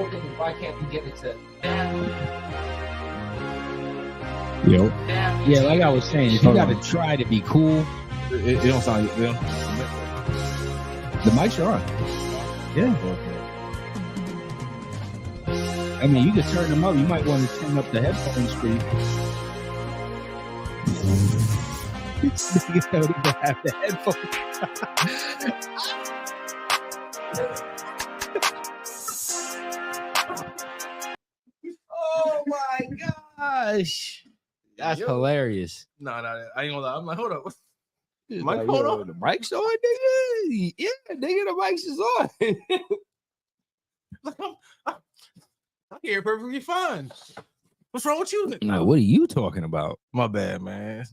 spoken, why can't we get it to that? Yo. Yeah, like I was saying, if you got to try to be cool, it don't sound. It don't, the mics are on. Yeah. I mean, you could turn them up. You might want to turn up the headphones for you. Niggas don't even have the headphones. Oh my gosh. That's hilarious. No, I ain't gonna lie. I'm like, hold up. Mic, Mic, hold on. The mic's on, nigga. Yeah, nigga, the mic's is on. I hear perfectly fine. What's wrong with you? No, what are you talking about? My bad, man.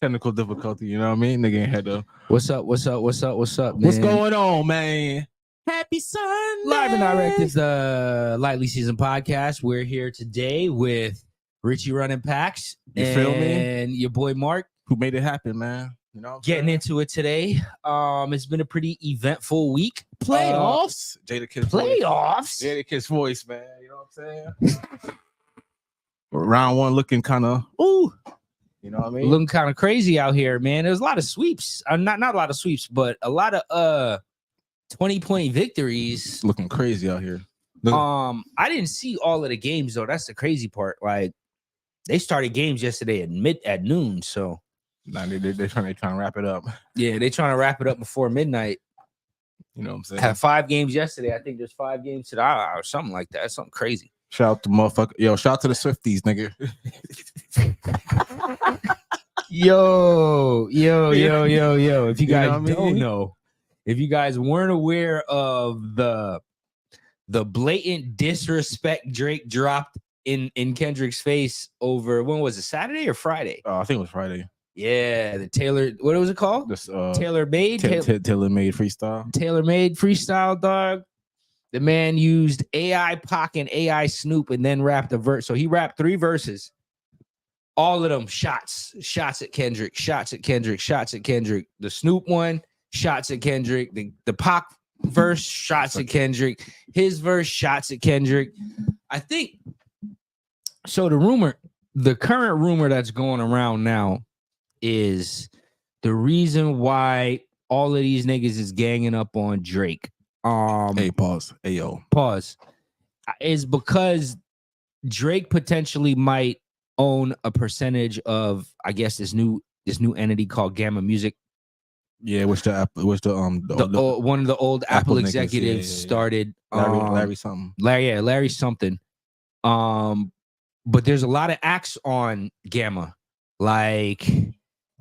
Technical difficulty, you know what I mean? Nigga ain't had to. What's up, man? What's going on, man? Happy Sunday. Live and direct is the Lightly Seasoned Podcast. We're here today with Richie running packs. You feel me? And your boy Mark. Who made it happen, man? You know, getting into it today. It's been a pretty eventful week. Playoffs. Jada Kid's playoffs. Voice. Jada Kid's voice, man. You know what I'm saying? Round one looking kind of, ooh. You know what I mean? Looking kind of crazy out here, man. There's a lot of sweeps. Not a lot of sweeps, but a lot of 20-point victories. Looking crazy out here. I didn't see all of the games though. That's the crazy part. Like they started games yesterday at noon. So nah, they're trying to wrap it up. Yeah, they're trying to wrap it up before midnight. You know what I'm saying? Had 5 games yesterday. I think there's 5 games today or something like that. Something crazy. Shout out to motherfucker. Yo, shout out to the Swifties, nigga. Yo. If you guys don't know, if you guys weren't aware of the blatant disrespect Drake dropped in Kendrick's face over, when was it, Saturday or Friday? I think it was Friday. Yeah, the Taylor, what was it called? This Tailor-made Tailor-made freestyle. Tailor-made freestyle, dog. The man used AI Pac and AI Snoop and then rapped a verse. So he rapped 3 verses. All of them shots at Kendrick, shots at Kendrick, shots at Kendrick. The Snoop one, shots at Kendrick. The Pac verse, shots at Kendrick. His verse, shots at Kendrick. I think so. The current rumor that's going around now is the reason why all of these niggas is ganging up on Drake. Hey, pause. Hey, yo. Pause. Is because Drake potentially might own a percentage of, I guess, this new entity called Gamma Music. Yeah, one of the old Apple executives started. Larry something. Larry something. But there's a lot of acts on Gamma, like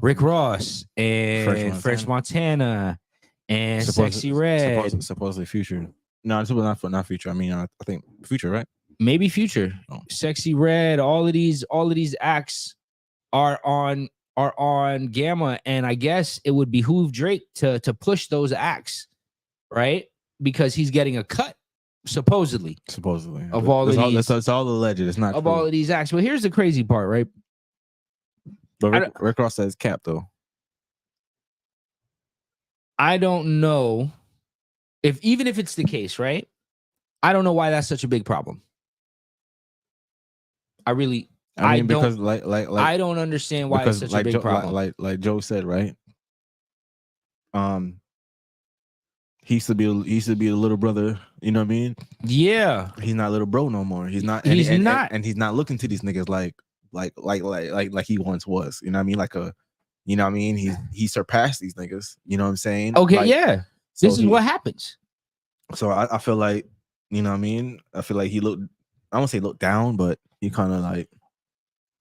Rick Ross and Fresh Montana and Sexy Red. Supposedly Future. No, it's not Future. I mean, I think Future, right? Maybe Future. Oh. Sexy Red. All of these acts are on Gamma, and I guess it would behoove Drake to push those acts, right? Because he's getting a cut, supposedly of all of these. It's all alleged. It's not of true. All of these acts. But here's the crazy part, right? But Rick Ross says cap though. I don't know even if it's the case, right? I don't know why that's such a big problem. I mean, because I don't understand why it's such a big problem. Like Joe said, right? He used to be the little brother. You know what I mean? Yeah. He's not little bro no more. He's not. He's not looking to these niggas like he once was. You know what I mean? You know what I mean? He surpassed these niggas. You know what I'm saying? Okay, yeah. This is what happens. So I feel like, you know what I mean? I feel like he looked. I won't say look down, but he kind of like.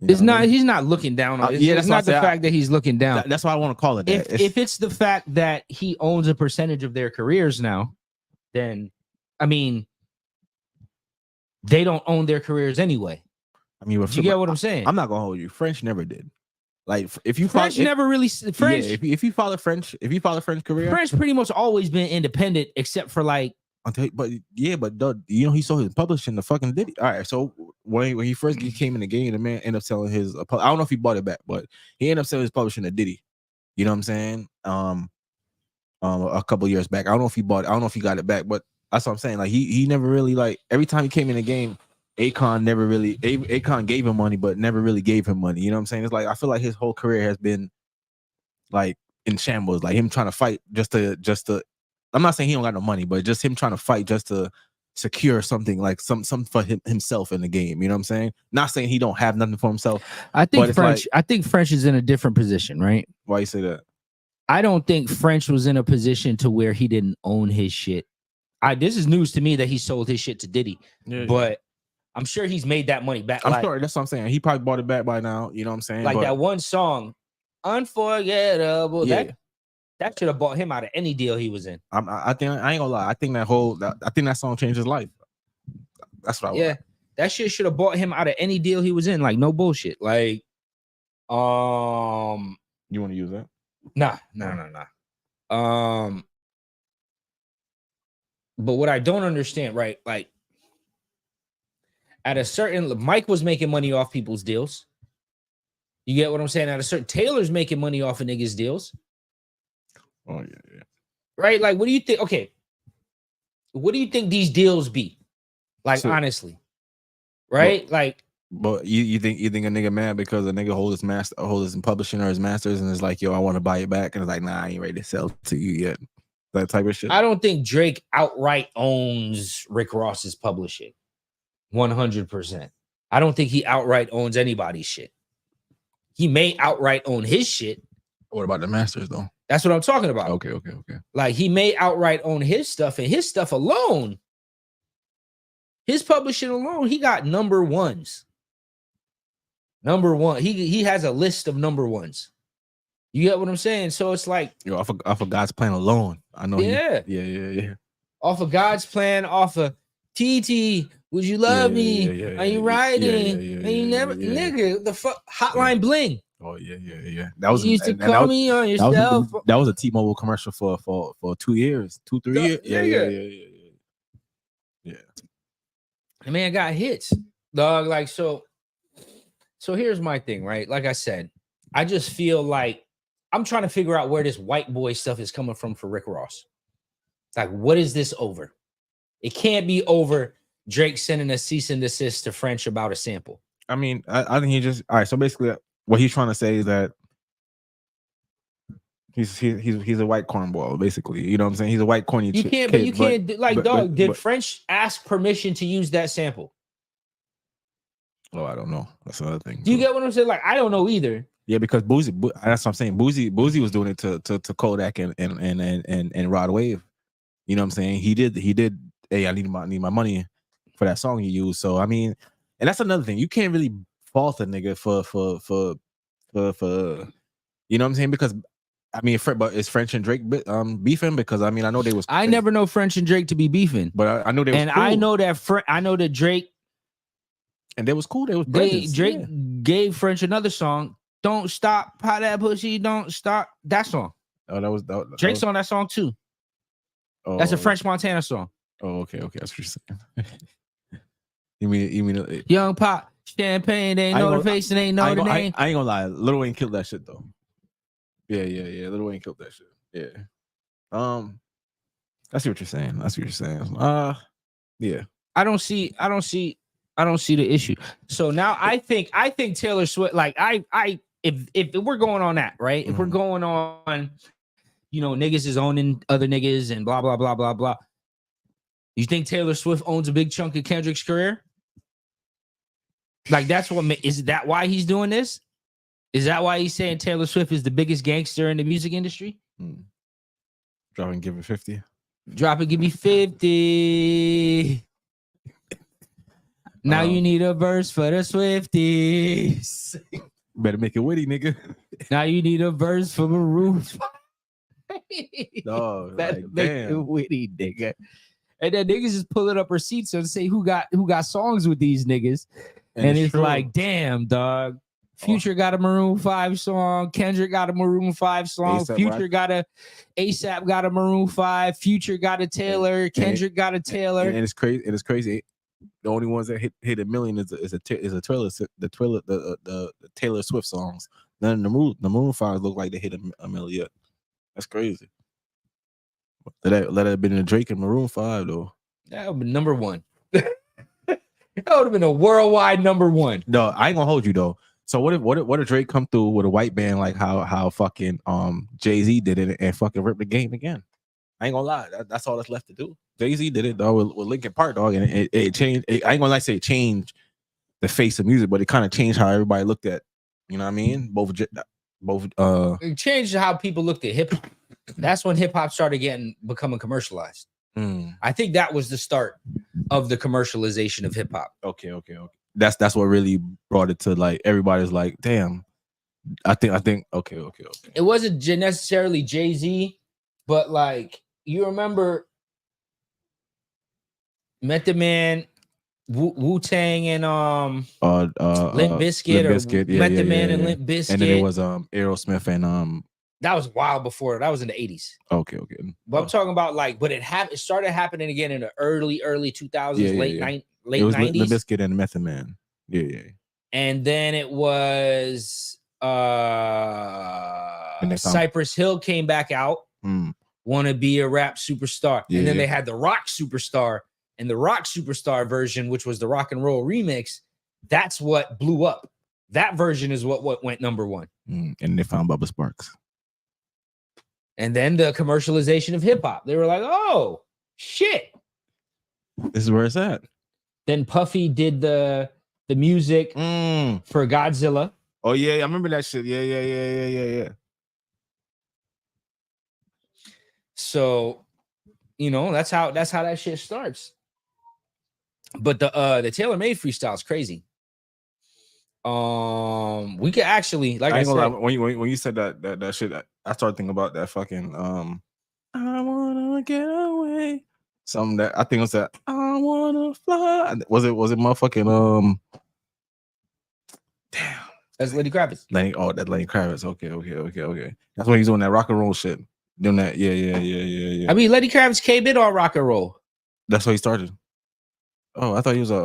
It's not. He's not looking down on. It's not the fact that he's looking down. That's why I want to call it that. If it's the fact that he owns a percentage of their careers now, then I mean, they don't own their careers anyway. I mean, you get what I'm saying? I'm not gonna hold you. French never did. Like if you French never really French. Yeah, if you follow French career, French pretty much always been independent except for like. But you know, he sold his publishing the fucking Diddy. All right, so when he first came in the game, the man ended up selling his. I don't know if he bought it back, but he ended up selling his publishing to Diddy. You know what I'm saying? A couple years back, I don't know if he bought it. I don't know if he got it back, but That's what I'm saying. Like he never really like every time he came in the game, Akon gave him money, but never really gave him money. You know what I'm saying? It's like I feel like his whole career has been like in shambles, like him trying to fight just to. I'm not saying he don't got no money, but just him trying to fight just to secure something like some for himself in the game. You know what I'm saying? Not saying he don't have nothing for himself. I think French is in a different position, right? Why you say that? I don't think French was in a position to where he didn't own his shit. This is news to me that he sold his shit to Diddy, but I'm sure he's made that money back. I'm sure that's what I'm saying. He probably bought it back by now. You know what I'm saying? Like that one song, Unforgettable. Yeah. That should have bought him out of any deal he was in. I think I ain't gonna lie. I think that song changed his life. That's what I want. That shit should have bought him out of any deal he was in. Like no bullshit. Like, you want to use that? Nah. But what I don't understand, right? Like, at a certain, Mike was making money off people's deals. You get what I'm saying? At a certain, Taylor's making money off of niggas' deals. Oh yeah. Right? Like, what do you think? Okay, what do you think these deals be? Like, honestly, right? But you think a nigga mad because a nigga hold his publishing or his masters and is like, yo, I want to buy it back, and it's like, nah, I ain't ready to sell to you yet. That type of shit. I don't think Drake outright owns Rick Ross's publishing. 100%. I don't think he outright owns anybody's shit. He may outright own his shit. What about the masters though? That's what I'm talking about. Okay. Like he may outright own his stuff, and his stuff alone, his publishing alone, he got number ones. Number one. He has a list of number ones. You get what I'm saying? So it's like, yo, off of God's plan alone. I know. Yeah. Yeah. Off of God's plan, off of TT, would you love me? Are you riding? And you never, nigga, the fuck, Hotline Bling. Oh yeah. That was you used to call me on yourself. That was a T-Mobile commercial for 2 years, 2-3 years. Yeah. The man got hits, dog. Like so here's my thing, right? Like I said, I just feel like I'm trying to figure out where this white boy stuff is coming from for Rick Ross. Like, what is this over? It can't be over Drake sending a cease and desist to French about a sample. I mean, I think he just all right. So basically, what he's trying to say is that he's a white cornball, basically. You know what I'm saying? He's a white corny. You can't, but you can't. Did French ask permission to use that sample? Oh, I don't know. That's another thing. Do you get what I'm saying? Like, I don't know either. Yeah, because Boozy, that's what I'm saying. Boozy was doing it to Kodak and Rod Wave. You know what I'm saying? He did. Hey, I need my money for that song you used. So I mean, and that's another thing. You can't really fault a nigga for you know what I'm saying? Because I mean, but is French and Drake beefing? Because I mean, I know they was. I never know French and Drake to be beefing, but I know they was. And cool. I know that Drake. And they was cool. They was. Drake gave French another song. Don't stop, how that pussy don't stop. That song. Oh, that was Drake's on that song too. Oh, that's a French Montana song. Oh, okay, that's what you're saying. you mean Young Pop, champagne, they ain't know the face and ain't know the name. I ain't gonna lie, Lil Wayne killed that shit though. Yeah. Lil Wayne killed that shit. Yeah. I see what you're saying. Yeah. I don't see the issue. So now I think Taylor Swift, like if we're going on that, right? If we're going on, you know, niggas is owning other niggas and blah blah blah blah blah. You think Taylor Swift owns a big chunk of Kendrick's career? Like is that why he's doing this? Is that why he's saying Taylor Swift is the biggest gangster in the music industry? Drop and give it 50. Drop and give me 50. Now you need a verse for the Swifties. Better make it witty, nigga. Now you need a verse for Maroon. No, better like, make it witty, nigga. And then niggas is pulling up receipts and say who got songs with these niggas. And it's like, damn, dog. Future got a Maroon 5 song. Kendrick got a Maroon 5 song. A$AP Future got a ASAP got a Maroon 5. Future got a Taylor. Kendrick got a Taylor. And it's crazy. It is crazy. The only ones that hit a million is a Taylor Swift songs. None of the Maroon 5 look like they hit a million yet. That's crazy. Let it have been a Drake and Maroon 5 though. That would have been number one. That would have been a worldwide number one. No, I ain't gonna hold you though. So what if Drake come through with a white band like how fucking Jay-Z did it and fucking ripped the game again? I ain't gonna lie, that's all that's left to do. Jay-Z did it dog with Linkin Park, dog, and it changed. I ain't gonna say it changed the face of music, but it kind of changed how everybody looked at. You know what I mean? Both. It changed how people looked at hip hop. That's when hip hop started becoming commercialized. I think that was the start of the commercialization of hip hop. Okay. That's what really brought it to like everybody's like, damn. I think. Okay. It wasn't necessarily Jay-Z, but like you remember Method Man, Wu-Tang, and Limp Bizkit, Method Man and Limp Bizkit, and then it was Aerosmith and that was wild before. That was in the 80s. Okay. But I'm talking about like, but it started happening again in the early 2000s, late 90s. Limp Bizkit and Method Man. Yeah. And then it was Cypress Hill came back out. Want to be a rap superstar. And then they had the rock superstar, and the rock superstar version, which was the rock and roll remix, that's what blew up. That version is what went number one. And they found Bubba Sparks. And then the commercialization of hip hop. They were like, oh, shit. This is where it's at. Then Puffy did the music for Godzilla. Oh, yeah. I remember that shit. Yeah. So, that's how that shit starts. But the tailor-made freestyle is crazy. We could actually, like I said, when you said that shit, I started thinking about that fucking I wanna get away. Something that I think was that I wanna fly. Was it motherfucking damn. That's Lenny Kravitz. That's Lenny Kravitz. Okay. That's when he's doing that rock and roll shit. Doing that, yeah. I mean, Lenny Kravitz came in on rock and roll. That's where he started. Oh, I thought he was I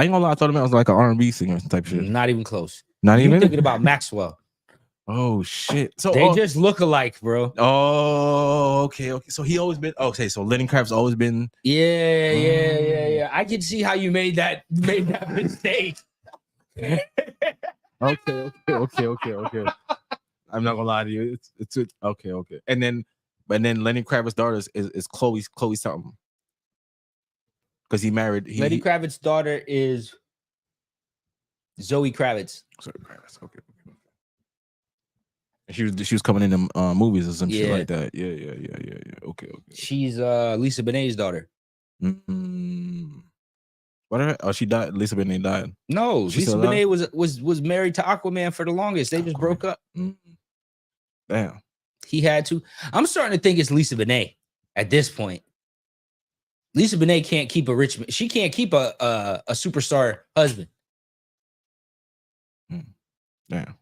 ain't gonna lie, I thought he was like an R&B singer type shit. Not even close. Not even thinking about Maxwell. Oh shit. So they just look alike, bro. Oh, okay. So he always been so Lenny Kravitz always been. Yeah. I can see how you made that mistake. Okay. I'm not gonna lie to you. It's okay. And then Lenny Kravitz's daughter is Chloe something. Because he married. Lenny Kravitz's daughter is Zoe Kravitz. Okay. She was coming in the movies or some shit like that. Yeah. Okay. She's Lisa Bonet's daughter. What? Oh, she died. Lisa Bonet died. No, Lisa Bonet was married to Aquaman for the longest. They just broke up. Damn. He had to. I'm starting to think it's Lisa Bonet at this point. Lisa Bonet can't keep a rich man. She can't keep a superstar husband. Damn.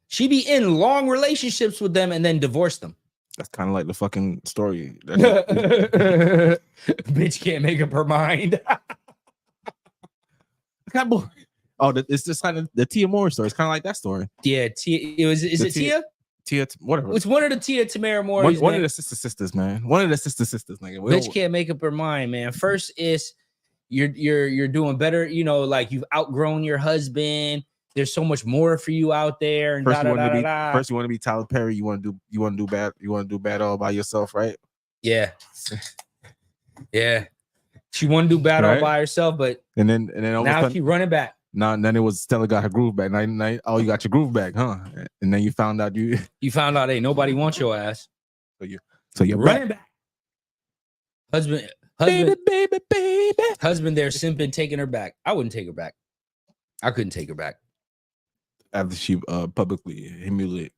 She be in long relationships with them and then divorce them. That's kind of like the fucking story. Bitch can't make up her mind. Oh, it's just kind of the Tia Moore story. It's kind of like that story. Yeah, Tia. Is it Tia? Tia, whatever. It's one of the Tia Tamara Moore. One of the sisters, man. One of the sisters, nigga. Bitch can't make up her mind, man. First is you're doing better. Like you've outgrown your husband. There's so much more for you out there. And first, you want to be Tyler Perry. You want to do bad. You want to do bad all by yourself, right? Yeah. She want to do bad all by herself, but and then now she running back. Now then it was Stella got her groove back. Now, you got your groove back, huh? And then you found out hey, nobody wants your ass. So you're running back. Husband, baby. Husband there simping, taking her back. I wouldn't take her back. I couldn't take her back. After she publicly humiliated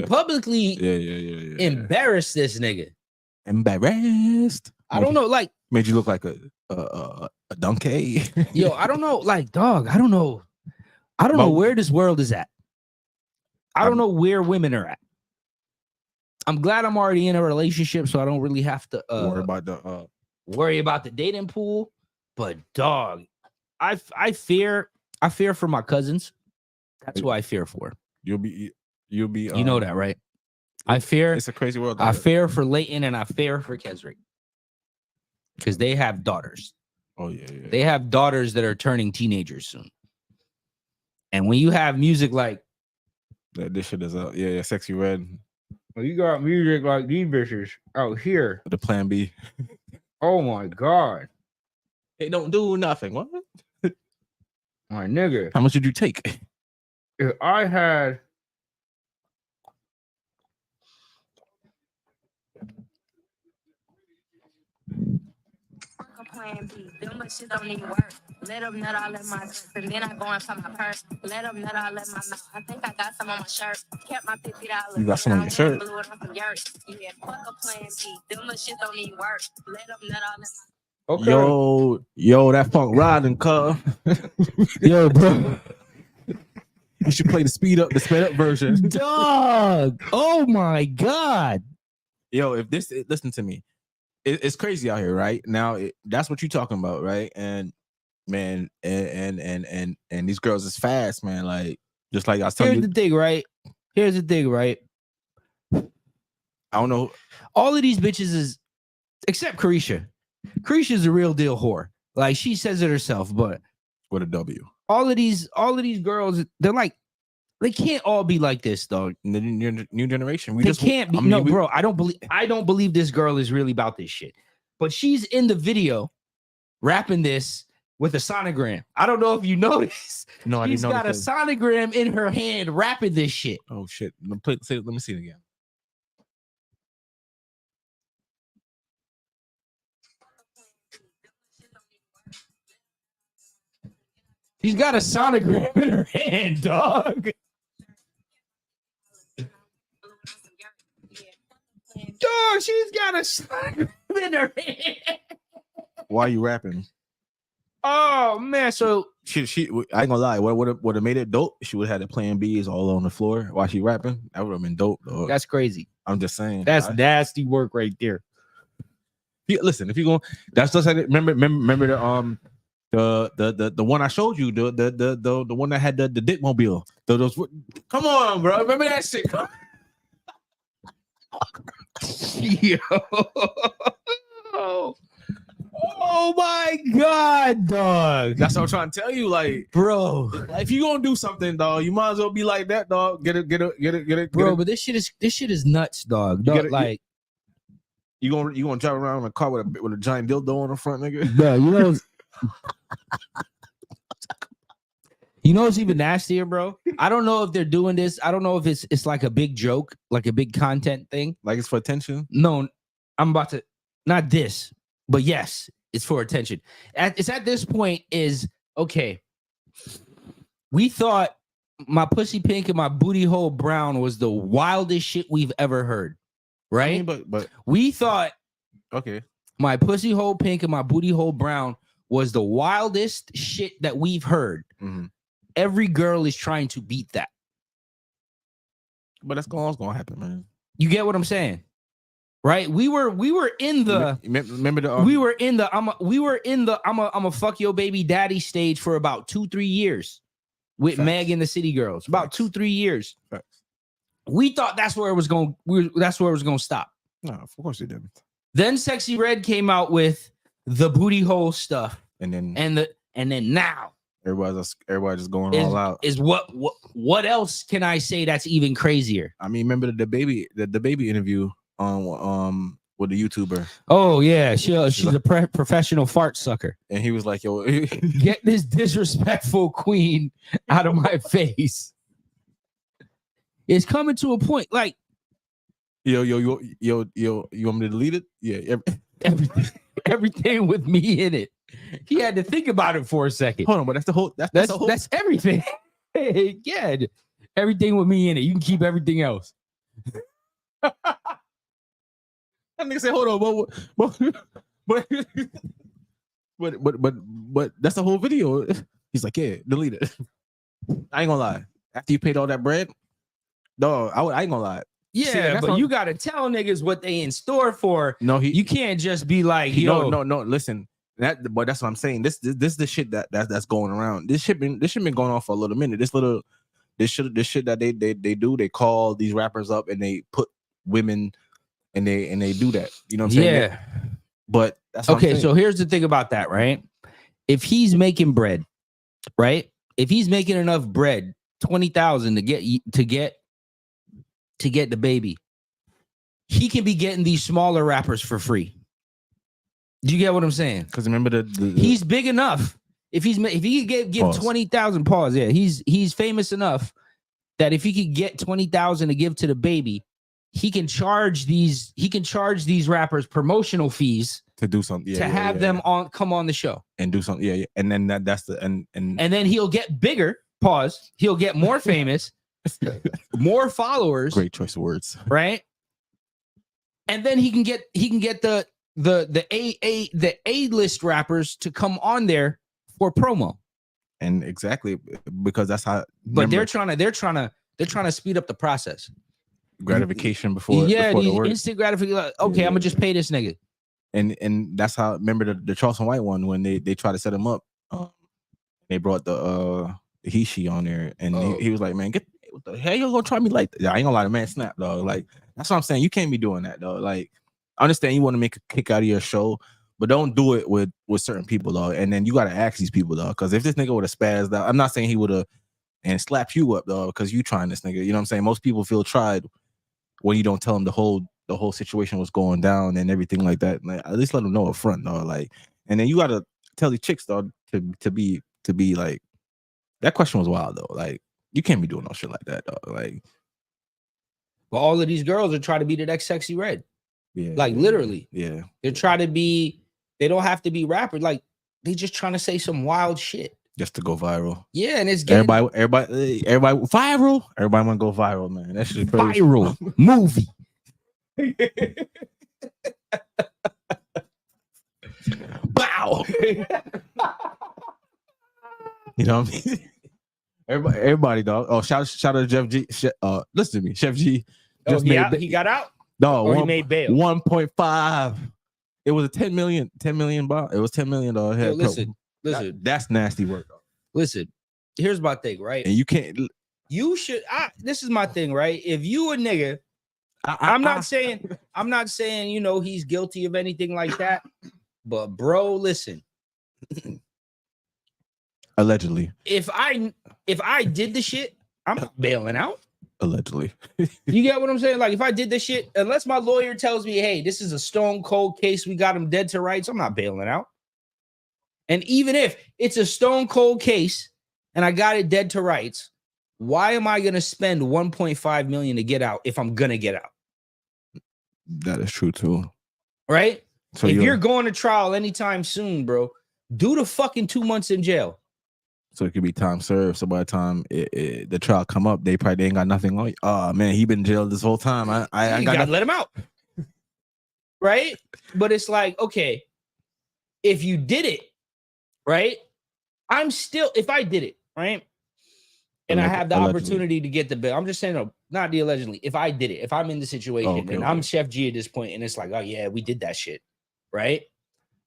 publicly embarrassed this nigga. Embarrassed. I don't know, like made you look like a donkey. Yo, I don't know, like dog. I don't know where this world is at. I don't know where women are at. I'm glad I'm already in a relationship, so I don't really have to worry about the dating pool. But dog, I fear for my cousins. That's who I fear for. You'll be you know that, right? I fear it's a crazy world. I fear for Leighton and I fear for Kesrick because they have daughters. Oh yeah. They have daughters that are turning teenagers soon. And when you have music like this shit is out. Yeah, Sexy Red. Well, you got music like these bitches out here. The Plan B. Oh my God. They don't do nothing. What? My nigga. How much did you take? If I had Plan B. Them much shit don't even work. Let them nut all in my dress, and then I go and find my purse. Let them nut all in my mouth. I think I got some on my shirt. Kept my $50. You got some on your shirt? Blew it on some yurt. Yeah, fuck a Plan B. Them much shit don't even work. Let them nut all in my Okay. Yo, that funk riding, cuz. yo, bro. You should play the sped up version. Dog. Oh my God. Yo, listen to me. It's crazy out here, right? Now, that's what you're talking about, right? And man, and these girls is fast, man. Like, just like I was telling you. Here's the thing, right? I don't know. All of these bitches is, except Carisha. Carisha's a real deal whore. Like, she says it herself, but with a W. All of these girls, they're like, they can't all be like this, dog. The new generation. They can't be. Bro, I don't believe this girl is really about this shit. But she's in the video rapping this with a sonogram. I don't know if you noticed. No, I didn't know. She's got a sonogram in her hand rapping this shit. Oh shit. Let me see it again. She's got a sonogram in her hand, dog. Dog, she's got a sonogram in her hand. Why are you rapping? Oh man, so she I ain't gonna lie. What would have made it dope? She would have had the Plan B's all on the floor while she rapping. That would have been dope, dog. That's crazy. I'm just saying. That's nasty work right there. Listen, if you go, that's just like remember the one I showed you, the one that had the dick mobile. Come on, bro. Remember that shit? Yo. Oh my God, dog. That's what I'm trying to tell you, like, bro. Like, if you gonna do something, dog, you might as well be like that, dog. Get it, bro. But this shit is nuts, dog. Like, you gonna drive around in a car with a giant dildo on the front, nigga? Bro, you know what's even nastier, bro? I don't know if they're doing this. I don't know if it's like a big joke, like a big content thing. Like it's for attention? No, I'm about to, not this, but yes, it's for attention. It's at this point is, okay, we thought my pussy pink and my booty hole brown was the wildest shit we've ever heard, right? I mean, but we thought, okay, my pussy hole pink and my booty hole brown was the wildest shit that we've heard. Mm-hmm. Every girl is trying to beat that. But that's gonna happen, man. You get what I'm saying? Right? We were in the remember the we were in the I'm a fuck your baby daddy stage for about 2-3 years with Meg and the City Girls. About 2-3 years. Facts. We thought that's where it was going. That's where it was going to stop. No, of course it didn't. Then Sexy Red came out with the booty hole stuff, and then now everybody's just going all out. Is what else can I say that's even crazier? I mean, remember the baby interview with the YouTuber? Oh yeah, she's a professional fart sucker, and he was like, "Yo, get this disrespectful queen out of my face." It's coming to a point, like, yo, you want me to delete it? Yeah, everything with me in it. He had to think about it for a second. Hold on, but that's everything. Yeah, everything with me in it. You can keep everything else. That nigga said, "Hold on, but that's the whole video." He's like, "Yeah, delete it." I ain't gonna lie. After you paid all that bread, dog, I ain't gonna lie. Yeah, but you gotta tell niggas what they in store for. No, you can't just be like, yo, no. Listen, but that's what I'm saying. This is the shit that's going around. This shit been going on for a little minute. This shit that they do. They call these rappers up and they put women, and they do that. You know what I'm saying? Yeah. But that's okay. So here's the thing about that, right? If he's making bread, right? If he's making enough bread, 20,000 to get the baby, he can be getting these smaller rappers for free. Do you get what I'm saying? Because remember he's big enough. If he could give 20,000, pause. Yeah, he's famous enough that if he could get 20,000 to give to the baby, he can charge these rappers promotional fees to do something, to have them come on the show and do something. Yeah. And then that's the and then he'll get bigger. Pause. He'll get more famous, more followers. Great choice of words, right? And then he can get the A-list rappers to come on there for promo. And exactly, because that's how. But they're trying to speed up the process. Gratification before the work. Instant gratification. Like, okay, I'm gonna just pay this nigga. And that's how. Remember the Charleston White one when they tried to set him up. They brought the he on there, and he was like, man, what the hell you gonna try me like that? I ain't gonna lie, the man snap, dog. Like, that's what I'm saying. You can't be doing that, dog. Like, I understand you want to make a kick out of your show, but don't do it with certain people, dog. And then you gotta ask these people, dog, because if this nigga would have spazzed out, I'm not saying he would have and slapped you up, dog, because you trying this nigga. You know what I'm saying? Most people feel tried when you don't tell them the whole situation was going down and everything like that. Like, at least let them know up front, dog. Like, and then you gotta tell the chicks, dog, to be like, that question was wild, though. Like, you can't be doing no shit like that, dog. Like, but all of these girls are trying to be the next Sexy Red. Yeah, like literally. Yeah, they're trying to be. They don't have to be rappers. Like, they just trying to say some wild shit just to go viral. Yeah, and it's getting everybody viral. Everybody want to go viral, man. That shit crazy. Viral movie. Wow. You know what I mean? Everybody, dog. Oh, shout out to Jeff G. Listen to me, Chef G. He got out. No, he made bail. 1.5. It was a 10 million bond. It was $10 million. Yo, listen. That's nasty work, dog. Listen, here's my thing, right? And you can't. You should. This is my thing, right? If you a nigga, I'm not saying you know he's guilty of anything like that, but bro, listen. Allegedly. If I did the shit, I'm bailing out. Allegedly. You get what I'm saying? Like, if I did this shit, unless my lawyer tells me, hey, this is a stone cold case, we got him dead to rights, I'm not bailing out. And even if it's a stone cold case and I got it dead to rights, why am I gonna spend 1.5 million to get out if I'm gonna get out? That is true too. Right? So if you're going to trial anytime soon, bro, do the fucking 2 months in jail. So it could be time served. So by the time the trial come up, they ain't got nothing on you. Oh man, he been in jail this whole time. I gotta let him out. Right? But it's like, okay, if you did it, right? If I did it, right? And I have the opportunity to get the bill. I'm just saying, no, not the allegedly. If I did it, if I'm in the situation and I'm Chef G at this point, and it's like, oh yeah, we did that shit, right?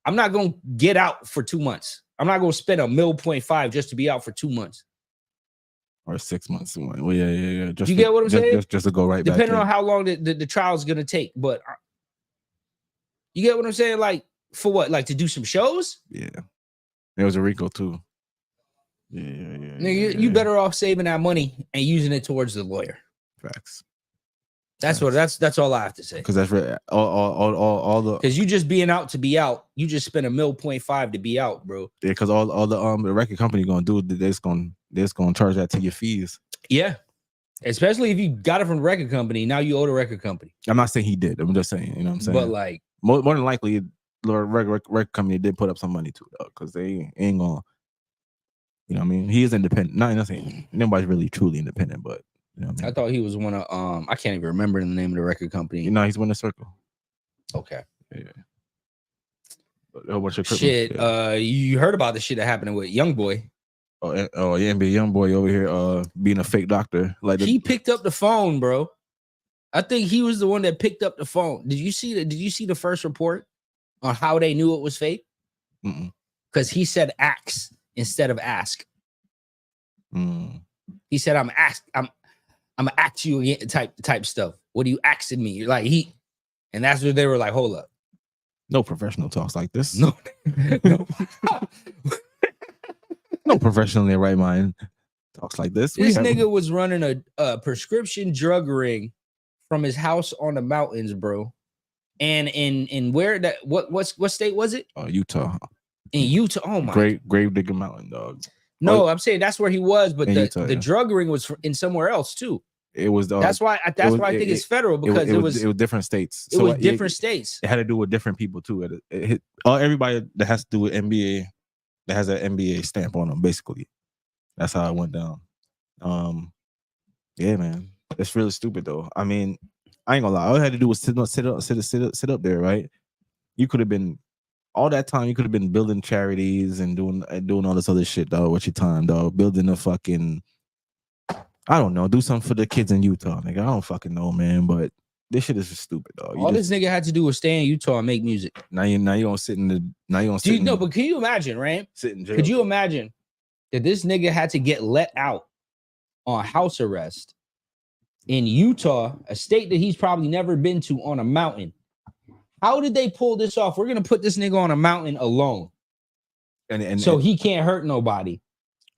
I'm not gonna get out for 2 months. I'm not gonna spend $1.5 million just to be out for 2 months or 6 months. Well, yeah. Just you get what I'm saying? Just to go right back. Depending on how long the trial is gonna take, but you get what I'm saying? Like, for what? Like, to do some shows? Yeah. There was a Rico too. Yeah. Nigga, you better off saving that money and using it towards the lawyer. Facts. That's all I have to say. Because that's right. All the because you just being out to be out. You just spent $1.5 million to be out, bro. Yeah, because all the record company gonna do, they're just gonna charge that to your fees. Yeah. Especially if you got it from the record company, now you owe the record company. I'm not saying he did. I'm just saying, you know what I'm saying? But like more than likely, the record company did put up some money too, though, because they ain't gonna, you know what I mean? He is independent. Not saying nobody's really truly independent, but you know what I mean? I thought he was one of I can't even remember the name of the record company. You know, he's Winner Circle. Okay. Yeah. A whole bunch of shit. Yeah. You heard about the shit that happened with Youngboy. Oh yeah, NBA Youngboy over here being a fake doctor. Like he picked up the phone, bro. I think he was the one that picked up the phone. Did you see the first report on how they knew it was fake? Because he said ax instead of ask. He said, I'm I'm gonna ask you again type stuff. What are you asking me? Like and that's where they were like, hold up. No professional talks like this. No, no. No professional in their right mind talks like this. This nigga was running a prescription drug ring from his house on the mountains, bro. And in where that what state was it? Utah. In Utah. Oh my Grave Digger Mountain, dog. No, I'm saying that's where he was, but Utah, the drug ring was in somewhere else too. It was that's why I think it's federal because it was different states. It was different states. It had to do with different people too. Everybody that has to do with NBA that has an NBA stamp on them, basically. That's how it went down. Yeah, man, it's really stupid though. I mean, I ain't gonna lie. All I had to do was sit up there, right? You could have been all that time. You could have been building charities and doing all this other shit, dog. With your time, dog. Building a fucking, I don't know, do something for the kids in Utah, nigga. I don't fucking know, man. But this shit is just stupid, dog. All this nigga had to do was stay in Utah and make music. Now you don't sit in the but can you imagine, right? Sit in jail. Could you imagine that this nigga had to get let out on house arrest in Utah, a state that he's probably never been to, on a mountain? How did they pull this off? We're gonna put this nigga on a mountain alone, and so he can't hurt nobody.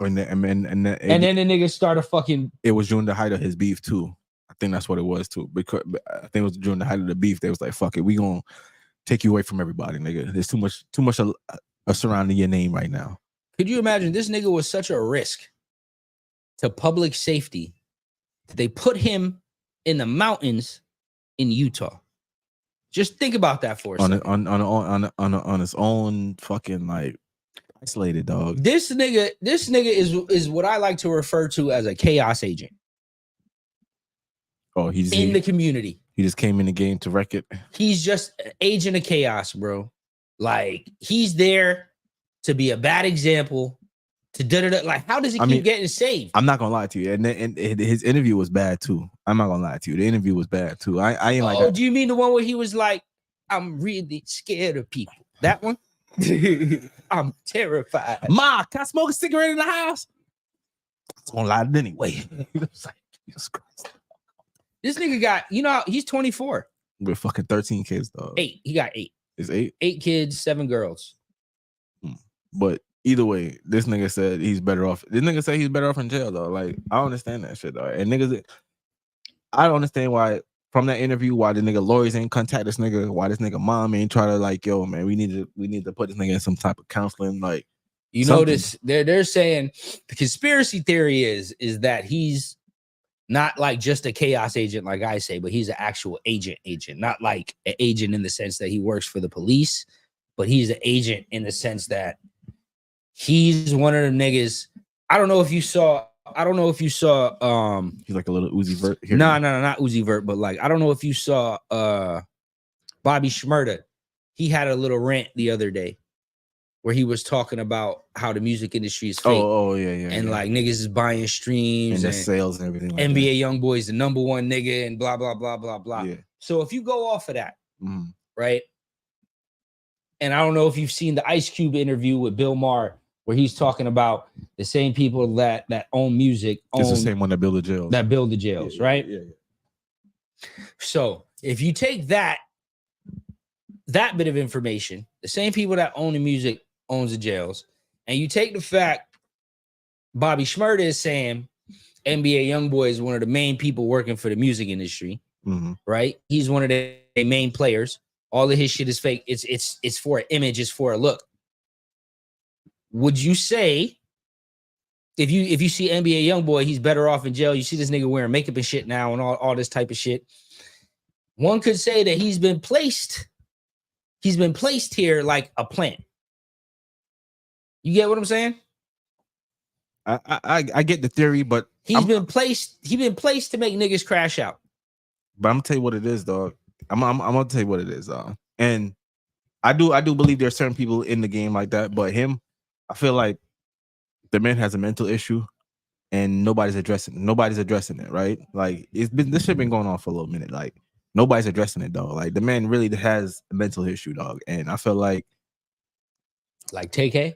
And then the nigga started fucking. It was during the height of his beef too. I think that's what it was too. Because I think it was during the height of the beef. They was like, "Fuck it, we gonna take you away from everybody, nigga. There's too much surrounding your name right now." Could you imagine? This nigga was such a risk to public safety that they put him in the mountains in Utah. Just think about that for a second. On his own fucking like isolated, dog. This nigga is what I like to refer to as a chaos agent. Oh, he's in the community. He just came in the game to wreck it. He's just an agent of chaos, bro. Like, he's there to be a bad example. Like, how does he keep getting saved? I'm not gonna lie to you, and his interview was bad too. I'm not gonna lie to you. The interview was bad too. I ain't like. Oh, do you mean the one where he was like, "I'm really scared of people"? That one. I'm terrified. Ma, can I smoke a cigarette in the house? I was gonna lie anyway. It's like, Jesus Christ. This nigga got, he's 24. With fucking 13 kids, dog. 8. He got 8. Is 8? 8 kids, 7 girls. But either way, this nigga said he's better off. This nigga said he's better off in jail, though. Like, I don't understand that shit, dog. And niggas, I don't understand why, from that interview, why the nigga lawyers ain't contact this nigga, why this nigga mom ain't try to, like, yo, man, we need to put this nigga in some type of counseling, like. You notice they're saying the conspiracy theory is that he's not like just a chaos agent, like I say, but he's an actual agent, not like an agent in the sense that he works for the police, but he's an agent in the sense that he's one of them niggas. I don't know if you saw he's like a little Uzi Vert here. No, not Uzi Vert, but like, I don't know if you saw Bobby Shmurda. He had a little rant the other day where he was talking about how the music industry is fake. Oh yeah. And like, niggas is buying streams and sales and everything. Like NBA YoungBoy is the #1 nigga and blah, blah, blah, blah, blah. Yeah. So if you go off of that, right? And I don't know if you've seen the Ice Cube interview with Bill Maher, where he's talking about the same people that own music. It's the same one that build the jails. That build the jails, right? Yeah. So if you take that bit of information, the same people that own the music owns the jails, and you take the fact Bobby Shmurda is saying NBA YoungBoy is one of the main people working for the music industry, right? He's one of the main players. All of his shit is fake. It's for an image. It's for a look. Would you say if you see NBA YoungBoy, he's better off in jail? You see this nigga wearing makeup and shit now and all this type of shit. One could say that he's been placed here like a plant. You get what I'm saying? I get the theory, but he's been placed to make niggas crash out. But I'm gonna tell you what it is, dog. I'm gonna tell you what it is, and I do believe there are certain people in the game like that, but him, I feel like the man has a mental issue, and nobody's addressing it, right? Like, this shit been going on for a little minute. Like, nobody's addressing it, dog. Like, the man really has a mental issue, dog, and I feel like TK.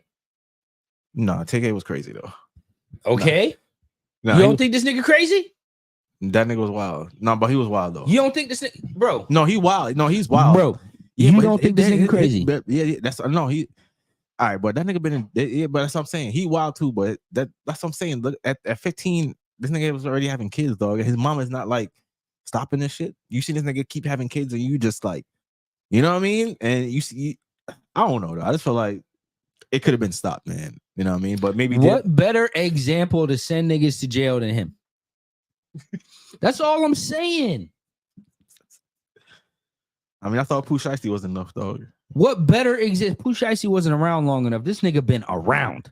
No, TK was crazy though. Okay, you don't think this nigga crazy? That nigga was wild. No, but he was wild though. You don't think this nigga, bro? No, he wild. No, he's wild, bro. Yeah, you don't think this nigga crazy? Yeah, that's no. He all right, but that nigga been in. Yeah, but that's what I'm saying. He wild too, but that's what I'm saying. Look, at 15, this nigga was already having kids, dog. His mom is not like stopping this shit. You see this nigga keep having kids, and you just like, you know what I mean? And you see, I don't know, though. I just feel like it could have been stopped, man. You know what I mean? But maybe what better example to send niggas to jail than him? That's all I'm saying. I mean, I thought Pooh Shiesty was enough, dog. What better exist? Pooh Shiesty wasn't around long enough. This nigga been around.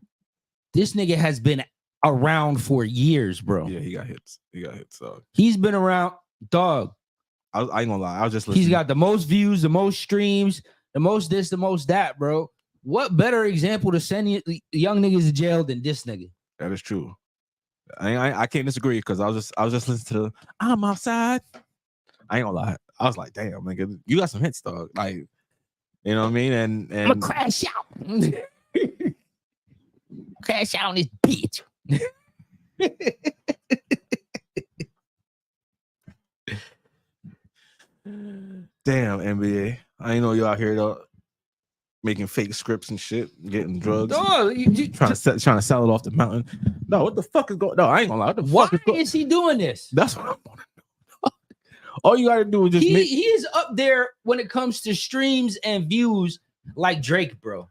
This nigga has been around for years, bro. Yeah, he got hits. Dog. He's been around, dog. I ain't gonna lie. I was just listening. He's got the most views, the most streams, the most this, the most that, bro. What better example to send young niggas to jail than this nigga? That is true. I can't disagree because I was just listening to I'm outside. I ain't gonna lie. I was like, damn, nigga, you got some hits, dog. Like, you know what I mean? And I'm gonna crash out. Crash out on this bitch. Damn, NBA. I ain't know you out here though, making fake scripts and shit, getting drugs, trying to sell it off the mountain. No, what the fuck is going? No, I ain't gonna lie. Why is he doing this? That's what I want to know. All you gotta do is just he is up there when it comes to streams and views, like Drake, bro.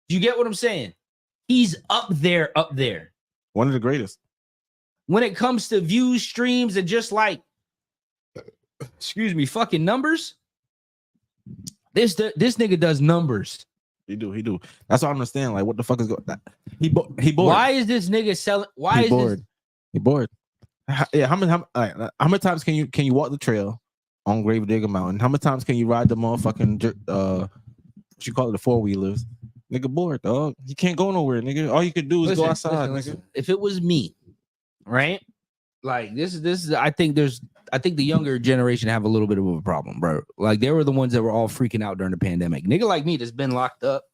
You get what I'm saying? He's up there. One of the greatest. When it comes to views, streams, and just like, excuse me, fucking numbers. This nigga does numbers. He do. That's what I understand. Like, what the fuck is going? He bored. Why is this nigga selling? Why he is bored? This? He bored. Yeah. How many times can you walk the trail on Gravedigger Mountain? How many times can you ride the motherfucking what you call it, the 4-wheelers? Nigga bored, dog. You can't go nowhere, nigga. All you could do is go outside, nigga. If it was me, right? Like this is I think the younger generation have a little bit of a problem, bro. Like they were the ones that were all freaking out during the pandemic. Nigga like me that's been locked up.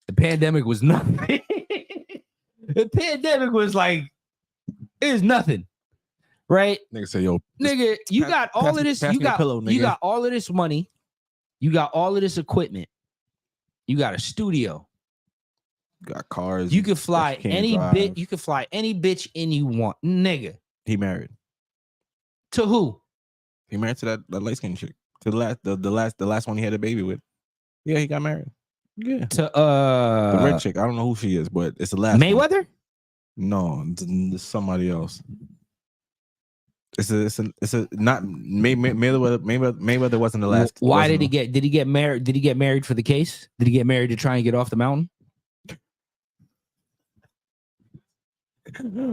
The pandemic was nothing. The pandemic was like, it is nothing. Right? Nigga say, yo, nigga, you got all of this. You got all of this money. You got all of this equipment. You got a studio. You got cars. You can fly any bitch. You can fly any bitch in you want, nigga. He married. To who? He married to that light skinned chick. To the last one he had a baby with. Yeah, he got married. Yeah. To the red chick. I don't know who she is, but it's the last Mayweather? One. No, it's somebody else. It's a not Mayweather wasn't the last. Why did he get married? Did he get married for the case? Did he get married to try and get off the mountain?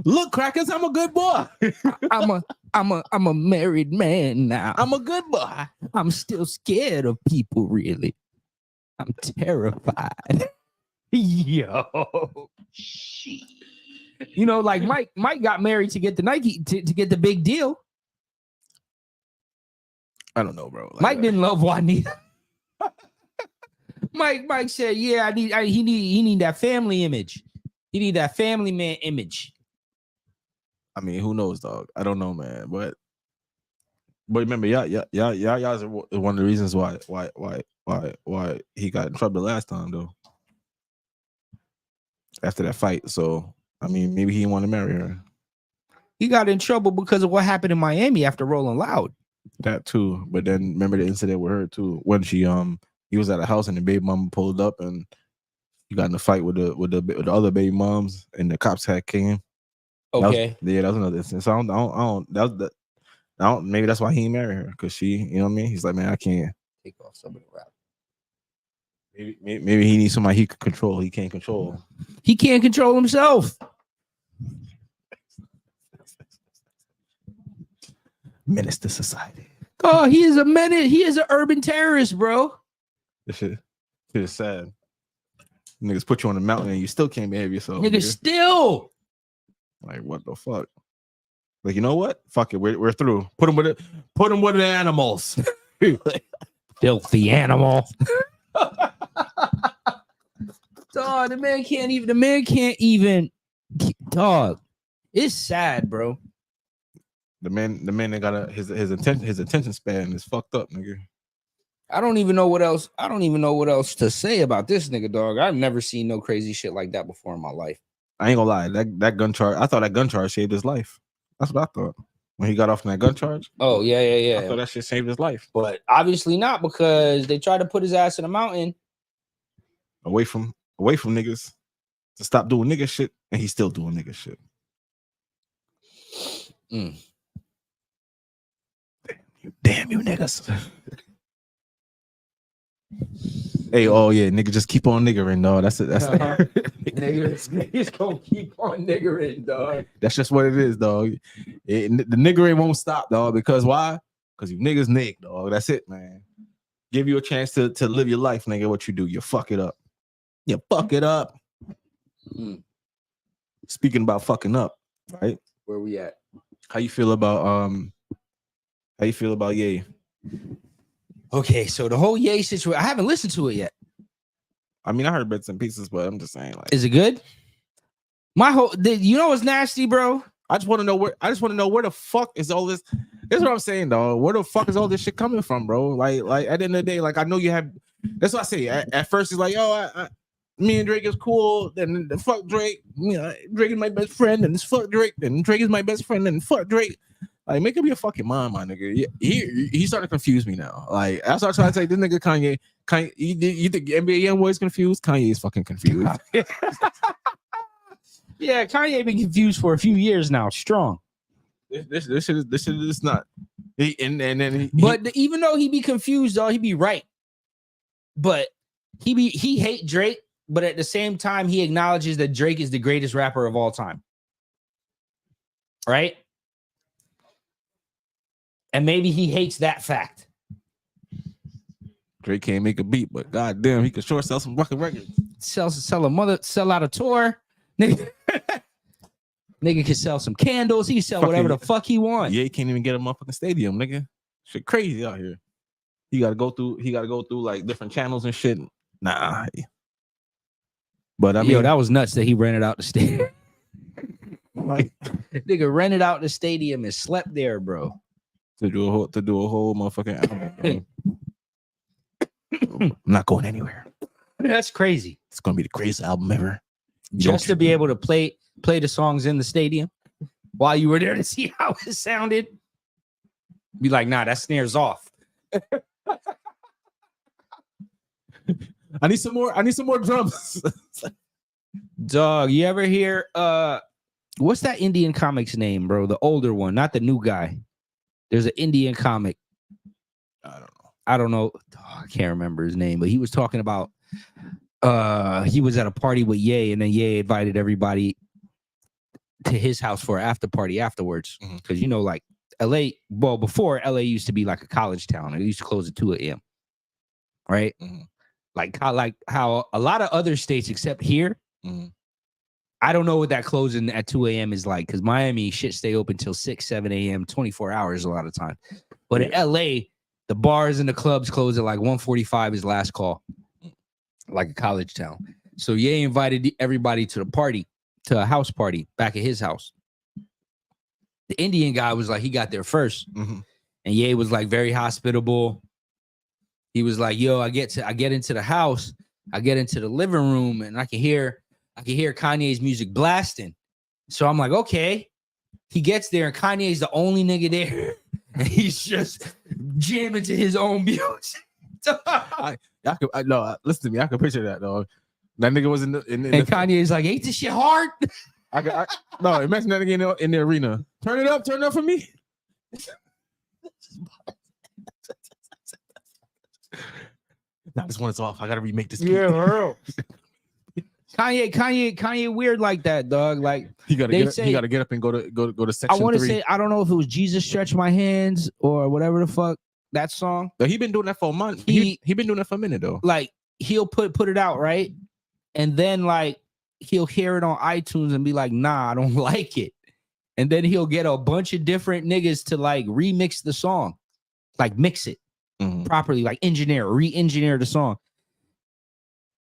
Look, crackers, I'm a good boy. I'm a married man now. I'm a good boy. I'm still scared of people, really. I'm terrified. Yo. Shit. You know, like Mike got married to get the Nike to get the big deal. I don't know, bro. Like Mike didn't love Juanita. Mike said, "Yeah, he need that family image. He need that family man image." I mean, who knows, dog? I don't know, man. But remember, y'all are one of the reasons why he got in trouble last time, though. After that fight, so I mean, maybe he didn't want to marry her. He got in trouble because of what happened in Miami after Rolling Loud. That too, but then remember the incident with her too, when he was at a house and the baby mama pulled up and he got in a fight with the other baby moms and the cops came. Okay, that was another instance. So I don't. Maybe that's why he didn't marry her, because she, you know what I mean. He's like, man, I can't take off some of the rap. Maybe he needs somebody he could control. He can't control. He can't control himself. Menace to society. Oh, he is a menace. He is an urban terrorist, bro. This shit is sad. Niggas put you on the mountain and you still can't behave yourself. Nigga, still. Like, what the fuck? Like, you know what? Fuck it. We're through. Put him with the animals. Filthy animal. Dog, the man can't even. Dog, it's sad, bro. The man that got his attention span is fucked up, nigga. I don't even know what else to say about this nigga, dog. I've never seen no crazy shit like that before in my life. I ain't gonna lie. That gun charge, I thought that gun charge saved his life. That's what I thought. When he got off on that gun charge. Oh, yeah. I thought that shit saved his life. But obviously not, because they tried to put his ass in a mountain. Away from niggas to stop doing nigga shit, and he's still doing nigga shit. Damn you niggas. Hey, oh yeah, nigga, just keep on niggering, dog. That's it. Niggas gonna keep on niggering, dog. That's just what it is, dog. The niggering won't stop, dog. Because why? Because you niggas nig, dog. That's it, man. Give you a chance to live your life, nigga. What you do? You fuck it up. You fuck it up. Speaking about fucking up, right? Where we at? How you feel about Ye? Okay, so the whole Ye situation, I haven't listened to it yet. I mean, I heard bits and pieces, but I'm just saying, like, is it good? You know what's nasty, bro? I just want to know where the fuck is all this. That's what I'm saying, dog. Where the fuck is all this shit coming from, bro? Like at the end of the day, like, I know you have. That's what I say. At first, it's like, yo, me and Drake is cool. Then the fuck Drake. You know, Drake is my best friend, and it's fuck Drake. Then Drake is my best friend, and fuck Drake. Like, make up your fucking mind, my nigga. He started to confuse me now. Like, that's what I'm trying to say. This nigga Kanye, you think NBA YoungBoy is confused? Kanye is fucking confused. Yeah, Kanye been confused for a few years now. Strong. This shit is not. Even though he be confused, though, he be right. But he hate Drake, but at the same time, he acknowledges that Drake is the greatest rapper of all time. Right? And maybe he hates that fact. Drake can't make a beat, but goddamn, he can sure sell some fucking records. Sell out a tour. Nigga can sell some candles. He can sell whatever the fuck he wants. Yeah, he can't even get a motherfucking stadium, nigga. Shit crazy out here. He gotta go through like different channels and shit. Nah. But I mean, that was nuts that he rented out the stadium. Like, nigga rented out the stadium and slept there, bro. To do a whole motherfucking album. I'm not going anywhere. That's crazy. It's gonna be the greatest album ever. Just to be able to play the songs in the stadium while you were there to see how it sounded. Be like, nah, that snare's off. I need some more drums. Dog, you ever hear what's that Indian comic's name, bro? The older one, not the new guy. There's an Indian comic. I don't know. Oh, I can't remember his name, but he was talking about he was at a party with Ye, and then Ye invited everybody to his house for an after party afterwards. Because you know, like LA, well, before LA used to be like a college town. It used to close at 2 a.m. Right? Like how a lot of other states except here. I don't know what that closing at 2 a.m. is like, because Miami shit stay open till 6, 7 a.m., 24 hours a lot of time. But in LA, the bars and the clubs close at like 1:45 is last call, like a college town. So Ye invited everybody to the party, to a house party back at his house. The Indian guy was like, he got there first. And Ye was like very hospitable. He was like, yo, I get into the house, I get into the living room, and I can hear Kanye's music blasting. So I'm like, okay. He gets there and Kanye's the only nigga there. And he's just jamming to his own music. Listen to me. I can picture that, dog. That nigga was in the and Kanye's like, ain't this shit hard? No, imagine that again in the arena. Turn it up for me. Nah, this one is off. I gotta remake this. Yeah, bro. Kanye weird like that, dog. Like he gotta get up and go to section. I want to say, I don't know if it was Jesus Stretch My Hands or whatever the fuck that song. But he been doing that for a month. He been doing that for a minute though. Like he'll put it out, right? And then like he'll hear it on iTunes and be like, nah, I don't like it. And then he'll get a bunch of different niggas to like remix the song, like mix it properly, like re-engineer the song,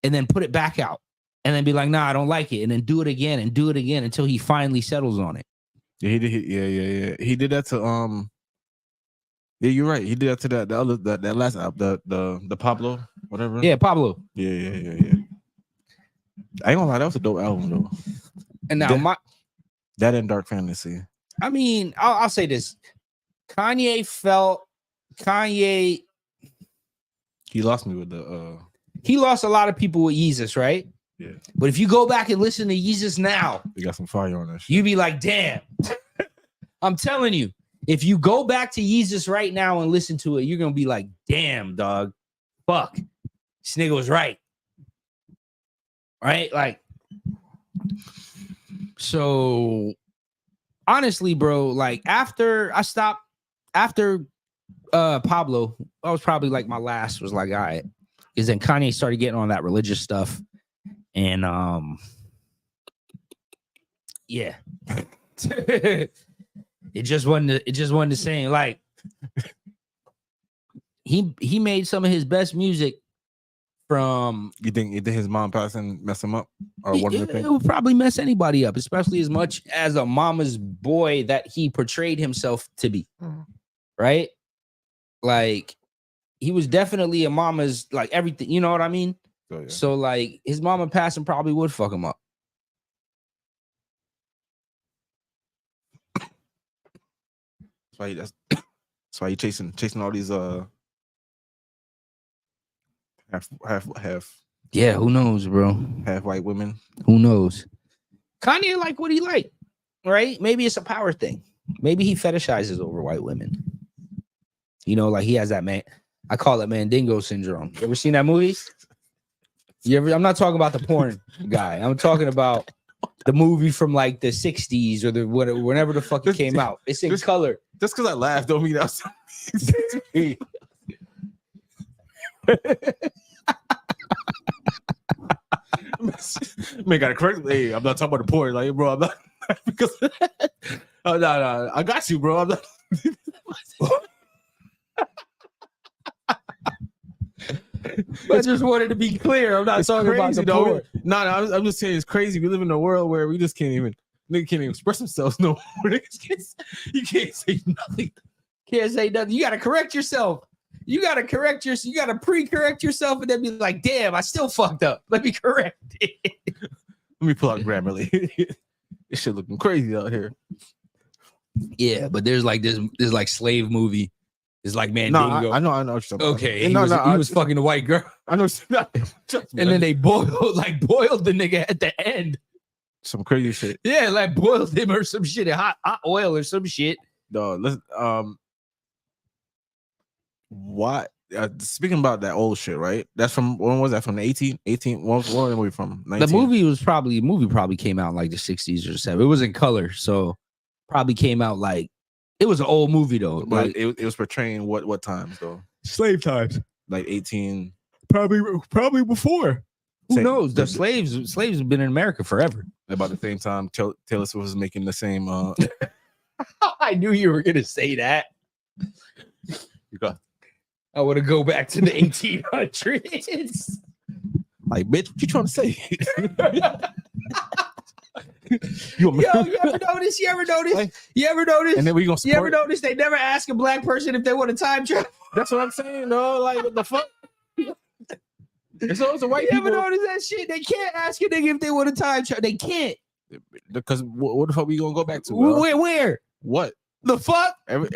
and then put it back out. And then be like, nah, I don't like it. And then do it again until he finally settles on it. Yeah, he did. Yeah. He did that to Yeah, you're right. He did that to that last album, the Pablo, whatever. Yeah, Pablo. Yeah. I ain't gonna lie, that was a dope album though. And now that and Dark Fantasy. I mean, I'll say this: Kanye. He lost me with the. He lost a lot of people with Yeezus, right? Yeah. But if you go back and listen to Yeezus now, they got some fire on that shit. You be like, damn. I'm telling you, if you go back to Yeezus right now and listen to it, you're gonna be like, damn, dog. Fuck. This nigga was right. Right? Like, so honestly, bro, like after Pablo, that was probably like my last was like, all right. Because then Kanye started getting on that religious stuff. And yeah. it just wasn't the same. Like he made some of his best music from. You think his mom passing mess him up? Or one of the things? It would probably mess anybody up, especially as much as a mama's boy that he portrayed himself to be. Right? Like he was definitely a mama's, like everything, you know what I mean? Oh, yeah. So like his mama passing probably would fuck him up. That's why he chasing all these half Yeah, who knows, bro? Half white women. Who knows? Kanye like what he like, right? Maybe it's a power thing. Maybe he fetishizes over white women. You know, like he has that man. I call it Mandingo syndrome. You ever seen that movie? I'm not talking about the porn guy. I'm talking about the movie from like the 60s or whenever the fuck it came out. It's in color. Just because I laughed don't mean that's man gotta correct me. Hey, I'm not talking about the porn, like bro. I'm not because no, I got you, bro. I'm not. I just wanted to be clear. I'm not it's talking crazy, about the porn. No, I'm just saying it's crazy. We live in a world where we just niggas can't even express themselves no more. You can't say nothing. Can't say nothing. You gotta correct yourself. You gotta pre-correct yourself and then be like, damn, I still fucked up. Let me correct it. Let me pull out Grammarly. This shit looking crazy out here. Yeah, but there's like this like slave movie. It's like Mandingo. No, I know what you're talking about. Okay, he was fucking the white girl. I know. And then they boiled the nigga at the end. Some crazy shit. Yeah, like boiled him or some shit, hot oil or some shit. No, listen. Why? Speaking about that old shit, right? That's from when was that? From the 18? What was the movie from? 19? The movie probably came out in like the 60s or 70s. It was in color, so probably came out like it was an old movie though. But like it was portraying what times though? Slave times. Like 18. Probably before. Who knows? The slaves have been in America forever. About the same time Taylor Swift was making the same I knew you were gonna say that. You got I want to go back to the 1800s. Like, bitch, what you trying to say? You ever notice? You ever notice? And then we gonna support. You ever notice they never ask a black person if they want a time travel? That's what I'm saying. No, like what the fuck? And so it's a white people. You ever notice that shit? They can't ask a nigga if they want a time travel. They can't. Because what the fuck we gonna go back to? Where? What? The fuck? In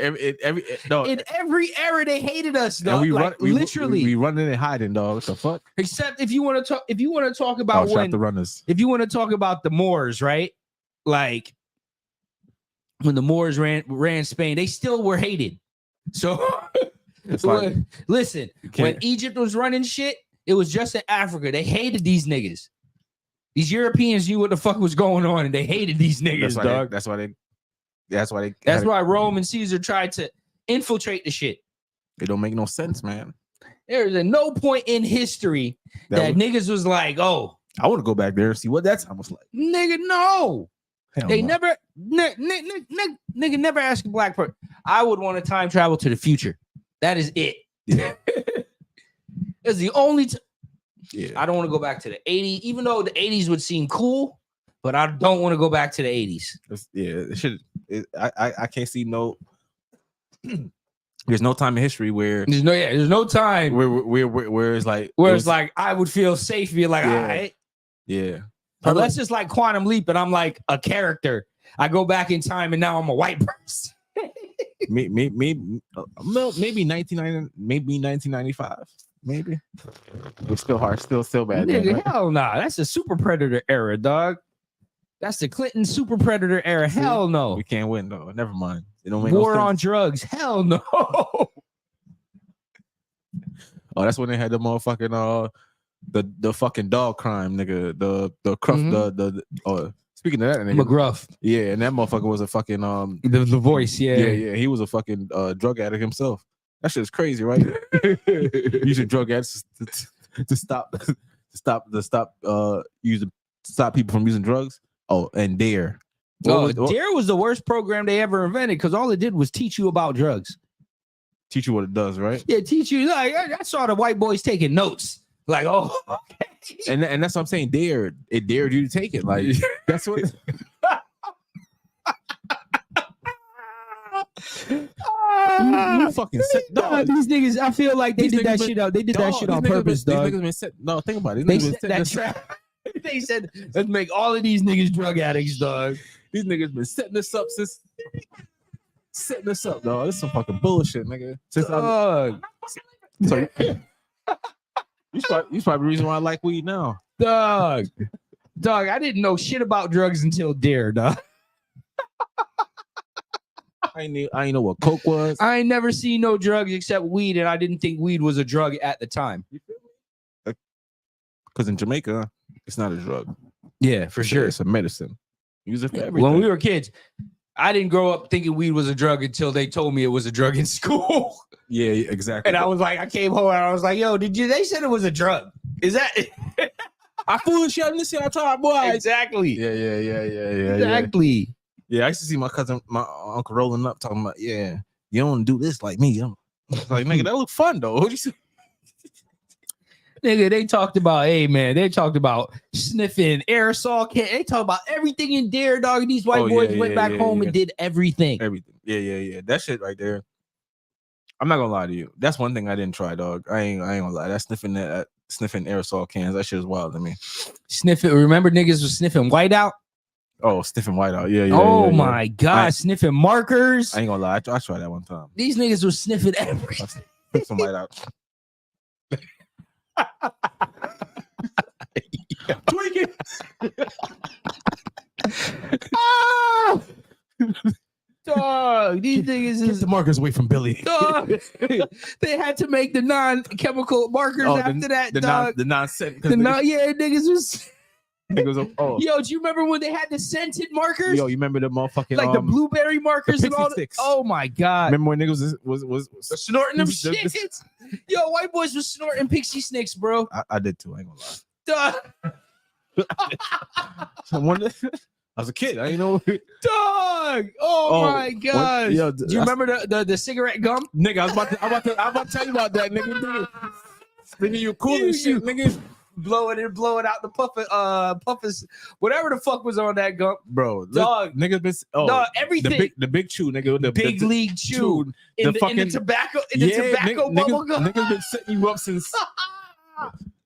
every era they hated us, dog. We literally running and hiding, dog. What the fuck? Except if you want to talk about when the runners. If you want to talk about the Moors, right? Like when the Moors ran Spain, they still were hated. So like, listen, when Egypt was running shit, it was just in Africa. They hated these niggas. These Europeans knew what the fuck was going on, and they hated these niggas, dog. That's why Rome and Caesar tried to infiltrate the shit. It don't make no sense, man. There's no point in history that niggas was like, oh, I want to go back there and see what that time was like. Nigga, no. Hell they no. never, nigga never ask a black person. I would want to time travel to the future. That is it. Yeah. It's the only yeah. I don't want to go back to the 80s, even though the 80s would seem cool, but I don't want to go back to the 80s. Yeah, it should. I can't see no. There's no time in history where there's no time where it's like I would feel safe being like, all right. Yeah. Unless it's like Quantum Leap and I'm like a character. I go back in time and now I'm a white person. maybe 1990, maybe 1995. Maybe. It's still hard, still bad. Nigga, right? Hell nah. That's the Super Predator era, dog. That's the Clinton Super Predator era. See, hell no. We can't win though. Never mind. It don't make War no on drugs. Hell no. Oh, that's when they had the motherfucking the fucking dog crime, nigga. The speaking of that, nigga, McGruff. Yeah, and that motherfucker was a fucking the voice, yeah. He was a fucking drug addict himself. That shit's crazy, right? Using drug addicts to stop people from using drugs. Oh, and DARE. DARE was the worst program they ever invented because all it did was teach you about drugs. Teach you what it does, right? Yeah, teach you. Like I saw the white boys taking notes. Like, oh, okay. And that's what I'm saying. It dared you to take it. Like that's what. You fucking set, dog. These niggas, I feel like they did that shit out. They did that shit on purpose, dog. These niggas been set. No, think about it. They set that trap. They said, let's make all of these niggas drug addicts, dog. These niggas been setting this up since. Setting this up, dog. This is some fucking bullshit, nigga. Dog. So, you probably the reason why I like weed now. Dog, I didn't know shit about drugs until DARE, dog. I ain't know what coke was. I ain't never seen no drugs except weed, and I didn't think weed was a drug at the time. Because in Jamaica, it's not a drug. Yeah, for sure. It's a medicine. Use it for everything. When we were kids, I didn't grow up thinking weed was a drug until they told me it was a drug in school. Yeah, exactly. And I was like, I came home and I was like, yo, they said it was a drug. Is that I foolish you this shit I tried, boy. Exactly. Yeah. Exactly. Yeah, I used to see my uncle rolling up talking about, yeah, you don't do this like me. I'm like, nigga, that look fun though. What'd you say? Nigga, they talked about, they talked about sniffing aerosol can. They talked about everything in DARE, dog. These white boys went back home and did everything. Everything. Yeah. That shit right there. I'm not gonna lie to you. That's one thing I didn't try, dog. I ain't gonna lie. That sniffing aerosol cans, that shit is wild to me. Sniffing. Remember niggas was sniffing whiteout? Oh, sniffing whiteout. Yeah. Oh my god, sniffing markers. I ain't gonna lie. I tried that one time. These niggas was sniffing everything. Some whiteout. Tweaking. Dog, these niggas Get the markers away from Billy. Dog, they had to make the non-chemical markers after that, dog. Niggas was. Yo, do you remember when they had the scented markers? Yo, you remember the motherfucking like the blueberry markers and all that? Oh my god! Remember when niggas was snorting them shits? Yo, white boys was snorting pixie sticks, bro. I did too. I ain't gonna lie. I was a kid. I ain't know. Dog. Oh my god. Yo, do you remember the cigarette gum? Nigga, I was about to tell you about that, nigga. Nigga, you cool as shit, nigga. Blowing out the puffers, whatever the fuck was on that gum, bro. Dog, niggas been everything. The big chew, nigga. The big league chew. In the tobacco bubble gum. Niggas been setting you up since.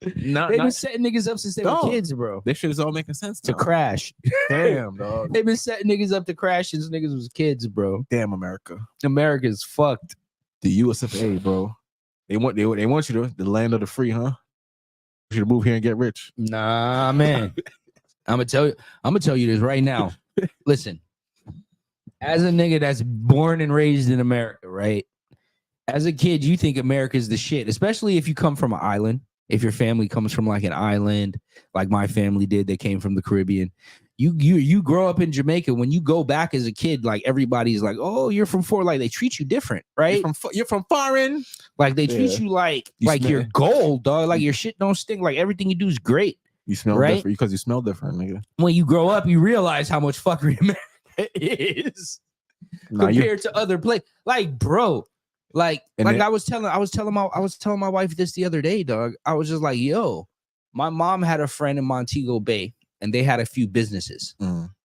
They've been setting niggas up since they were kids, bro. This shit is all making sense to crash. Damn, dog. They've been setting niggas up to crash since niggas was kids, bro. Damn, America. America's fucked. The US of A, bro. They want you to the land of the free, huh? You should move here and get rich. Nah, man. I'm gonna tell you this right now. Listen, as a nigga that's born and raised in America, right? As a kid, you think America's the shit, especially if you come from an island. If your family comes from like an island, like my family did, they came from the Caribbean. You grow up in Jamaica. When you go back as a kid, like everybody's like, "Oh, you're from like they treat you different, right? You're from foreign. Like they treat you like you're gold, dog. Like your shit don't stink. Like everything you do is great. You smell different because you smell different, nigga. When you grow up, you realize how much fuckery America is compared to other places. Like, bro, I was telling my wife this the other day, dog. I was just like, yo, my mom had a friend in Montego Bay. And they had a few businesses.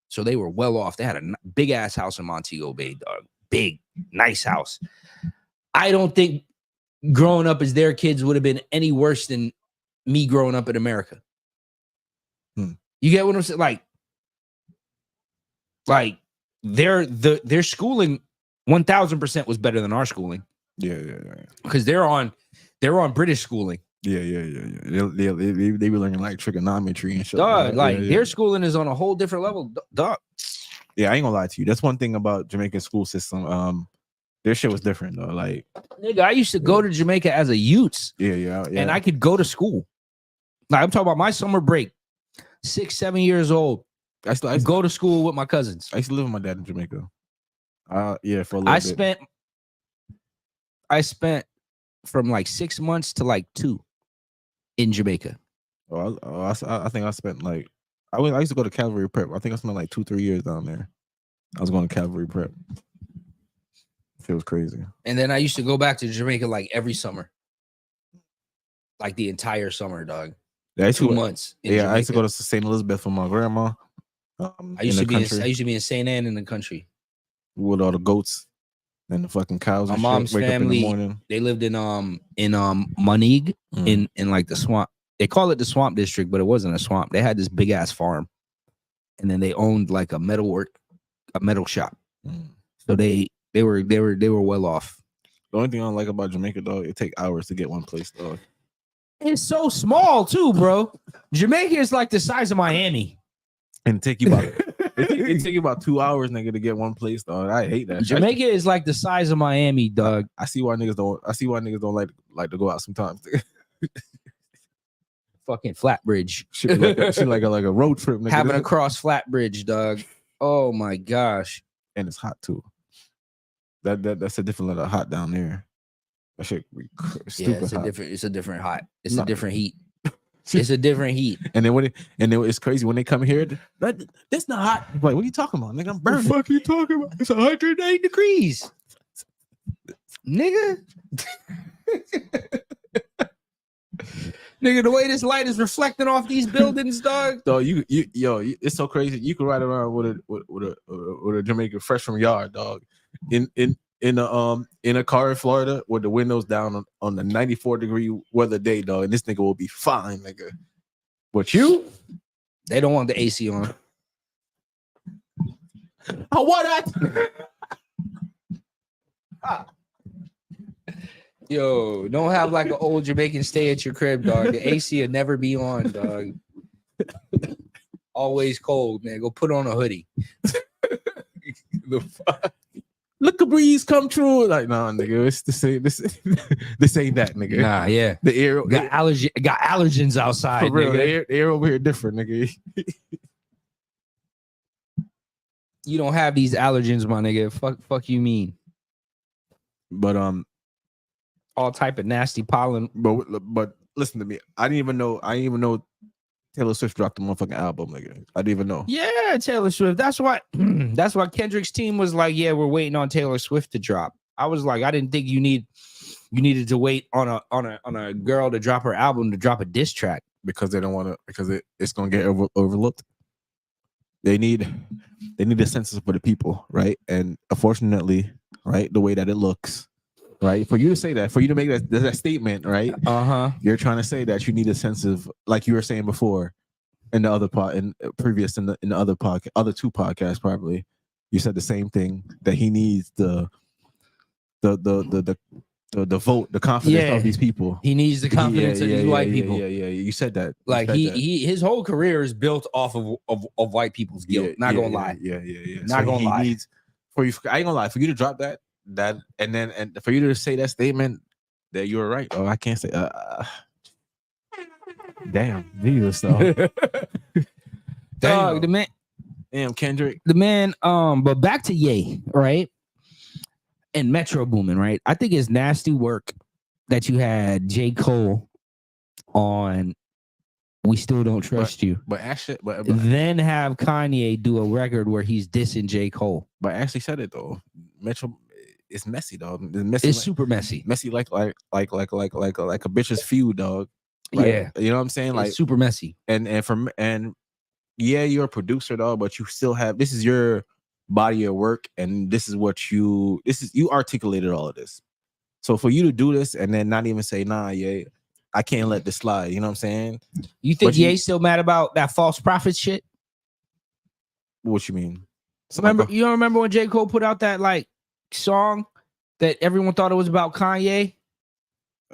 So they were well off. They had a big ass house in Montego Bay, dog. Big, nice house. I don't think growing up as their kids would have been any worse than me growing up in America. You get what I'm saying? Like their schooling 1000% was better than our schooling. Yeah. Because they're on British schooling. Yeah. They be learning like trigonometry and shit. Dog, their schooling is on a whole different level. Dog. Yeah, I ain't gonna lie to you. That's one thing about Jamaican school system. Their shit was different though. Like, nigga, I used to go to Jamaica as a youth. Yeah. And I could go to school. Like, I'm talking about my summer break, 6-7 years old. I used to go to school with my cousins. I used to live with my dad in Jamaica. Yeah, for a little bit. I spent from like 6 months to like 2 in Jamaica. I think I spent like I used to go to Cavalry Prep. I think I spent like 2-3 years down there. I was going to Cavalry Prep. It was crazy. And then I used to go back to Jamaica like every summer. Like the entire summer, dog. Yeah, 2 months. Yeah, I used to go to St. Elizabeth with my grandma. I used to be in St. Anne in the country. With all the goats and the fucking cows. My mom's Wake family, up in the morning. they lived in Moneague, in like the swamp. They call it the swamp district, but it wasn't a swamp. They had this big ass farm, and then they owned like a metal shop. So they were well off. The only thing I don't like about Jamaica, dog, it take hours to get one place, dog. It's so small too, bro. Jamaica is like the size of Miami, and take you about it take you about 2 hours, nigga, to get one place, dog. I hate that. Jamaica is like the size of Miami, dog. I see why niggas don't like to go out sometimes. Fucking Flatbridge. Shit like a road trip, nigga. Having to cross Flatbridge, dog. Oh my gosh. And it's hot too. That's a different level of hot down there. That shit stupid hot. It's a different hot. It's a different heat. It's a different heat. And then it's crazy when they come here. That's not hot. Like, what are you talking about, nigga? I'm burning. What the fuck are you talking about? It's 108 degrees, nigga. Nigga, the way this light is reflecting off these buildings, dog. So it's so crazy. You can ride around with a Jamaican fresh from yard, dog. In a car in Florida with the windows down on the 94-degree weather day, dog, and this nigga will be fine, nigga. But they don't want the AC on. I want that. Yo, don't have like an old Jamaican stay at your crib, dog. The AC will never be on, dog. Always cold, man. Go put on a hoodie. The fuck? Look a breeze come true. Like, nah, nigga, it's the same. This ain't that, nigga. Nah, yeah. The air got allergens outside. For real, nigga. The air over here different, nigga. You don't have these allergens, my nigga. Fuck you mean? But all type of nasty pollen. But listen to me. I didn't even know Taylor Swift dropped the motherfucking album, nigga. I didn't even know. Yeah, Taylor Swift. That's why Kendrick's team was like, yeah, we're waiting on Taylor Swift to drop. I was like, I didn't think you needed to wait on a girl to drop her album to drop a diss track. Because they don't want to, because it's gonna get overlooked. They need a census for the people, right? And unfortunately, right, the way that it looks, right, for you to say that, for you to make that statement, right, you're trying to say that you need a sense of, like you were saying before, in the other in the other two podcasts, probably you said the same thing, that he needs the vote, the confidence of these people. He needs the confidence of these white people. Yeah. You said that. Like his whole career is built off of white people's guilt. Not gonna lie. Yeah. Not gonna lie. Needs, I ain't gonna lie. For you to drop that and for you to say that statement that you were right. Oh, I can't say. Damn, Jesus, though. Dog, the man. Damn, Kendrick. The man. But back to Ye, right? And Metro Boomin, right? I think it's nasty work that you had J. Cole on We Still Don't Trust You. But actually, but then have Kanye do a record where he's dissing J. Cole. But I actually said it though. Metro, it's messy, dog. It's messy. It's super messy. Messy like a bitch's feud, dog. Right? Yeah. You know what I'm saying? Like it's super messy. And yeah, you're a producer, though, but you still have, this is your body of work, and this is you articulated all of this. So for you to do this and then not even say, nah, yeah, I can't let this slide. You know what I'm saying? You think Ye's still mad about that false prophet shit? What you mean? You don't remember when J. Cole put out that like song that everyone thought it was about Kanye?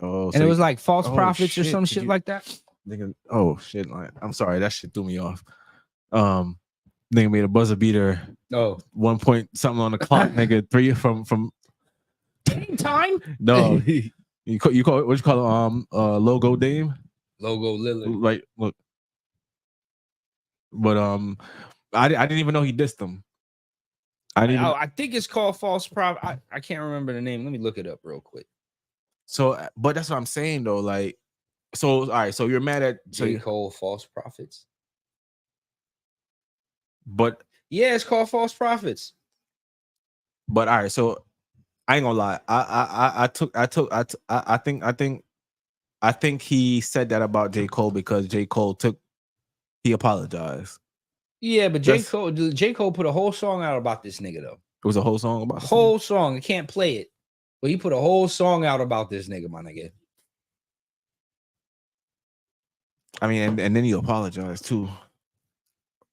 Oh, and it was like false prophets or some shit like that. Oh shit! I'm sorry, that shit threw me off. Nigga made a buzzer beater. Oh, 1 point something on the clock. Nigga, 3 from game time. No, you call it, what you call it? Logo Dame. Logo Lillard. Right. Look. But I didn't even know he dissed them. I think it's called false prophet. I can't remember the name. Let me look it up real quick. So, but that's what I'm saying though. Like, so all right. So you're mad at J. Cole false prophets. But yeah, it's called false prophets. But all right, so I ain't gonna lie. I think he said that about J. Cole because J. Cole he apologized. Yeah, but J. Cole put a whole song out about this nigga though. It was a whole song about whole song. I can't play it, but he put a whole song out about this nigga, my nigga. I mean, and then he apologized too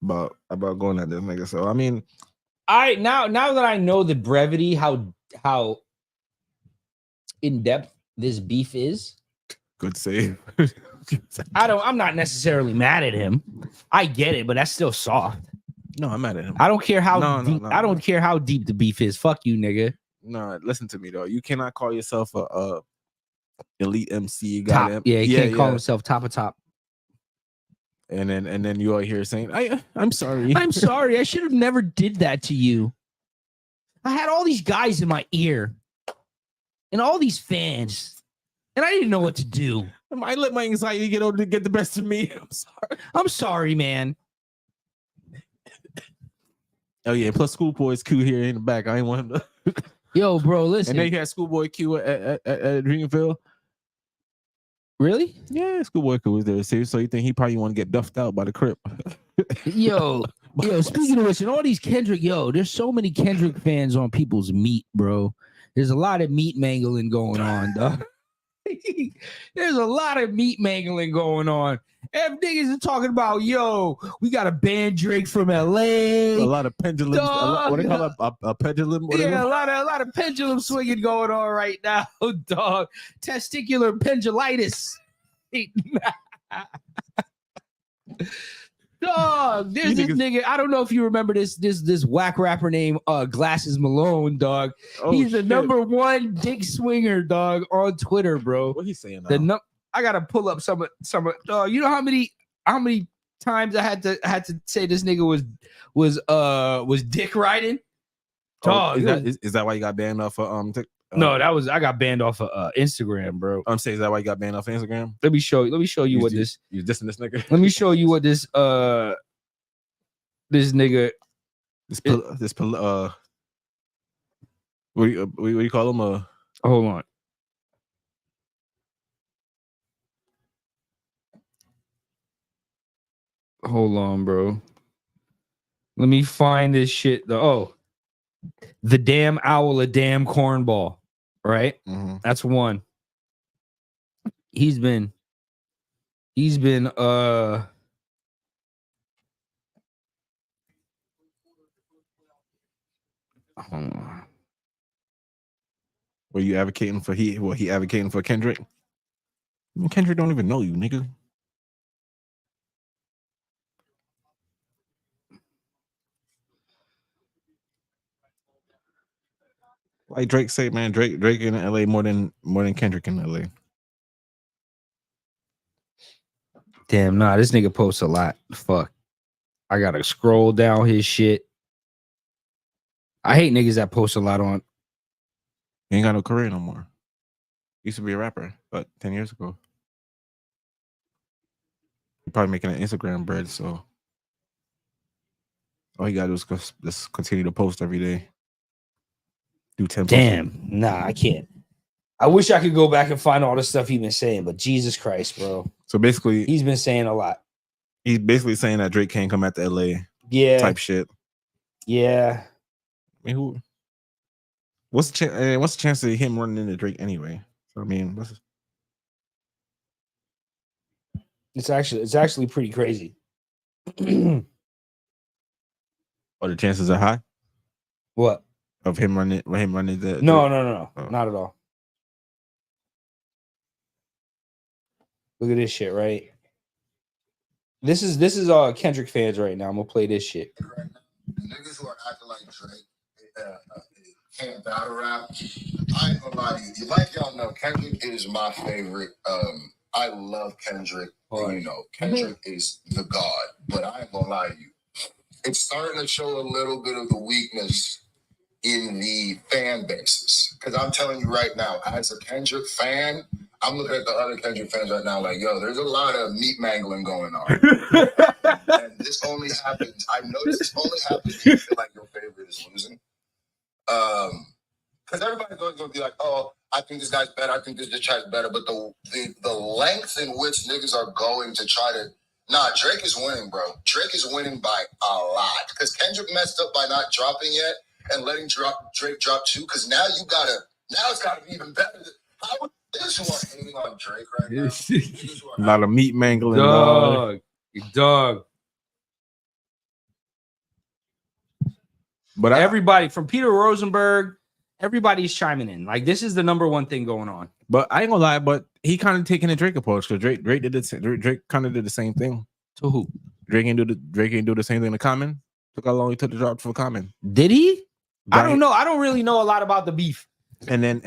about going at this nigga. So I mean, now that I know the brevity, how in depth this beef is. Good save. I'm not necessarily mad at him. I get it, but that's still soft. No, I'm mad at him. I don't care how deep. I don't care how deep the beef is. Fuck you, nigga. No, listen to me though. You cannot call yourself a elite MC guy. Top, he can't call himself top of top. And then you are here saying, I'm sorry. I'm sorry. I should have never did that to you. I had all these guys in my ear and all these fans, and I didn't know what to do. I let my anxiety get the best of me. I'm sorry. I'm sorry, man. Oh yeah, plus Schoolboy's Q here in the back. I ain't want him to. Yo, bro, listen. And then you had Schoolboy Q at Dreamville. Really? Yeah, Schoolboy Q was there. So you think he probably want to get duffed out by the Crip? Yo, speaking of which, and all these Kendrick, there's so many Kendrick fans on people's meat, bro. There's a lot of meat mangling going on, dog. There's a lot of meat mangling going on. If niggas are talking about, we got to ban Drake from LA. A lot of pendulums. What do they call it? A pendulum? Whatever. Yeah, a lot of pendulum swinging going on right now, dog. Testicular pendulitis. Dog, there's this nigga. I don't know if you remember this whack rapper named Glasses Malone, dog. He's the #1 dick swinger, dog, on Twitter, bro. What he's saying now? I gotta pull up some. You know how many times I had to say this nigga was dick riding? Dog, is that why you got banned off of no, I got banned off of Instagram, bro. I'm saying, is that why you got banned off of Instagram? Let me show you what this. You dissing this nigga? Let me show you what this nigga. What do you call him? Hold on. Hold on, bro. Let me find this shit. The damn owl, a damn cornball. Right? Mm-hmm. That's one. He's been hold on. Were you advocating for he advocating for Kendrick? I mean, Kendrick don't even know you, nigga. Like Drake say, man, Drake in LA more than Kendrick in LA. Damn, nah, this nigga posts a lot. Fuck. I gotta scroll down his shit. I hate niggas that post a lot on. He ain't got no career no more. Used to be a rapper, but 10 years ago. He probably making an Instagram bread, so all you gotta do is just continue to post every day. Do 10. Damn, nah, I can't. I wish I could go back and find all the stuff he's been saying, but Jesus Christ, bro. So basically, he's been saying a lot. He's basically saying that Drake can't come at the LA type shit. Yeah. I mean, what's the chance of him running into Drake anyway? So I mean, it's actually pretty crazy. Or the chances are high. What? Of him running the No, not at all. Look at this shit, right? This is all Kendrick fans right now. I'm gonna play this shit. Niggas who are acting like Drake can't battle rap. I ain't gonna lie to you. Like y'all know, Kendrick is my favorite. I love Kendrick. You know, Kendrick is the god. But I ain't gonna lie to you. It's starting to show a little bit of the weakness in the fan bases. Because I'm telling you right now, as a Kendrick fan, I'm looking at the other Kendrick fans right now like, yo, there's a lot of meat mangling going on. And this only happens, I noticed this only happens when you feel like your favorite is losing. Because everybody's going to be like, oh, I think this guy's better, I think this guy's better. But the length in which niggas are going to try to, Drake is winning, bro. Drake is winning by a lot. Because Kendrick messed up by not dropping yet and letting Drake drop 2. Because now it's got to be even better. Niggas who are hating on Drake right now. A lot of meat mangling. Dog. But everybody from Peter Rosenberg, everybody's chiming in. Like, this is the number one thing going on. But I ain't gonna lie, but he kind of taking a Drake approach because Drake kind of did the same thing. To who? Drake ain't do the same thing to Common. Look how long he took to drop for Common. Did he? I don't know. I don't really know a lot about the beef. And then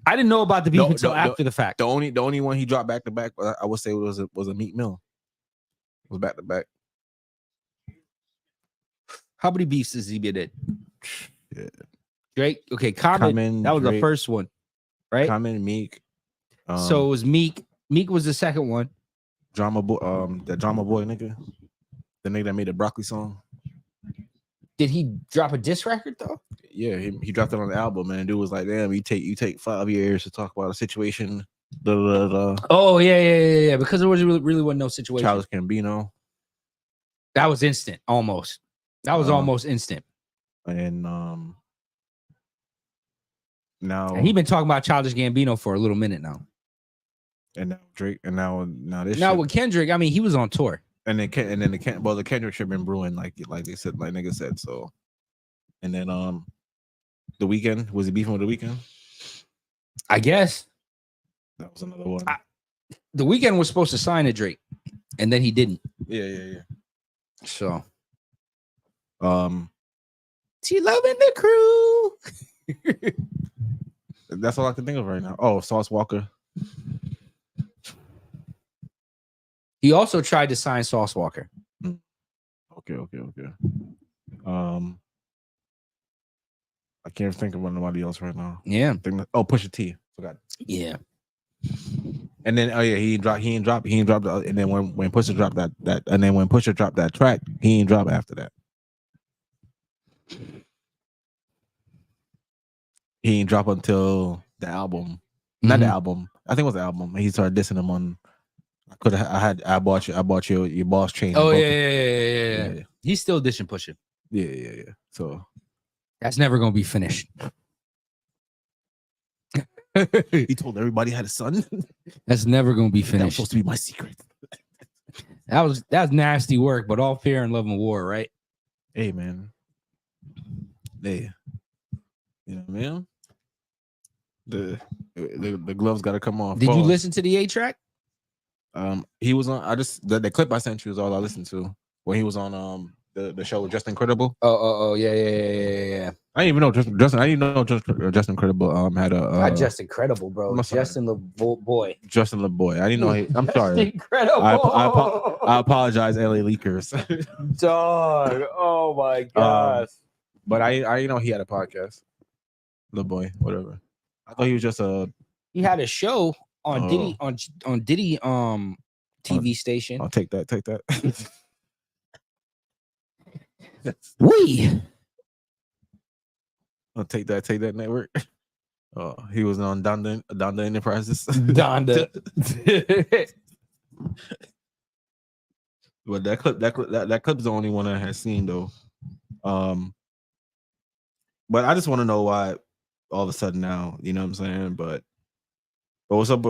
I didn't know about the beef until after the fact. The only one he dropped back to back, I would say was a Meat Mill. It was back to back. How many beefs has he been in? Yeah. Drake. Okay, Common. That was Drake, the first one, right? Common, Meek. So it was Meek. Meek was the second one. Drama Boy. That Drama Boy nigga, the nigga that made the Broccoli song. Did he drop a diss record though? Yeah, he dropped it on the album, and dude was like, "Damn, you take 5 years to talk about a situation." Oh yeah. Because there was really wasn't no situation. Childish Gambino. That was instant, almost. That was almost instant. And now he been talking about Childish Gambino for a little minute now. And now Drake, and now this. Now shit. with Kendrick, I mean, he was on tour. And then the Kendrick shit been brewing like they said, like nigga said. So, and then the Weeknd, was he beefing with the Weeknd? I guess that was another one. The Weeknd was supposed to sign a Drake, and then he didn't. Yeah. So, she loving the crew. That's all I can think of right now. Oh, Sauce Walker. He also tried to sign Sauce Walker. Okay. I can't think of anybody else right now. Yeah. Pusha T. Forgot. Yeah. And then he ain't dropped. And then when Pusha dropped that, and then when Pusha dropped that track, he ain't dropped after that. He ain't drop until the album. Not the album. I think it was the album. He started dissing him on. I bought your boss chain. Oh yeah. He's still dishing Pusha. Yeah. So that's never gonna be finished. He told everybody he had a son. That's never gonna be That was finished. supposed to be my secret. That was nasty work, but all fair in love and war, right? Hey man. Hey. You know what I mean? The gloves gotta come off. Did you listen to the 8 track? He was on. The clip I sent you is all I listened to when he was on the show with Just Incredible. Oh yeah. I didn't even know Justin. I didn't know Just Incredible had a not Just Incredible, bro. Justin LeBoy. Justin LeBoy. I didn't know. I'm sorry. Incredible. I apologize, LA Leakers. Dog. Oh my gosh. But I didn't know he had a podcast. LeBoy, whatever. I thought he was just He had a show on Diddy on Diddy TV station. I'll take that. I'll take that network. Oh, he was on Donda Enterprises. Donda. But that clip's the only one I had seen though. But I just want to know why all of a sudden now, you know what I'm saying? But what's up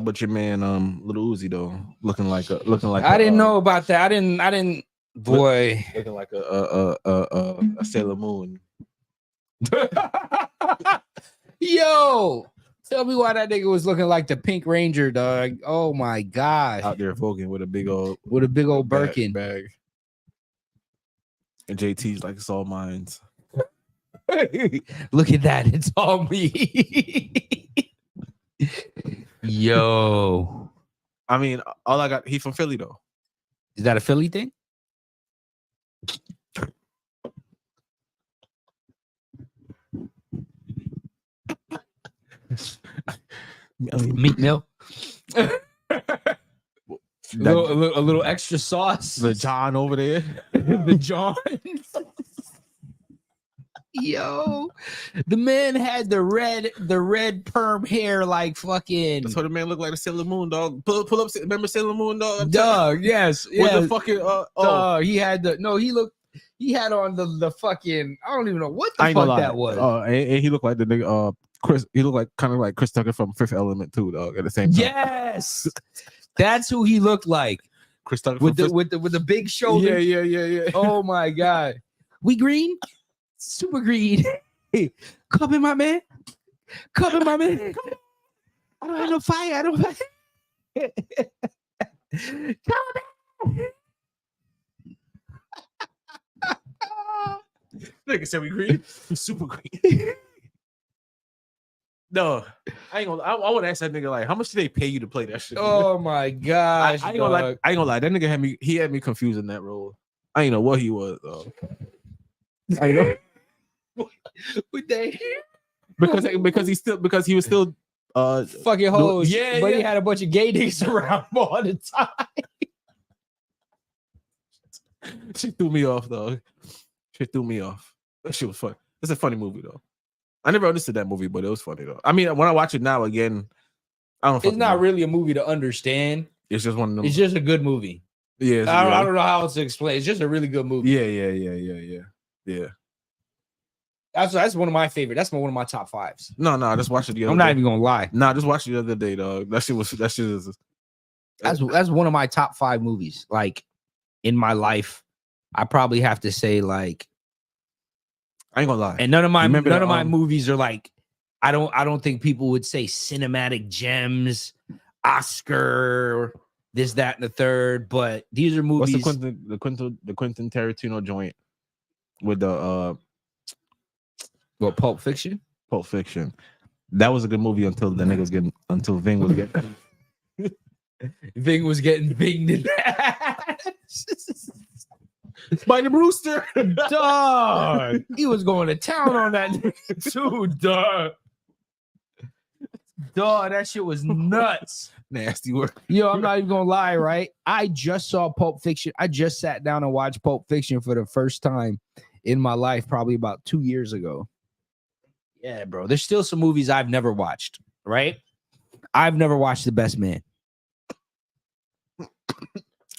with your man Little Uzi though? Looking like I didn't know about that. I didn't boy. Looking like a Sailor Moon. Yo, tell me why that nigga was looking like the Pink Ranger, dog. Oh my god. Out there voguing with a big old Birkin bag. And JT's like, it's all mines. Look at that. It's all me. Yo. I mean, all I got, he from Philly though. Is that a Philly thing? Meat meal. A little extra sauce. The John over there. The John. Yo, the man had the red perm hair like fucking. That's what the man looked like, a Sailor Moon, dog. Pull up. Remember Sailor Moon, dog? Dog, yes. With the fucking he had he had on the fucking, I don't even know what the fuck that was. And he looked like the nigga Chris. He looked like kind of like Chris Tucker from Fifth Element too, dog. At the same time. Yes, that's who he looked like. Chris Tucker with the big shoulder. Yeah. Oh my god, we green, super green. Hey, come in, my man. Come in, my man. I don't have no fire. I don't. Come in. Nigga said we green. We super green. No, I ain't gonna. I would ask that nigga like, how much do they pay you to play that shit? Oh my gosh, I ain't gonna lie. That nigga had me confused in that role. I ain't know what he was though. I know. What they? Because he was still fucking hoes. Yeah, but he had a bunch of gay niggas around him all the time. She threw me off, dog. She threw me off. That shit was fun. It's a funny movie though. I never understood that movie, but it was funny though. I mean, when I watch it now again, I don't. It's not really a movie to understand. It's just one of them. It's just a good movie. Yeah, I don't know how else to explain. It's just a really good movie. Yeah. That's one of my favorite. That's one of my top fives. No, I just watched it the other day. I'm not even gonna lie. No, I just watched it the other day, dog. That shit is. That's one of my top 5 movies. Like in my life, I probably have to say like. I ain't gonna lie. And none of my movies are like. I don't think people would say cinematic gems, Oscar, this, that, and the third. But these are movies. What's the Quentin Tarantino joint with the Pulp Fiction? Pulp Fiction. That was a good movie until Ving was getting Ving was getting binged in that. by the Brewster. Dog. He was going to town on that too, dog. Dog, that shit was nuts. Nasty work. Yo, I'm not even gonna lie, right? I just saw Pulp Fiction. I just sat down and watched Pulp Fiction for the first time in my life, probably about 2 years ago. Yeah, bro. There's still some movies I've never watched, right? I've never watched The Best Man.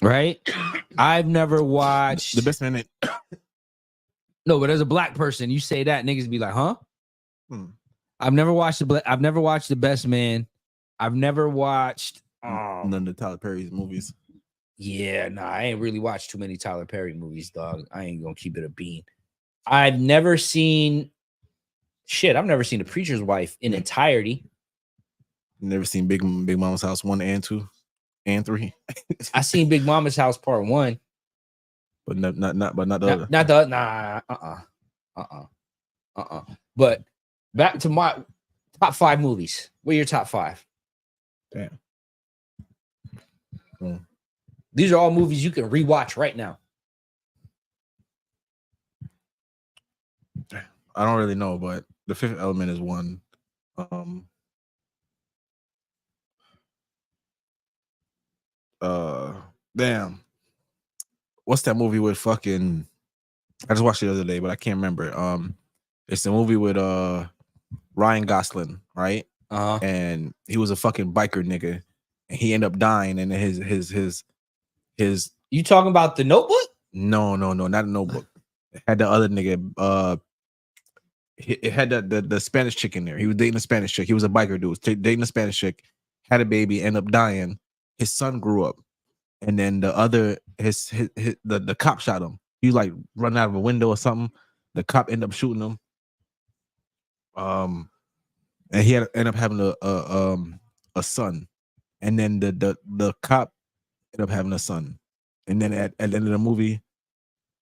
Right? I've never watched The Best Man. No, but as a black person, you say that, niggas be like, huh? I've never watched The Best Man. I've never watched none of Tyler Perry's movies. Yeah, nah, I ain't really watched too many Tyler Perry movies, dog. I ain't gonna keep it a bean. I've never seen The Preacher's Wife in entirety. Never seen Big Mama's House 1 and 2 and 3. I seen Big Mama's House Part 1. But not the other. Not the But back to my top 5 movies. What are your top 5? Damn. These are all movies you can rewatch right now. I don't really know, but The Fifth Element is one. Damn. What's that movie with fucking? I just watched it the other day, but I can't remember. It's the movie with Ryan Gosling, right? And he was a fucking biker nigga, and he ended up dying, and his You talking about The Notebook? No, not a Notebook. It had the other nigga. It had the Spanish chick in there. He was dating a Spanish chick. He was a biker dude. Dating a Spanish chick, had a baby, ended up dying. His son grew up, and then the other the cop shot him. He was like running out of a window or something. The cop ended up shooting him. And he ended up having a son, and then the cop ended up having a son, and then at the end of the movie,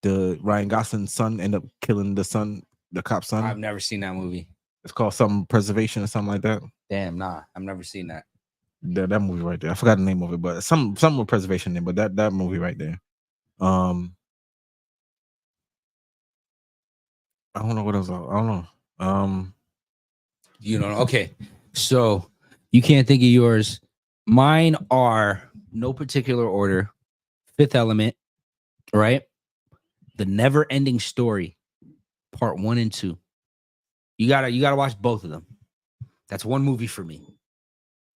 the Ryan Gosling's son ended up killing the son, the cop's son. I've never seen that movie. It's called some Preservation or something like that. Damn, nah, I've never seen that. That movie right there. I forgot the name of it, but some with Preservation in, but that movie right there. I don't know what else. I don't know. You don't know. Okay, so you can't think of yours. Mine are no particular order. Fifth Element, right? The Never Ending Story, part 1 and 2. You gotta watch both of them. That's one movie for me.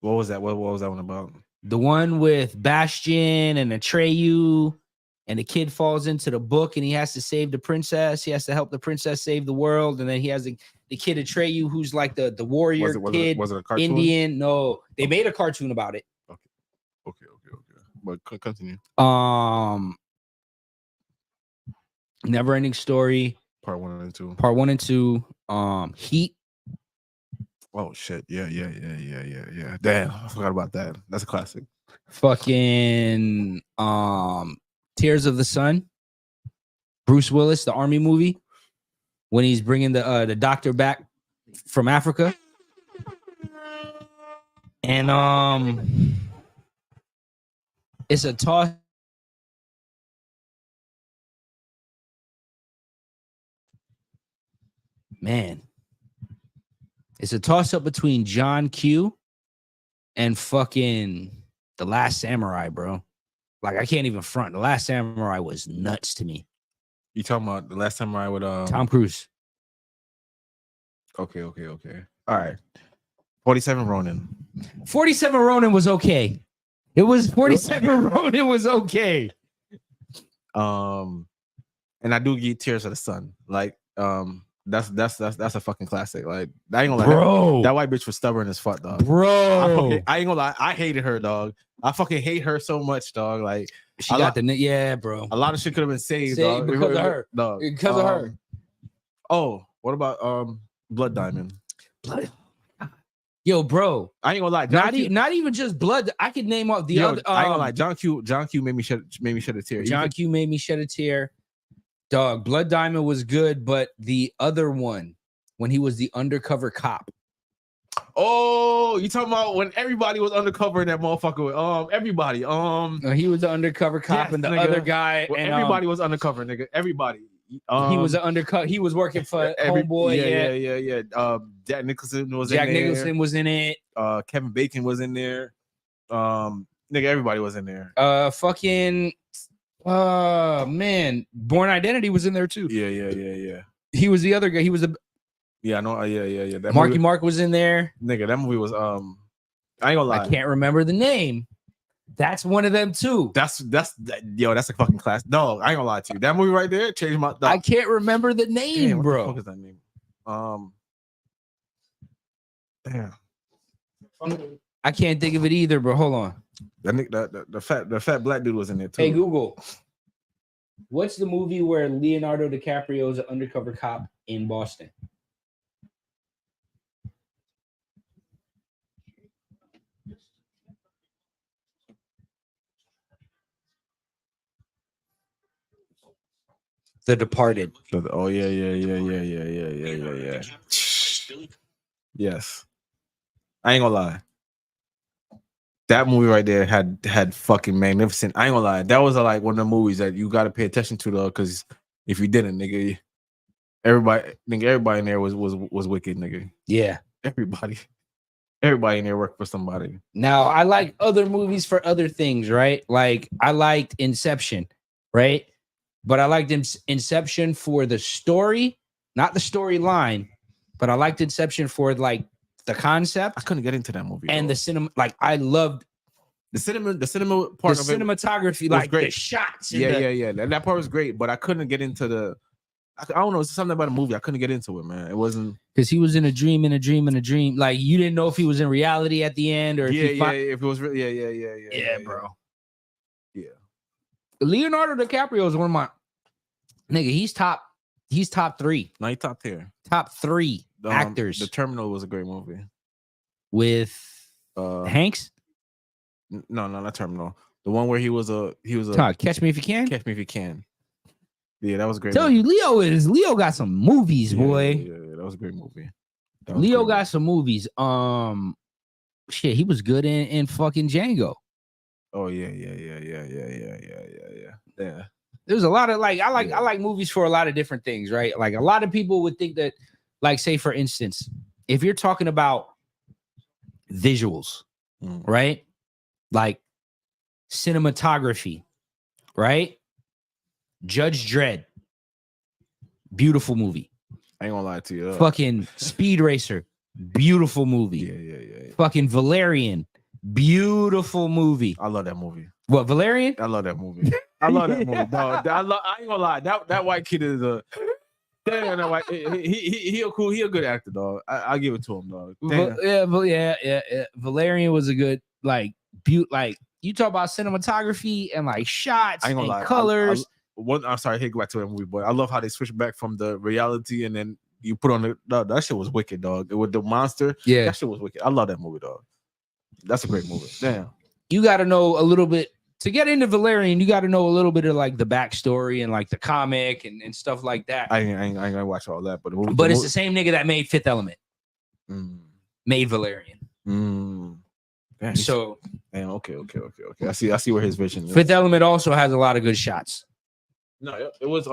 What was that? What was that one about? The one with Bastian and Atreyu, and the kid falls into the book and he has to save the princess. He has to help the princess save the world, and then he has the kid Atreyu, who's like the warrior kid. Was it a cartoon? Indian? No, they made a cartoon about it. Okay. But continue. Never Ending Story, Part 1 and 2. Part 1 and 2. Heat. Oh shit! Yeah. Damn, I forgot about that. That's a classic. Fucking Tears of the Sun. Bruce Willis, the army movie, when he's bringing the doctor back from Africa. And it's a toss. Man, it's a toss-up between John Q and fucking The Last Samurai, bro. Like, I can't even front. The Last Samurai was nuts to me. You talking about The Last Samurai with Tom Cruise? Okay. All right. 47 Ronin. 47 Ronin was okay. It was 47 Ronin was okay. And I do get Tears of the Sun. Like, that's a fucking classic. Like, I ain't gonna lie, bro. That white bitch was stubborn as fuck, dog. Bro, I ain't gonna lie, I hated her, dog. I fucking hate her so much, dog. Like, she got yeah, bro. A lot of shit could have been saved, dog. Because of her, dog. Because of her. Oh, what about Blood Diamond? Yo, bro, I ain't gonna lie. Not even just Blood. I could name off the other. I ain't gonna lie. John Q made me shed a tear. John Q made me shed a tear. Dog, Blood Diamond was good, but the other one, when he was the undercover cop. Oh, you talking about when everybody was undercover in that motherfucker? Everybody. He was the undercover cop, and the nigga, other guy, well, and everybody was undercover, nigga. Everybody. He was an undercover. He was working for Homeboy. Yeah. Jack Nicholson was in it. Kevin Bacon was in there. Nigga, everybody was in there. Man, Born Identity was in there too. Yeah. He was the other guy. He was the. Yeah, I know. Yeah. Marky Mark was in there. Nigga, that movie was I ain't gonna lie. I can't remember the name. That's one of them too. That's a fucking class. No, I ain't gonna lie to you. That movie right there changed my. I can't remember the name, damn, bro. What the fuck is that name? Damn. I can't think of it either, bro. Hold on. The fat black dude was in there too. Hey Google, what's the movie where Leonardo DiCaprio is an undercover cop in Boston? The Departed. Oh yeah. Yes. I ain't gonna lie. That movie right there had fucking magnificent. I ain't gonna lie. That was like one of the movies that you gotta pay attention to though, because if you didn't, nigga, everybody in there was wicked, nigga. Yeah. Everybody in there worked for somebody. Now I like other movies for other things, right? Like I liked Inception, right? But I liked Inception for the story, not the storyline, but I liked Inception for like the concept. I couldn't get into that movie. And the cinema, like I loved The cinema part of cinematography, like great. The shots. Yeah. That part was great, but I couldn't get into the. I don't know. It's something about a movie. I couldn't get into it, man. It wasn't because he was in a dream. Like you didn't know if he was in reality at the end or if it was really yeah, bro. Yeah. Leonardo DiCaprio is one of my nigga. He's top 3. No, he's top tier. Top 3 actors. The Terminal was a great movie with Hanks. No, not Terminal. The one where he was a Catch Me If You Can. Catch Me If You Can. Yeah, that was a great. Tell you, Leo got some movies, boy. Yeah, that was a great movie. Leo got some movies. Shit, he was good in fucking Django. Oh yeah. There's a lot of I like movies for a lot of different things, right? Like a lot of people would think that, like, say for instance, if you're talking about visuals, right? Like cinematography, right? Judge Dredd, beautiful movie. I ain't gonna lie to you. Fucking Speed Racer, beautiful movie. Yeah. Fucking Valerian, beautiful movie. I love that movie. What, Valerian? I love that movie. I love that movie, dog. I ain't gonna lie. That white kid is a damn. That white he a good actor, dog. I'll give it to him, dog. Yeah. Valerian was a good you talk about cinematography and like shots and colors. I'm sorry, I go back to that movie, but I love how they switch back from the reality and then you put on that shit was wicked, dog. With the monster, that shit was wicked. I love that movie, dog. That's a great movie. Damn. You got to know a little bit to get into Valerian. You got to know a little bit of like the backstory and like the comic and stuff like that. I ain't gonna watch all that, but it's the same nigga that made Fifth Element. Made Valerian. Damn, so damn, okay. I see where his vision is. Fifth Element also has a lot of good shots. No, it was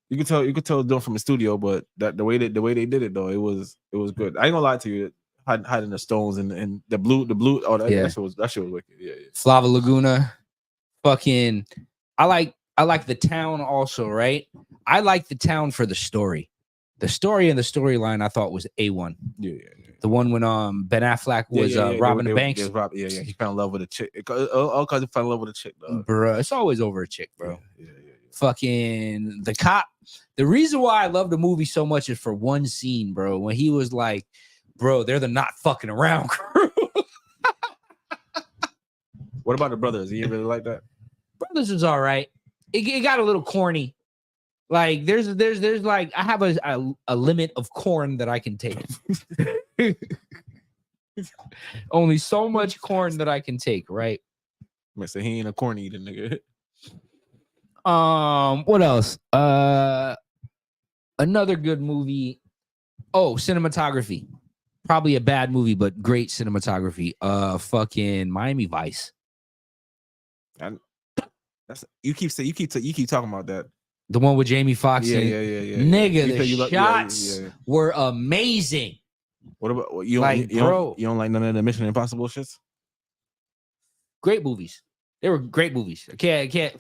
you could tell doing from the studio, but that the way they did it though, it was good. I ain't gonna lie to you, hiding the stones and the blue. Oh, that shit was wicked. Yeah. Flava Laguna, fucking. I like the town also, right? I like the town for the story. The story and the storyline I thought was A1. Yeah. The one when Ben Affleck was robbing the banks. He fell in love with a chick. All because he fell in love with a chick, though. Bro, it's always over a chick, bro. Yeah. Fucking the cop. The reason why I love the movie so much is for one scene, bro. When he was like, "Bro, they're the not fucking around crew." What about the brothers? You really like that? Brothers was all right. It got a little corny. Like there's like I have a limit of corn that I can take. Only so much corn that I can take, right? I say he ain't a corn eating nigga. What else? Another good movie. Oh, cinematography. Probably a bad movie, but great cinematography. Fucking Miami Vice. You keep talking about that. The one with Jamie Foxx. Yeah. Nigga, the shots were amazing. What about you? You don't like none of the Mission Impossible shits? Great movies. They were great movies. I can't.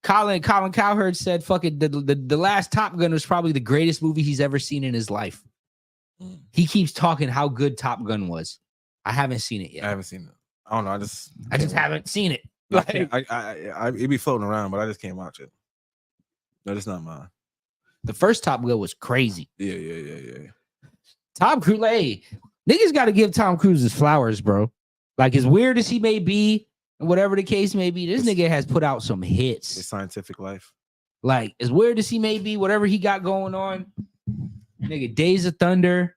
Colin Cowherd said, "Fucking the last Top Gun was probably the greatest movie he's ever seen in his life." He keeps talking how good Top Gun was. I haven't seen it yet. I haven't seen it. I don't know. I just haven't seen it. Like, it be floating around, but I just can't watch it. No, it's not mine. The first Top Gun was crazy. Yeah. Tom Cruise, hey, niggas got to give Tom Cruise his flowers, bro. Like, as weird as he may be, and whatever the case may be, this nigga has put out some hits. His scientific life. Like, as weird as he may be, whatever he got going on, nigga, Days of Thunder.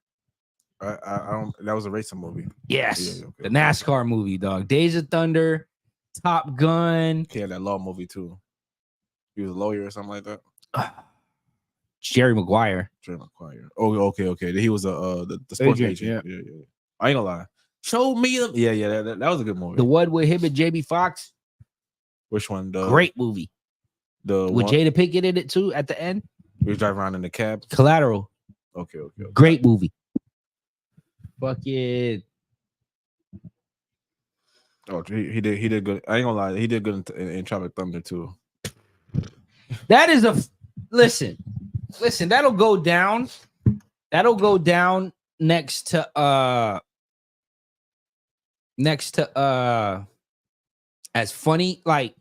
I don't. That was a racing movie. Yes, yeah, okay. The NASCAR movie, dog. Days of Thunder, Top Gun. He had that law movie too. He was a lawyer or something like that. Jerry Maguire. Oh, okay. He was the sports agent. Yeah. I ain't gonna lie. Show me them. Yeah. That was a good movie. The one with him and Jamie Foxx. Which one? Great movie. With Jada Pinkett in it too at the end. We was driving around in the cab. Collateral. Okay. Great movie. Fucking. Oh, he did good. I ain't gonna lie. He did good in Tropic Thunder too. That is listen. That'll go down. That'll go down next to next to as funny, like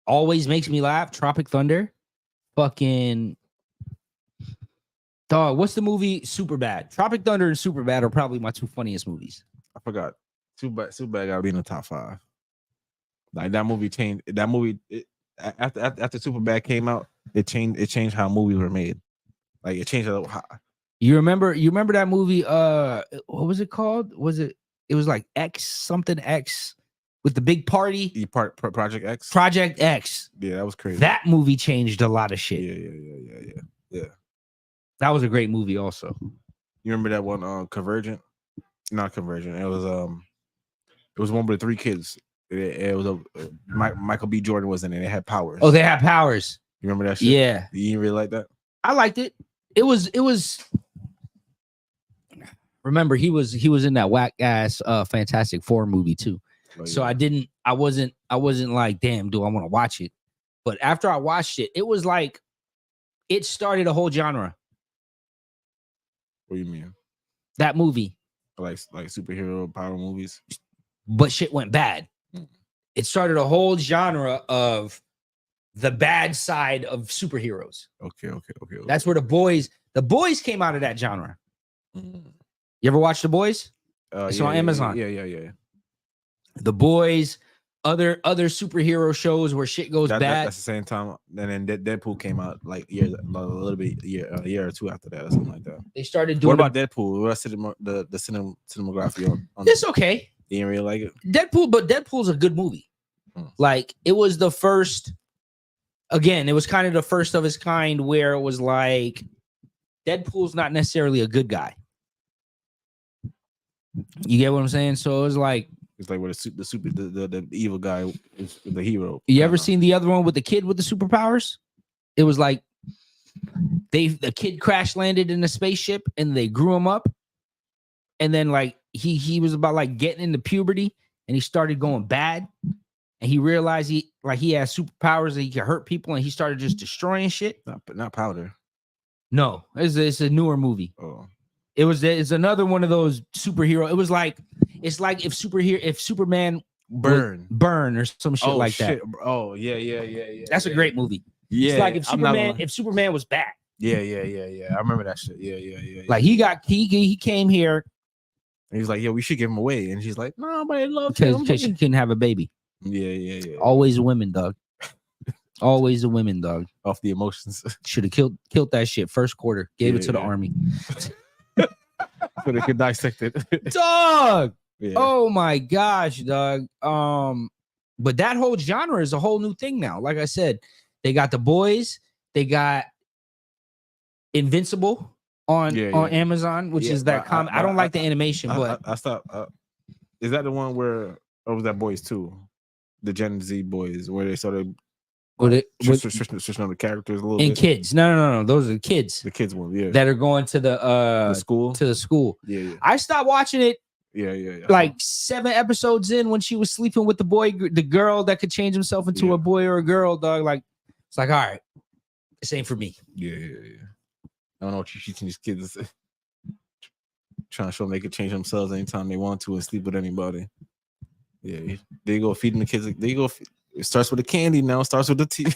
always makes me laugh, Tropic Thunder. Fucking dog, what's the movie? Superbad. Tropic Thunder and Superbad are probably my two funniest movies. I forgot. Superbad gotta be in the top 5. Like that movie changed. That movie after Superbad came out, it changed how movies were made. Like it changed how. You remember that movie? What was it called? It was like X something X with the big party. Project X. Project X. Yeah, that was crazy. That movie changed a lot of shit. Yeah. That was a great movie. Also, you remember that one? Convergent. Not Convergent. It was one with the 3 kids. It was Michael B. Jordan was in it. They had powers. Oh, they had powers. You remember that shit? Yeah. You didn't really like that? I liked it. It was. Remember, he was in that whack ass Fantastic Four movie too. Oh, yeah. So I wasn't like, damn, do I want to watch it? But after I watched it, it was like it started a whole genre. What do you mean? That movie. Like superhero power movies. But shit went bad. It started a whole genre of the bad side of superheroes. Okay. That's where the boys came out of that genre. Mm-hmm. You ever watch The Boys? It's on Amazon. Yeah. The Boys, other superhero shows where shit goes bad. That's the same time. And then Deadpool came out like a year or two after that, or something like that. They started doing. What about Deadpool? What's the cinematography on it's okay. You didn't really like it? Deadpool's a good movie. Like it was the first. Again, it was kind of the first of its kind where it was like Deadpool's not necessarily a good guy. You get what I'm saying? So it was like it's like where the evil guy is the hero. You ever seen the other one with the kid with the superpowers? It was like the kid crash landed in a spaceship and they grew him up, and then like he was about like getting into puberty and he started going bad, and he realized he has superpowers and he could hurt people, and he started just destroying shit. Not Powder. No, it's a newer movie. Oh. It's another one of those superhero. It's like if Superman burn or some shit like that. Oh yeah. That's a great movie. Yeah, it's like if Superman was back. Yeah. I remember that shit. Yeah. Like he came here. And he's like, yeah, we should give him away. And she's like, no, but I love him because she couldn't have a baby. Yeah. Always women, dog. Always the women, dog. Off the emotions. Should have killed that shit first quarter. Gave it to the army. So they could dissect it. Dog. Yeah. Oh my gosh, dog. But that whole genre is a whole new thing now. Like I said, they got The Boys, they got Invincible on Amazon, which is that comic. I don't like the animation, but I stopped. Is that the one where was that Boys 2? The Gen Z Boys, where they sort of switching on the characters a little bit. Kids. No. Those are the kids. The kids one, yeah. That are going to the school. To the school. Yeah. I stopped watching it. Yeah. Like 7 episodes in, when she was sleeping with the girl that could change himself into a boy or a girl, dog. Like it's like, all right, this ain't for me. Yeah. I don't know what you're teaching these kids. Trying to show them they could change themselves anytime they want to and sleep with anybody. Yeah, they go feeding the kids. They go. It starts with the candy now. It starts with the TV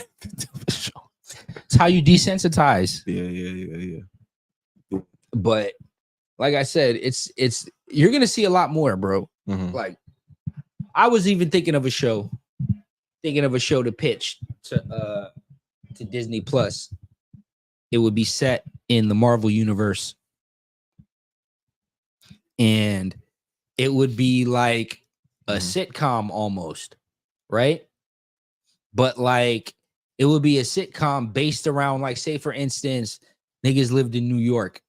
show. It's how you desensitize. Yeah. But like I said, it's you're gonna see a lot more, bro. Mm-hmm. Like I was even thinking of a show to pitch to Disney Plus. It would be set in the Marvel universe, and it would be like a sitcom almost, right? But like it would be a sitcom based around, like, say for instance, niggas lived in New York,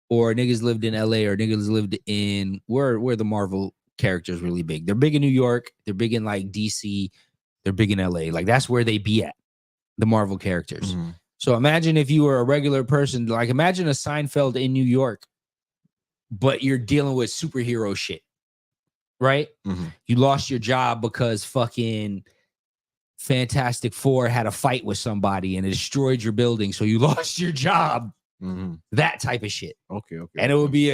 or niggas lived in LA, or niggas lived in where the Marvel characters really big. They're big in New York, they're big in like DC, they're big in LA. Like that's where they be at, the Marvel characters. So imagine if you were a regular person, like imagine a Seinfeld in New York, but you're dealing with superhero shit, right? You lost your job because fucking Fantastic Four had a fight with somebody and it destroyed your building, so you lost your job. That type of shit. Okay. And it would be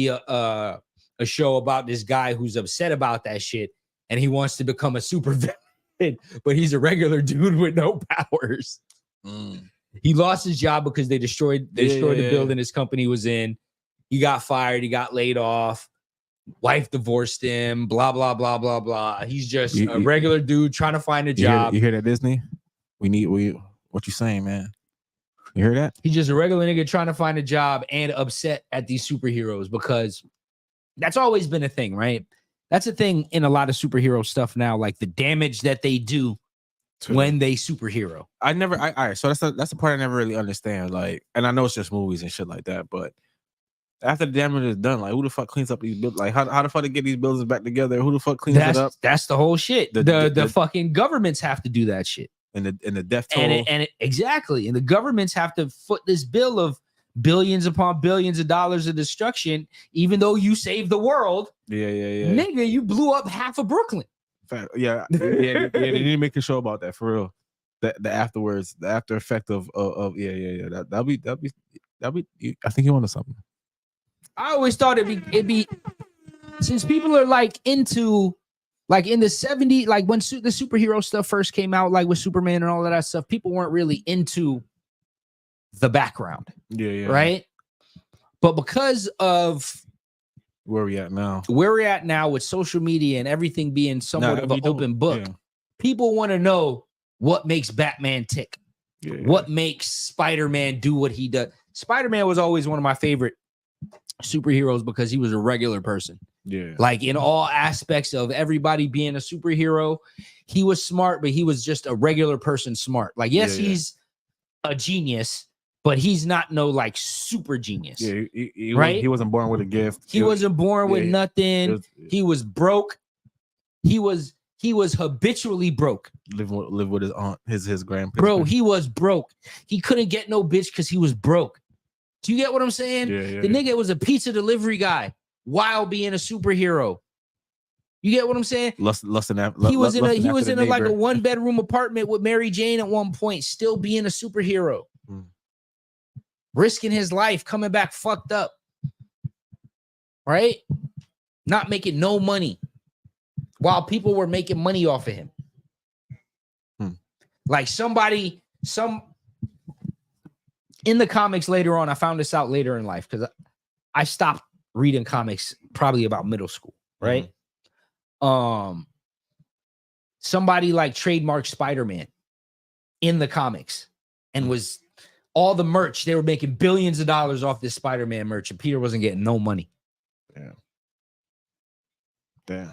a a show about this guy who's upset about that shit and he wants to become a super villain, but he's a regular dude with no powers. He lost his job because they destroyed the building his company was in. He got fired. He got laid off. Wife divorced him. Blah, blah, blah, blah, blah. He's just a regular dude trying to find a job. You hear that, Disney? What you saying, man? You hear that? He's just a regular nigga trying to find a job and upset at these superheroes because that's always been a thing, right? That's a thing in a lot of superhero stuff now, like the damage that they do when they superhero. All right, so that's the part I never really understand. Like, and I know it's just movies and shit like that, but after the damage is done, like, who the fuck cleans up these buildings? Like, how the fuck they get these buildings back together? Who the fuck cleans it up? That's the whole shit. The fucking governments have to do that shit. And the death toll. Exactly. And the governments have to foot this bill of billions upon billions of dollars of destruction, even though you saved the world. Yeah. Nigga, you blew up half of Brooklyn. Yeah. They need to make a show about that for real. The afterwards, the after effect of that'll be. I think you wanted something. I always thought it'd be since people are like into. Like in the 70s, like when the superhero stuff first came out, like with Superman and all of that stuff, people weren't really into the background. Yeah. Right? But because of where we're at now with social media and everything being somewhat of an open book, people want to know what makes Batman tick. What makes Spider-Man do what he does. Spider-Man was always one of my favorite superheroes because he was a regular person. Yeah, like in all aspects of everybody being a superhero, he was smart, but he was just a regular person smart. Like, yes, he's a genius, but he's not no like super genius. Yeah, right? He wasn't born with a gift. He wasn't born with nothing. He was broke. He was habitually broke. Live with his aunt, his grandparents. Bro, he was broke. He couldn't get no bitch because he was broke. Do you get what I'm saying? The nigga was a pizza delivery guy while being a superhero. You get what I'm saying? He was in a like a 1-bedroom apartment with Mary Jane at one point, still being a superhero. Risking his life, coming back fucked up. Right? Not making no money while people were making money off of him. Like in the comics later on, I found this out later in life because I stopped reading comics probably about middle school, right? Somebody like trademarked Spider-Man in the comics and was all the merch. They were making billions of dollars off this Spider-Man merch, and Peter wasn't getting no money. Damn.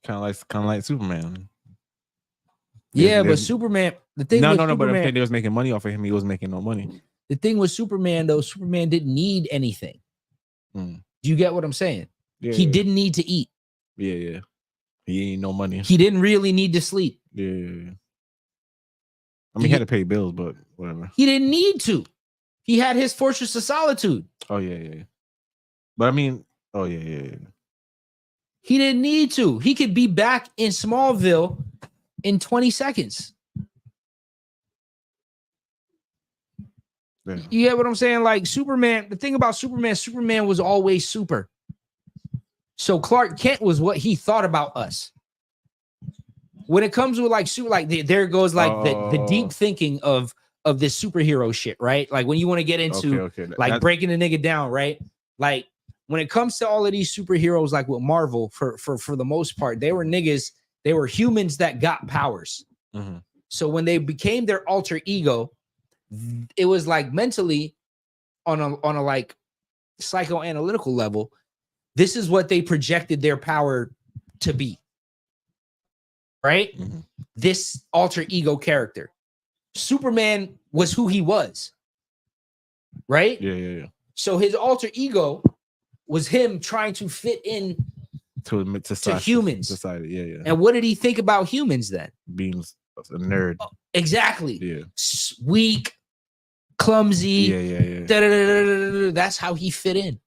Kind of like Superman. Yeah, but Superman, the thing but if they was making money off of him, he was making no money. The thing with Superman, though, Superman didn't need anything. Do you get what I'm saying? He didn't need to eat. Yeah. He ain't no money. He didn't really need to sleep. Yeah. I mean, he had to pay bills, but whatever. He didn't need to. He had his Fortress of Solitude. Oh, yeah. But I mean, yeah. He didn't need to. He could be back in Smallville in 20 seconds. Yeah. You get what I'm saying? Like Superman, the thing about Superman was always super. So Clark Kent was what he thought about us. When it comes with there goes like the deep thinking of this superhero shit, right? Like when you want to get into breaking the nigga down, right? Like when it comes to all of these superheroes, like with Marvel, for the most part, they were niggas. They were humans that got powers. So when they became their alter ego, it was like mentally on a like psychoanalytical level, this is what they projected their power to be. Right? This alter ego character. Superman was who he was. Right? Yeah. So his alter ego was him trying to fit in to humans. Society. Yeah. And what did he think about humans then? Being a nerd. Exactly. Yeah. Weak, clumsy. Yeah. That's how he fit in.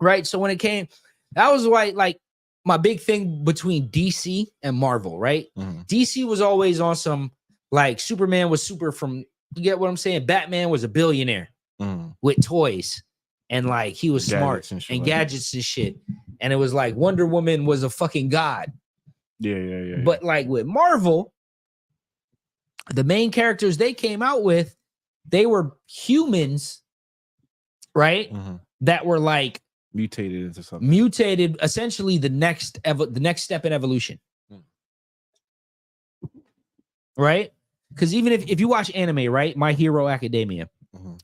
Right? So when it came, that was why, like, my big thing between DC and Marvel, right? DC was always on some, like, Superman was super from, you get what I'm saying? Batman was a billionaire with toys. and like he was smart and gadgets and shit. And it was like Wonder Woman was a fucking god. Yeah. But like with Marvel, the main characters they came out with, they were humans, right? That were like mutated into something. Mutated, essentially the next step in evolution. Right? Because even if you watch anime, right? My Hero Academia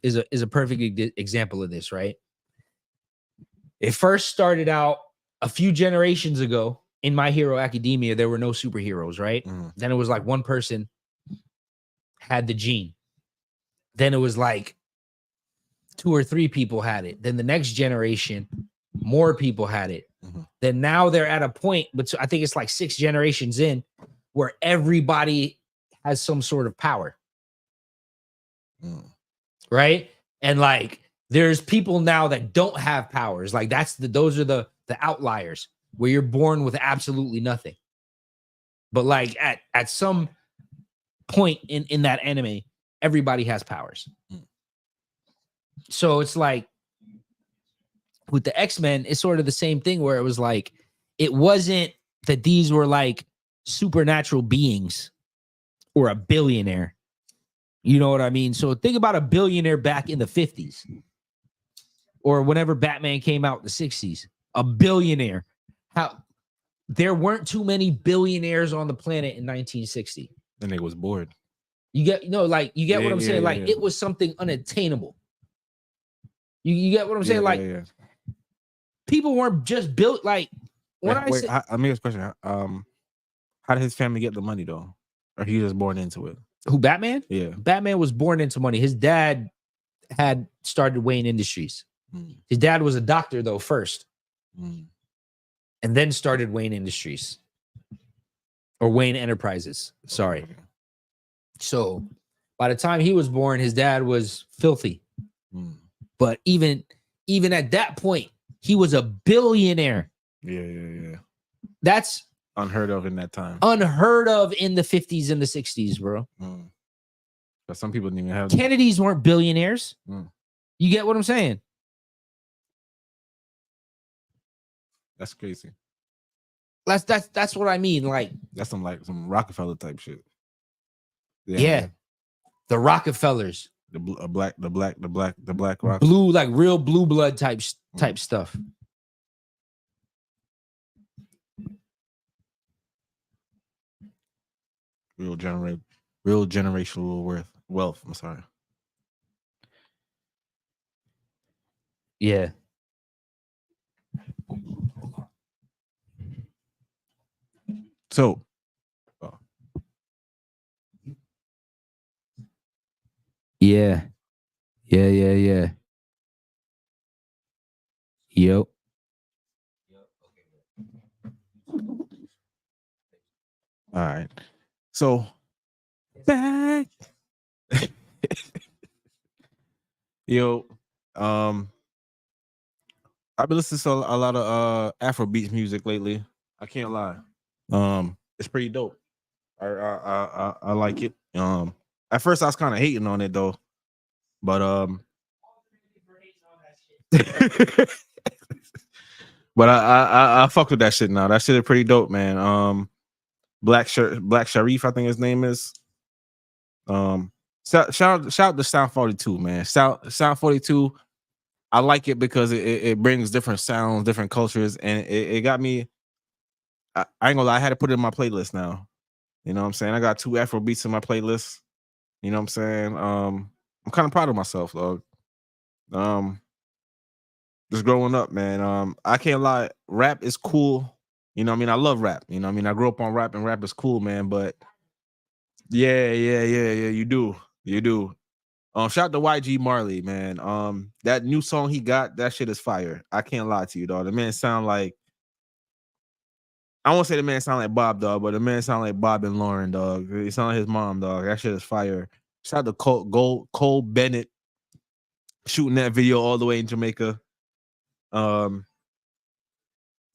is a perfect example of this, right? It first started out a few generations ago in My Hero Academia. There were no superheroes, right? Then it was like one person had the gene. Then it was like 2 or 3 people had it. Then the next generation, more people had it. Then now they're at a point, but I think it's like 6 generations in, where everybody has some sort of power. Right? And like there's people now that don't have powers. Like those are the outliers, where you're born with absolutely nothing. But like at some point in that anime, everybody has powers. So it's like with the X-Men, it's sort of the same thing, where it was like, it wasn't that these were like supernatural beings or a billionaire. You know what I mean? So think about a billionaire back in the 50s or whenever Batman came out in the 60s. A billionaire. How there weren't too many billionaires on the planet in 1960. And they was bored. You get what I'm saying? Like it was something unattainable. You get what I'm saying? People weren't just built like when I mean, this question. How did his family get the money though? Or he was born into it? Who, Batman? Yeah. Batman was born into money. His dad had started Wayne Industries. His dad was a doctor though first. And then started Wayne Industries. Or Wayne Enterprises. Sorry. So by the time he was born, his dad was filthy. But even at that point, he was a billionaire. Yeah. That's unheard of in that time. Unheard of in the 50s and the 60s, bro. But some people didn't even have Kennedys weren't billionaires. You get what I'm saying? That's crazy. That's what I mean. Like that's some Rockefeller type shit. Yeah. The Rockefellers. The black rock. Blue, like real blue blood type stuff. Real generational wealth. I'm sorry. Yeah. So Yeah. Yep. All right. So back. Yo, I've been listening to a lot of Afrobeats music lately. I can't lie. It's pretty dope. I like it. At first I was kind of hating on it though, but but I fuck with that shit now. That shit is pretty dope, man. Black Sharif, I think his name is. Shout out to Sound 42, man. Sound 42. I like it because it brings different sounds, different cultures, and it got me. I ain't gonna lie, I had to put it in my playlist now. You know what I'm saying? I got 2 Afro beats in my playlist. You know what I'm saying? I'm kind of proud of myself, dog. Just growing up, man. I can't lie, rap is cool. You know what I mean? I love rap. You know what I mean? I grew up on rap, and rap is cool, man. But yeah, you do. Shout out to YG Marley, man. That new song he got, that shit is fire. I can't lie to you, dog. The man sound like, I won't say the man sound like Bob, dog, but the man sound like Bob and Lauren, dog. He sound like his mom, dog. That shit is fire. Shout out to Cole Bennett shooting that video all the way in Jamaica.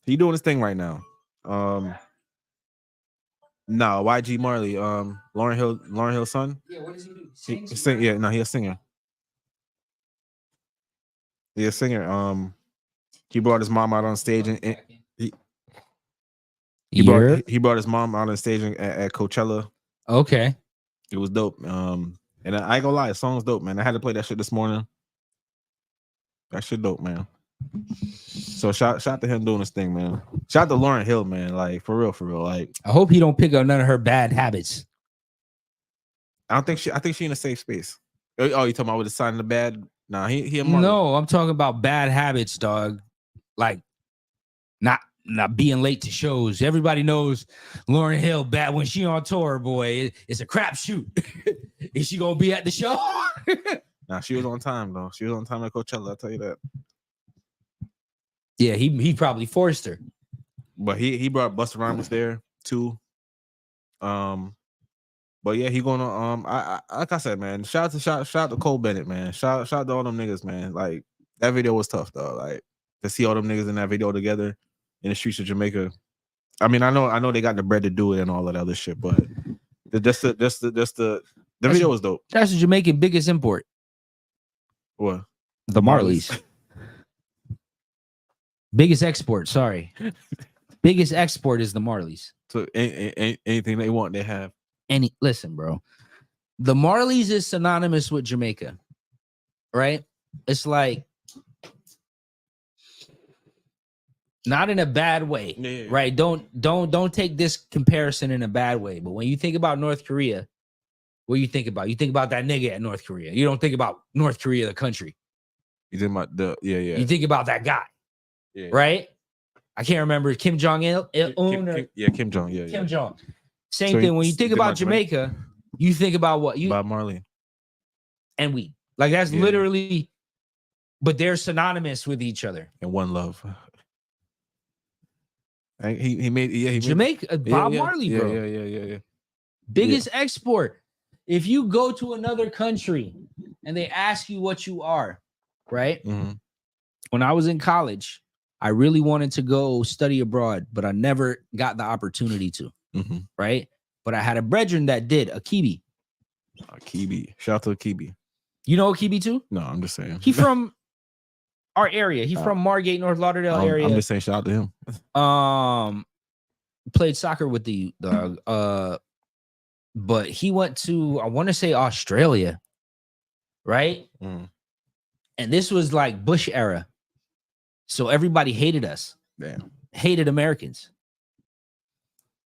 He doing his thing right now. No, YG Marley, Lauryn Hill's son. Yeah, what does he do? He a singer. Yeah, singer. He brought his mom out on stage and he brought his mom out on stage at Coachella. Okay. It was dope. And I ain't gonna lie, the song's dope, man. I had to play that shit this morning. That shit dope, man. So shout to him doing this thing, man. Shout to Lauryn Hill, man. Like for real. Like I hope he don't pick up none of her bad habits. I think she in a safe space. Oh, you talking about with the sign of the bad? Nah, he no, I'm talking about bad habits, dog. Like not being late to shows. Everybody knows Lauryn Hill bad when she on tour, boy. It's a crapshoot. Is she gonna be at the show? Nah, she was on time though. She was on time at Coachella. I'll tell you that. Yeah, he probably forced her. But he brought Busta Rhymes there too. But yeah, he gonna I like I said, man. Shout out to Cole Bennett, man. Shout out to all them niggas, man. Like that video was tough though. Like to see all them niggas in that video together in the streets of Jamaica. I mean, I know they got the bread to do it and all that other shit, but the video was dope. That's the Jamaican biggest import. What? The Marleys. Biggest export, sorry. Biggest export is the Marleys. So anything they want, they have. Listen, bro. The Marleys is synonymous with Jamaica, right? It's like not in a bad way, right? Don't take this comparison in a bad way. But when you think about North Korea, what do you think about? You think about that nigga at North Korea. You don't think about North Korea, the country. You think about the You think about that guy, right? I can't remember Kim Jong-il. Kim Jong. Kim Jong. Same thing. When you think about Jamaica, you think about what? Bob Marley and we. Like that's literally, but they're synonymous with each other. And one love. He made Jamaica. Bob Marley, bro. Yeah. Biggest export. If you go to another country and they ask you what you are, right? Mm-hmm. When I was in college, I really wanted to go study abroad, but I never got the opportunity to. Mm-hmm. Right? But I had a brethren that did, Akibi. Akibi. Shout out to Akibi. You know Akibi too? No, I'm just saying. He from our area. He from Margate, North Lauderdale area. I'm just saying shout out to him. Played soccer with the dog. But he went to, I want to say Australia, right? Mm. And this was like Bush era. So everybody hated us. Damn. Hated Americans.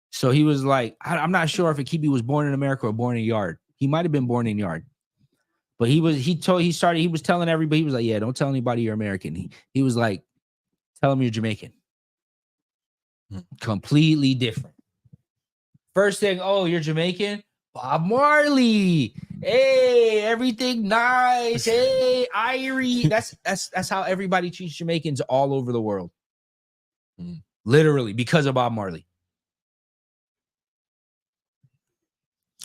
So he was like, I'm not sure if Akibi was born in America or born in Yard. He might have been born in Yard. But he was telling everybody, he was like, yeah, don't tell anybody you're American. He was like, tell them you're Jamaican. Completely different. First thing, oh, you're Jamaican? Bob Marley. Hey, everything nice. Hey, Irie. That's how everybody treats Jamaicans all over the world. Literally, because of Bob Marley.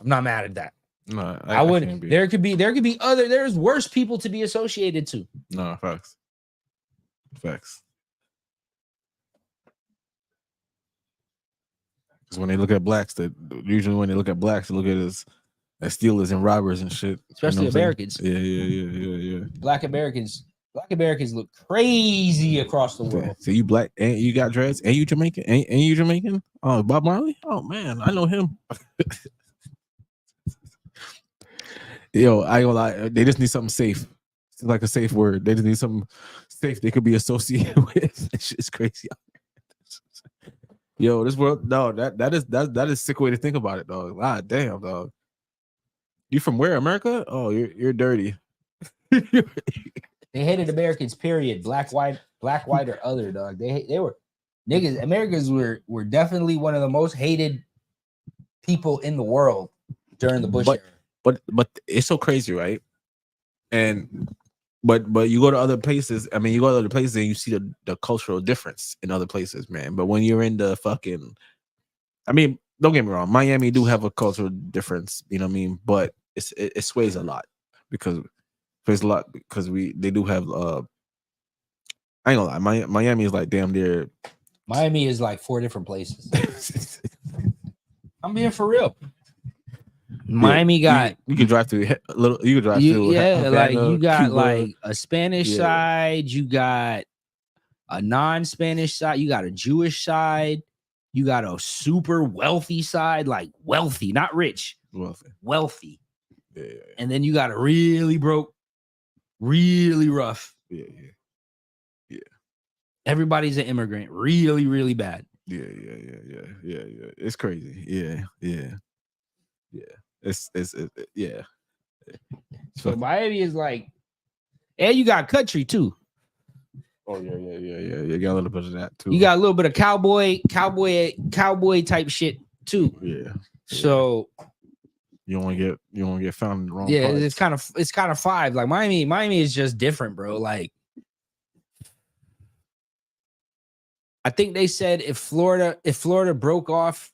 I'm not mad at that. No, I wouldn't. There could be there's worse people to be associated to. No, facts. Because when they look at blacks, they look at us as stealers and robbers and shit. Especially Americans. Yeah. Black Americans look crazy across the world. So you black and you got dreads and you Jamaican? And you Jamaican? Oh, Bob Marley? Oh man, I know him. Yo, I ain't gonna lie. They just need something safe. It's like a safe word. They just need something safe they could be associated with. It's crazy. Yo, this world, no, that is a sick way to think about it, dog. God damn, dog. You from where? America? Oh, you're dirty. They hated Americans, period. Black, white, or other, dog. They were niggas. Americans were definitely one of the most hated people in the world during the Bush era. But it's so crazy, right? And but you go to other places. I mean, you go to other places and you see the cultural difference in other places, man. But when you're in the fucking, I mean, don't get me wrong, Miami do have a cultural difference, you know what I mean? But it sways a lot because they do have I ain't gonna lie, Miami is like damn near. Miami is like 4 different places. I'm being for real. Miami got you can drive through a little. You can drive through. Havana, like you got Cuba. like a Spanish side. You got a non-Spanish side. You got a Jewish side. You got a super wealthy side, like wealthy, not rich, wealthy. Yeah. And then you got a really broke, really rough. Yeah. Everybody's an immigrant, really, really bad. Yeah. It's crazy. Yeah. It's yeah. So Miami is like, and you got country too. Oh yeah. You got a little bit of that too. You got a little bit of cowboy type shit too. Yeah. So you don't want to get found in the wrong. Yeah, parts. it's kind of five. Like Miami is just different, bro. Like I think they said if Florida broke off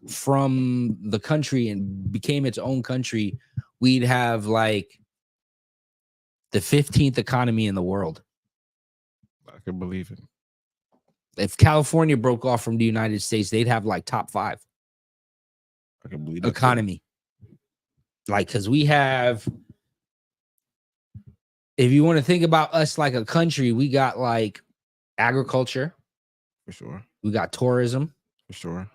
from the country and became its own country, we'd have like the 15th economy in the world. I can believe it. If California broke off from the United States, they'd have like top 5. I can believe economy. Like, because we have, if you want to think about us like a country, we got like agriculture. For sure. We got tourism. For sure.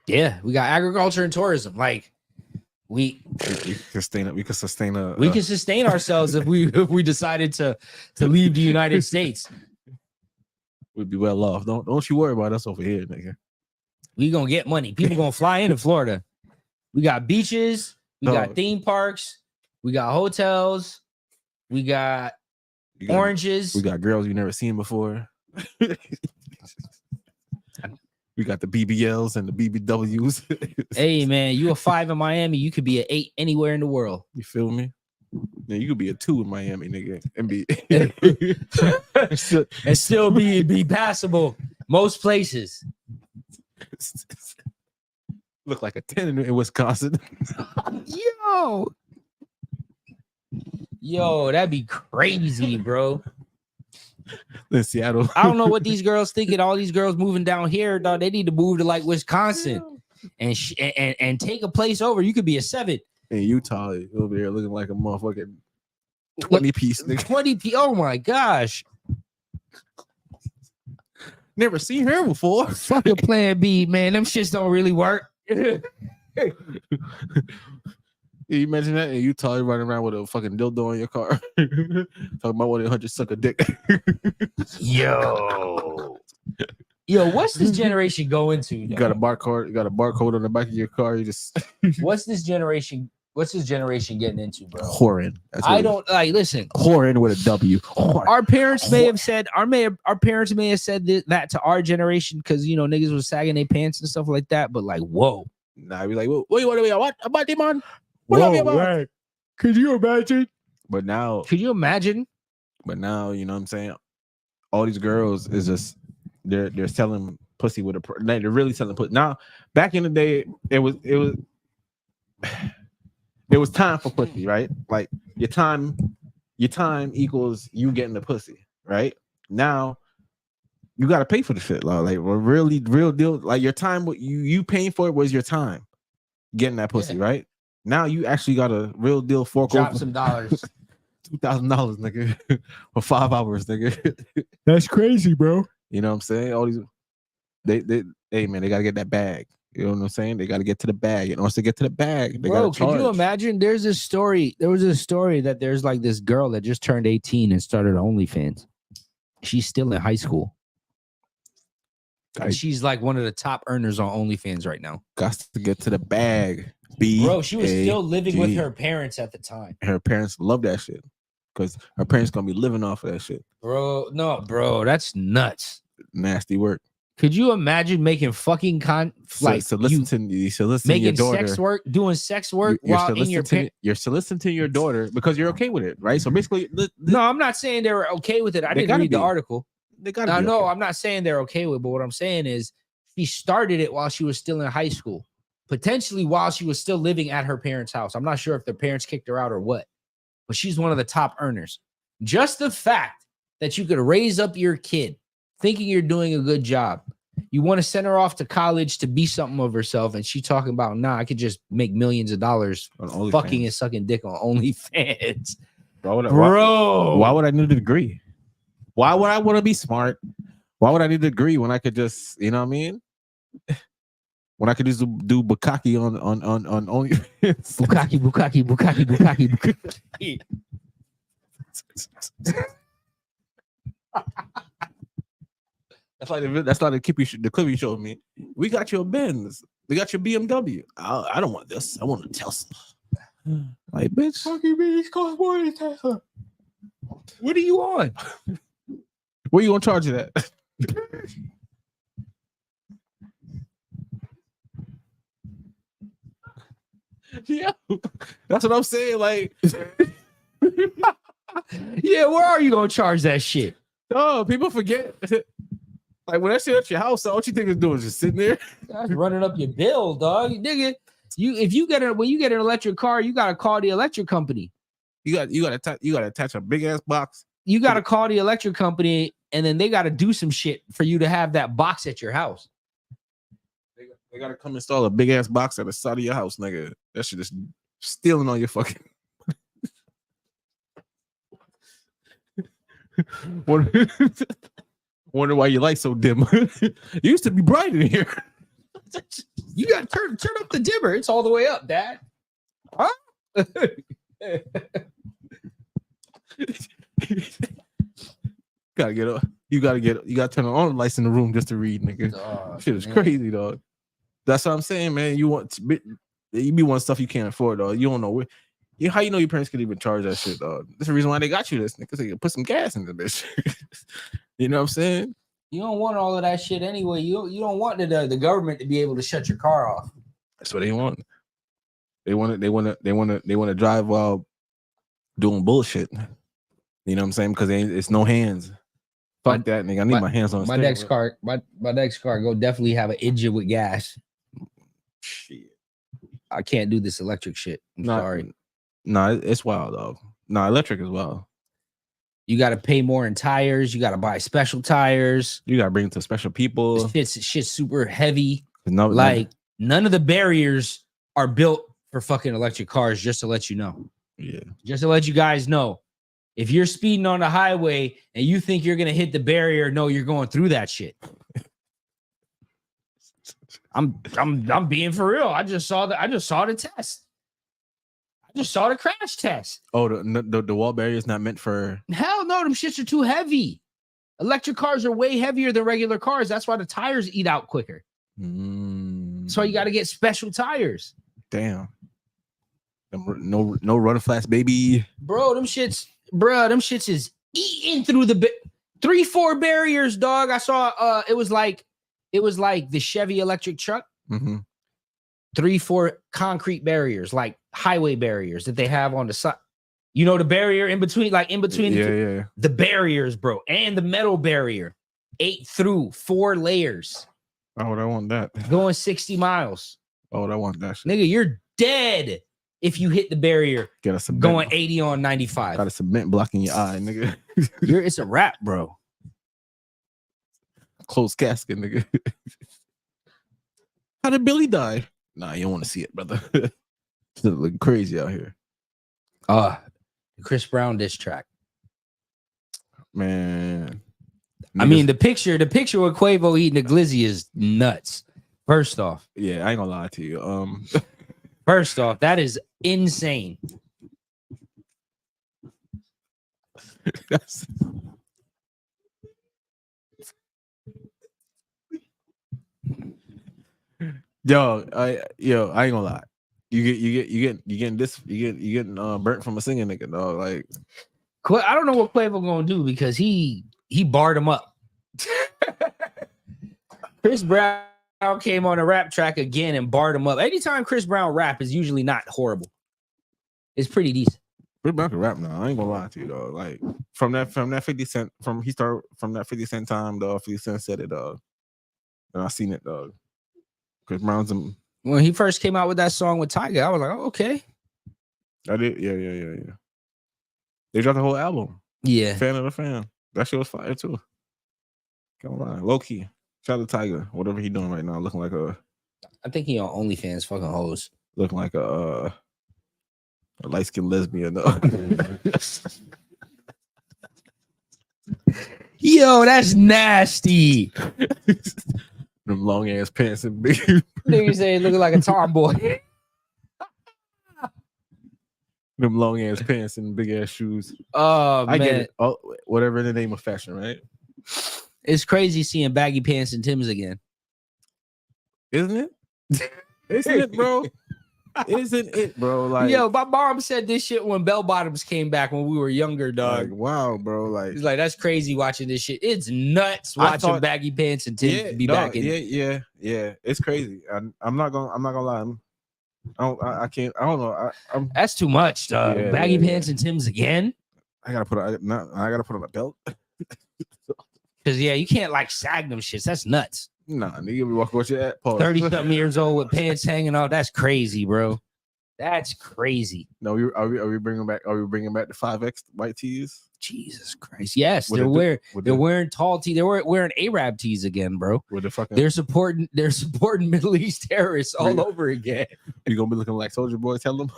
Yeah, we got agriculture and tourism. Like we can sustain ourselves if we decided to leave the United States. We'd be well off. Don't you worry about us over here, nigga. We gonna get money. People gonna fly into Florida. We got beaches. We got theme parks. We got hotels. We got oranges. We got girls you never seen before. We got the BBLs and the BBWs. Hey man, you a 5 in Miami, you could be an 8 anywhere in the world. You feel me? Yeah, you could be a 2 in Miami, nigga, and be and still be passable most places. Look like a 10 in Wisconsin. Yo, that'd be crazy, bro. In Seattle. I don't know what these girls thinking. All these girls moving down here, dog. They need to move to like Wisconsin and take a place over. You could be a 7 in Utah. Over there looking like a motherfucking 20-piece nigga. 20-piece. Oh my gosh. Never seen her before. Fucking Plan B, man. Them shits don't really work. You imagine that in Utah, you're running around with a fucking dildo in your car. Talking about what 100 suck a dick. Yo, what's this generation going to? You got a barcode on the back of your car. You just What's this generation getting into, bro? Whoring. I don't like listen. Whoring with a W. Whoring. Our parents may have said that to our generation because niggas was sagging their pants and stuff like that. But like, whoa. Nah, I be like, what you want to be? What about them, man? Whoa, right. Could you imagine? But now, you know what I'm saying? All these girls is just they're selling pussy with they're really selling pussy. Now, back in the day, it was time for pussy, right? Like your time equals you getting the pussy, right? Now you gotta pay for the shit, like really real deal. Like your time, what you paying for it was your time getting that pussy, right? Now you actually got a real deal drop some dollars. $2,000, nigga, for 5 hours, nigga. That's crazy, bro. You know what I'm saying? All these, hey man, they gotta get that bag. You know what I'm saying? They gotta get to the bag. In order to get to the bag, they bro, gotta charge. Could you imagine? There was a story that there's like this girl that just turned 18 and started OnlyFans. She's still in high school. And she's like one of the top earners on OnlyFans right now. Got to get to the bag. Bro, she was still living with her parents at the time. Her parents love that shit because her parents gonna be living off of that shit. Bro, that's nuts. Nasty work. Could you imagine making fucking soliciting your daughter, sex work, doing sex work while in you're soliciting your daughter because you're okay with it, right? So basically, no, I'm not saying they were okay with it. I didn't read the article. They gotta be. No, okay. I'm not saying they're okay with it, but what I'm saying is she started it while she was still in high school. Potentially while she was still living at her parents' house. I'm not sure if their parents kicked her out or what, but she's one of the top earners. Just the fact that you could raise up your kid thinking you're doing a good job. You want to send her off to college to be something of herself, and she talking about, nah, I could just make millions of dollars on fucking and sucking dick on OnlyFans. Why would I need a degree? Why would I want to be smart? Why would I need a degree when I could just, you know what I mean? When I could just do bukkake on OnlyFans. Bukkake. That's like the clip you showed me. We got your Benz. We got your BMW. I don't want this. I want a Tesla. Like, bitch, fucking these cars more than Tesla. What are you on? Where you gonna charge it at? Yeah, that's what I'm saying. Like, yeah, where are you gonna charge that shit? Oh, people forget. Like when that shit at your house, all you think is doing is just sitting there. That's running up your bill, dog. Nigga, when you get an electric car, you gotta call the electric company. You gotta attach a big ass box. You gotta call the electric company, and then they gotta do some shit for you to have that box at your house. They gotta come install a big ass box at the side of your house, nigga. That shit is stealing all your fucking. Wonder why your light's so dim. It used to be bright in here. You gotta turn up the dimmer. It's all the way up, Dad. Huh? You gotta turn on all the lights in the room just to read, nigga. Shit is crazy, dog. That's what I'm saying, man. You be wanting stuff you can't afford, dog. You don't know where. How you know your parents could even charge that shit, dog? That's the reason why they got you this, nigga. So you can put some gas in the bitch. You know what I'm saying? You don't want all of that shit anyway. You don't want the government to be able to shut your car off. That's what they want. They want to drive while doing bullshit. You know what I'm saying? Because it's no hands. Fuck that, nigga. I need my hands on. My next car go definitely have an engine with gas. Shit. I can't do this electric shit. I'm sorry. Nah, it's wild, dog. Nah, electric is wild. You got to pay more in tires. You got to buy special tires. You got to bring it to special people. Shit's super heavy. None of the barriers are built for fucking electric cars, just to let you know. Yeah. Just to let you guys know. If you're speeding on the highway and you think you're going to hit the barrier, no, you're going through that shit. I'm being for real. I just saw the test. I just saw the crash test. Oh, the wall barrier is not meant for. Hell no, them shits are too heavy. Electric cars are way heavier than regular cars. That's why the tires eat out quicker. That's why you got to get special tires. Damn. No run flats, baby. Bro, them shits is eating through the 3-4 barriers, dog. I saw it was like the Chevy electric truck. 3-4 concrete barriers, like highway barriers that they have on the side. You know, the barrier in between the barriers, bro, and the metal barrier. 8 through 4 layers. Oh, I want that. Going 60 miles. Oh, I want that shit. Nigga, you're dead if you hit the barrier going 80 on 95. Got a cement blocking your eye, nigga. It's a wrap, bro. Closed casket, nigga. How did Billy die? Nah, you don't want to see it, brother. It's looking crazy out here. The Chris Brown diss track. Man. Niggas. I mean, the picture with Quavo eating the glizzy is nuts. First off. Yeah, I ain't gonna lie to you. First off, that is insane. I ain't gonna lie. You getting burnt from a singing nigga, dog. Like, I don't know what Quavo gonna do because he barred him up. Chris Brown came on a rap track again and barred him up. Anytime Chris Brown rap is usually not horrible. It's pretty decent. Chris Brown can rap now. I ain't gonna lie to you, dog. Like from that 50 Cent from that 50 Cent time, dog. 50 Cent said it, dog. And I seen it, dog. Chris Brown's when he first came out with that song with Tiger, I was like, oh, okay. I did, yeah. They dropped the whole album. Yeah. Fan of the fan. That shit was fire too. Come on, low key. Shout out to Tiger. Whatever he doing right now, looking like a. I think he on OnlyFans, fucking hoes. Looking like a light skinned lesbian though. Yo, that's nasty. Them long ass pants and big. Nigga say looking like a tomboy. Them long ass pants and big ass shoes. Oh I man, get it. Oh, whatever in the name of fashion, right? It's crazy seeing baggy pants and Timbs again. Isn't it? Isn't it, bro? Isn't it, bro? Like, yo, my mom said this shit when bell bottoms came back when we were younger, dog. like wow, bro. Like, It's like that's crazy watching this shit. It's nuts watching baggy pants and Timbs be back in. Yeah. It's crazy. I'm not gonna lie. I can't. I don't know. I'm. That's too much, dog. Yeah, baggy yeah, pants and Timbs again. I gotta put on a belt. Cause yeah, you can't like sag them shits. That's nuts. Nah, nigga, be walking with your at. 30-something years old with pants hanging off. That's crazy, bro. That's crazy. No, are we bringing back? Are we bringing back the 5X white tees? Jesus Christ. Yes, With they're wearing tall tees. They're wearing Arab tees again, bro. With the fucking, They're supporting Middle East terrorists all over again. You gonna be looking like Soldier Boy? Tell them.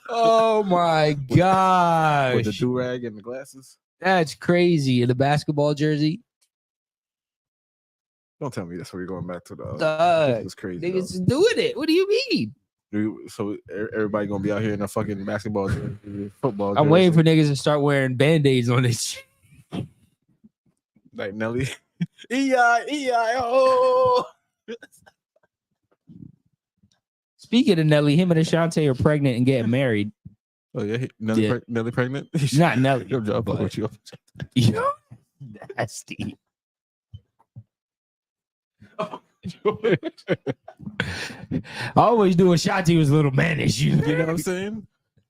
Oh my gosh. With the do-rag and the glasses. That's crazy. In the basketball jersey. Don't tell me that's where you're going back to the. It's crazy. Niggas doing it. What do you mean? So everybody gonna be out here in a fucking basketball jersey, football jersey. I'm waiting for niggas to start wearing band-aids on this shit. Like Nelly. E-I-E-I-O. Speaking of Nelly, him and Ashanti are pregnant and getting married. Oh yeah, Nelly pregnant? Not Nelly. Your job, but you. Yo, nasty. I always knew Ashanti was a little mannish. You know what I'm saying?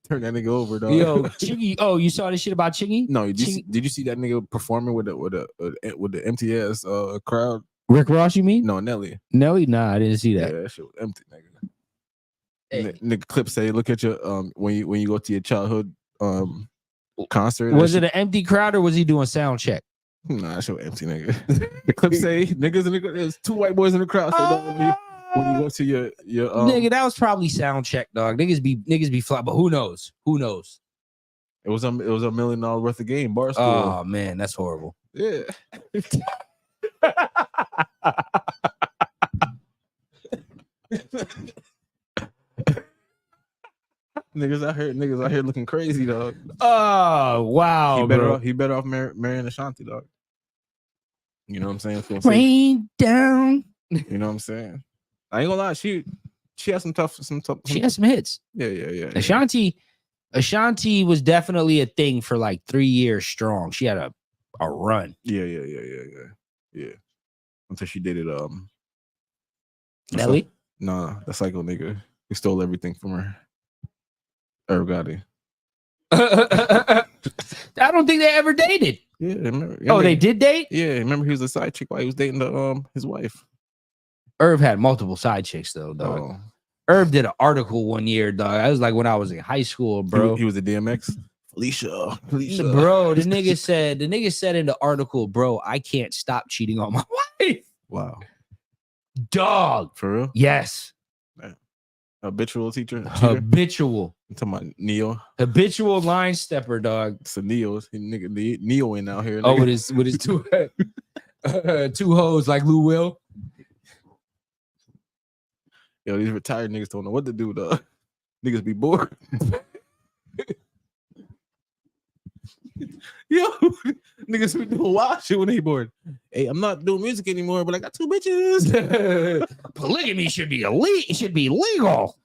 Turn that nigga over, dog. Yo, Chingy. Oh, you saw this shit about Chingy? No, did you see that nigga performing with the empty ass crowd? Rick Ross, you mean? No, Nelly. Nelly? Nah, I didn't see that. Yeah, that shit was empty, nigga. Hey. Nigga clip say, look at your when you go to your childhood concert. Was it an empty crowd or was he doing sound check? Nah, that shit was empty, nigga. The clip say there's two white boys in the crowd. When you go to your nigga, that was probably sound check, dog. Niggas be fly, but who knows? Who knows? It was $1 million worth of game, Barstool. Oh man, that's horrible. Yeah. Niggas out here looking crazy, dog. Oh wow, he better off marrying Ashanti, dog. You know what I'm saying? Rain down. You know what I'm saying? I ain't gonna lie, she has some tough. She has some hits. Yeah. Ashanti was definitely a thing for like 3 years strong. She had a run. Yeah. Until she dated Nelly. Nah, that psycho nigga who stole everything from her. Irv Gotti. I don't think they ever dated. Yeah, remember, they did date? Yeah, remember he was a side chick while he was dating his wife. Irv had multiple side chicks though, dog. Oh. Irv did an article one year, dog. I was like when I was in high school, bro. He was a DMX. Felicia. Bro, the nigga said in the article, bro, I can't stop cheating on my wife. Wow. Dog. For real? Yes. Man. Habitual teacher. Habitual. I'm talking about Neo. Habitual line stepper, dog. It's a Neo's. Neo in out here. Nigga. Oh, with his two hoes like Lou Will. Yo, these retired niggas don't know what to do, though. Niggas be bored. Yo, niggas be doing wild shit when they bored. Hey, I'm not doing music anymore, but I got 2 bitches. Polygamy should be illegal. It should be legal.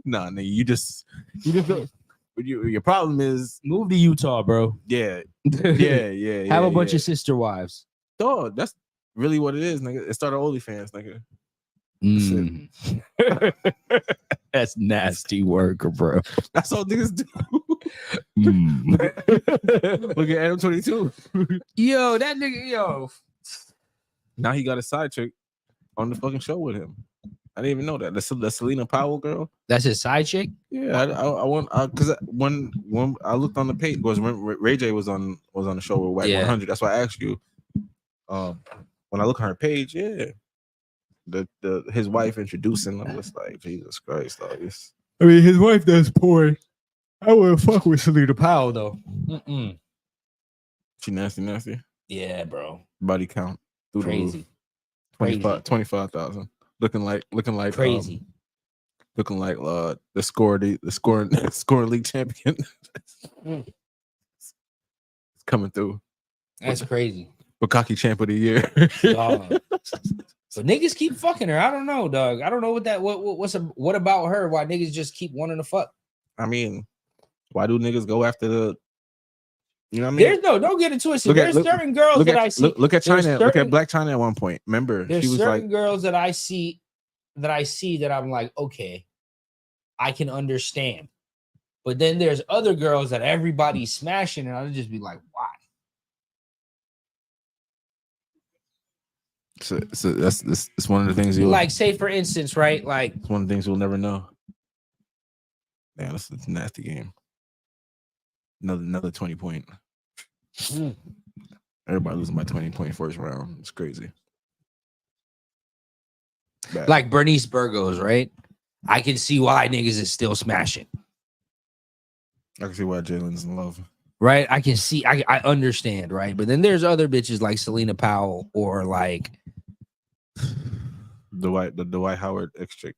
Nah, nigga, you just your problem is move to Utah, bro. Yeah. Have a bunch of sister wives. Dog, that's really what it is, nigga. It started OnlyFans, nigga. That's nasty work, bro. That's all niggas do. Look at Adam 22. Yo, that nigga, yo. Now he got a side chick on the fucking show with him. I didn't even know that. The Selena Powell girl. That's his side chick. Yeah, I want because when I looked on the page, was when Ray J was on the show with Wack 100. That's why I asked you. When I look on her page, yeah, his wife introducing him was like, Jesus Christ, dog. I mean, his wife does porn. I wouldn't fuck with Selena Powell though. Mm-mm. She nasty. Yeah, bro. Body count crazy. 25,000. Looking like crazy. Looking like the scoring league champion. It's coming through. That's crazy. Bukaki champ of the year. So niggas keep fucking her. I don't know, dog. I don't know what about her? Why niggas just keep wanting to fuck? I mean, why do niggas go after the? You know what I mean? Don't get into it. There's certain girls that I see. Look at China. Look at Black China at one point. Remember, there's she was certain like girls that I see that I'm like, okay, I can understand. But then there's other girls that everybody's smashing, and I'll just be like, why? So that's one of the things you like. Say for instance, right? Like it's one of the things we'll never know. Man, it's a nasty game. Another 20-point. Everybody losing by 20 point first round. It's crazy. Bad. Like Bernice Burgos, right? I can see why niggas is still smashing. I can see why Jalen's in love. Right? I can see, I understand, right? But then there's other bitches like Selena Powell or like the Dwight Howard ex chick.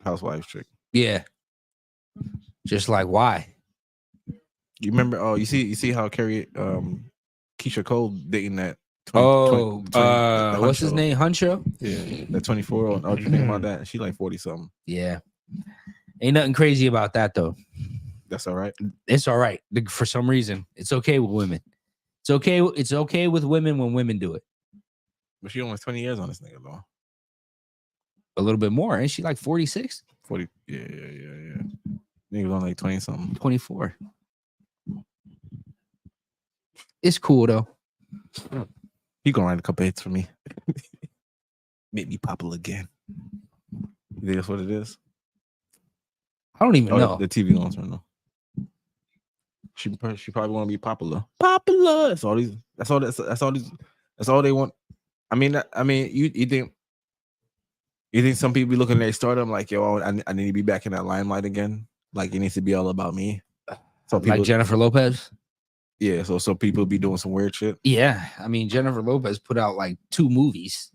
Housewives chick. Yeah. Just like why? You remember? Oh, you see how Keisha Cole dating that? What's his name? Huncho? Yeah, that 24. Oh, you think about that? She like 40 something. Yeah, ain't nothing crazy about that though. That's all right. It's all right for some reason. It's okay with women. It's okay. It's okay with women when women do it. But she only 20 years on this nigga though. A little bit more, ain't she like 46? 40. Yeah. Niggas on like 20 something. 24. It's cool though. He gonna write a couple hits for me. Make me popular again. You think that's what it is? I don't even know. The TV gonna turn though. She probably want to be popular. Popular. That's all they want. I mean, you think some people be looking at their stardom like, yo, I need to be back in that limelight again. Like it needs to be all about me. So people, like Jennifer Lopez. Yeah, so people be doing some weird shit. Yeah, I mean Jennifer Lopez put out like 2 movies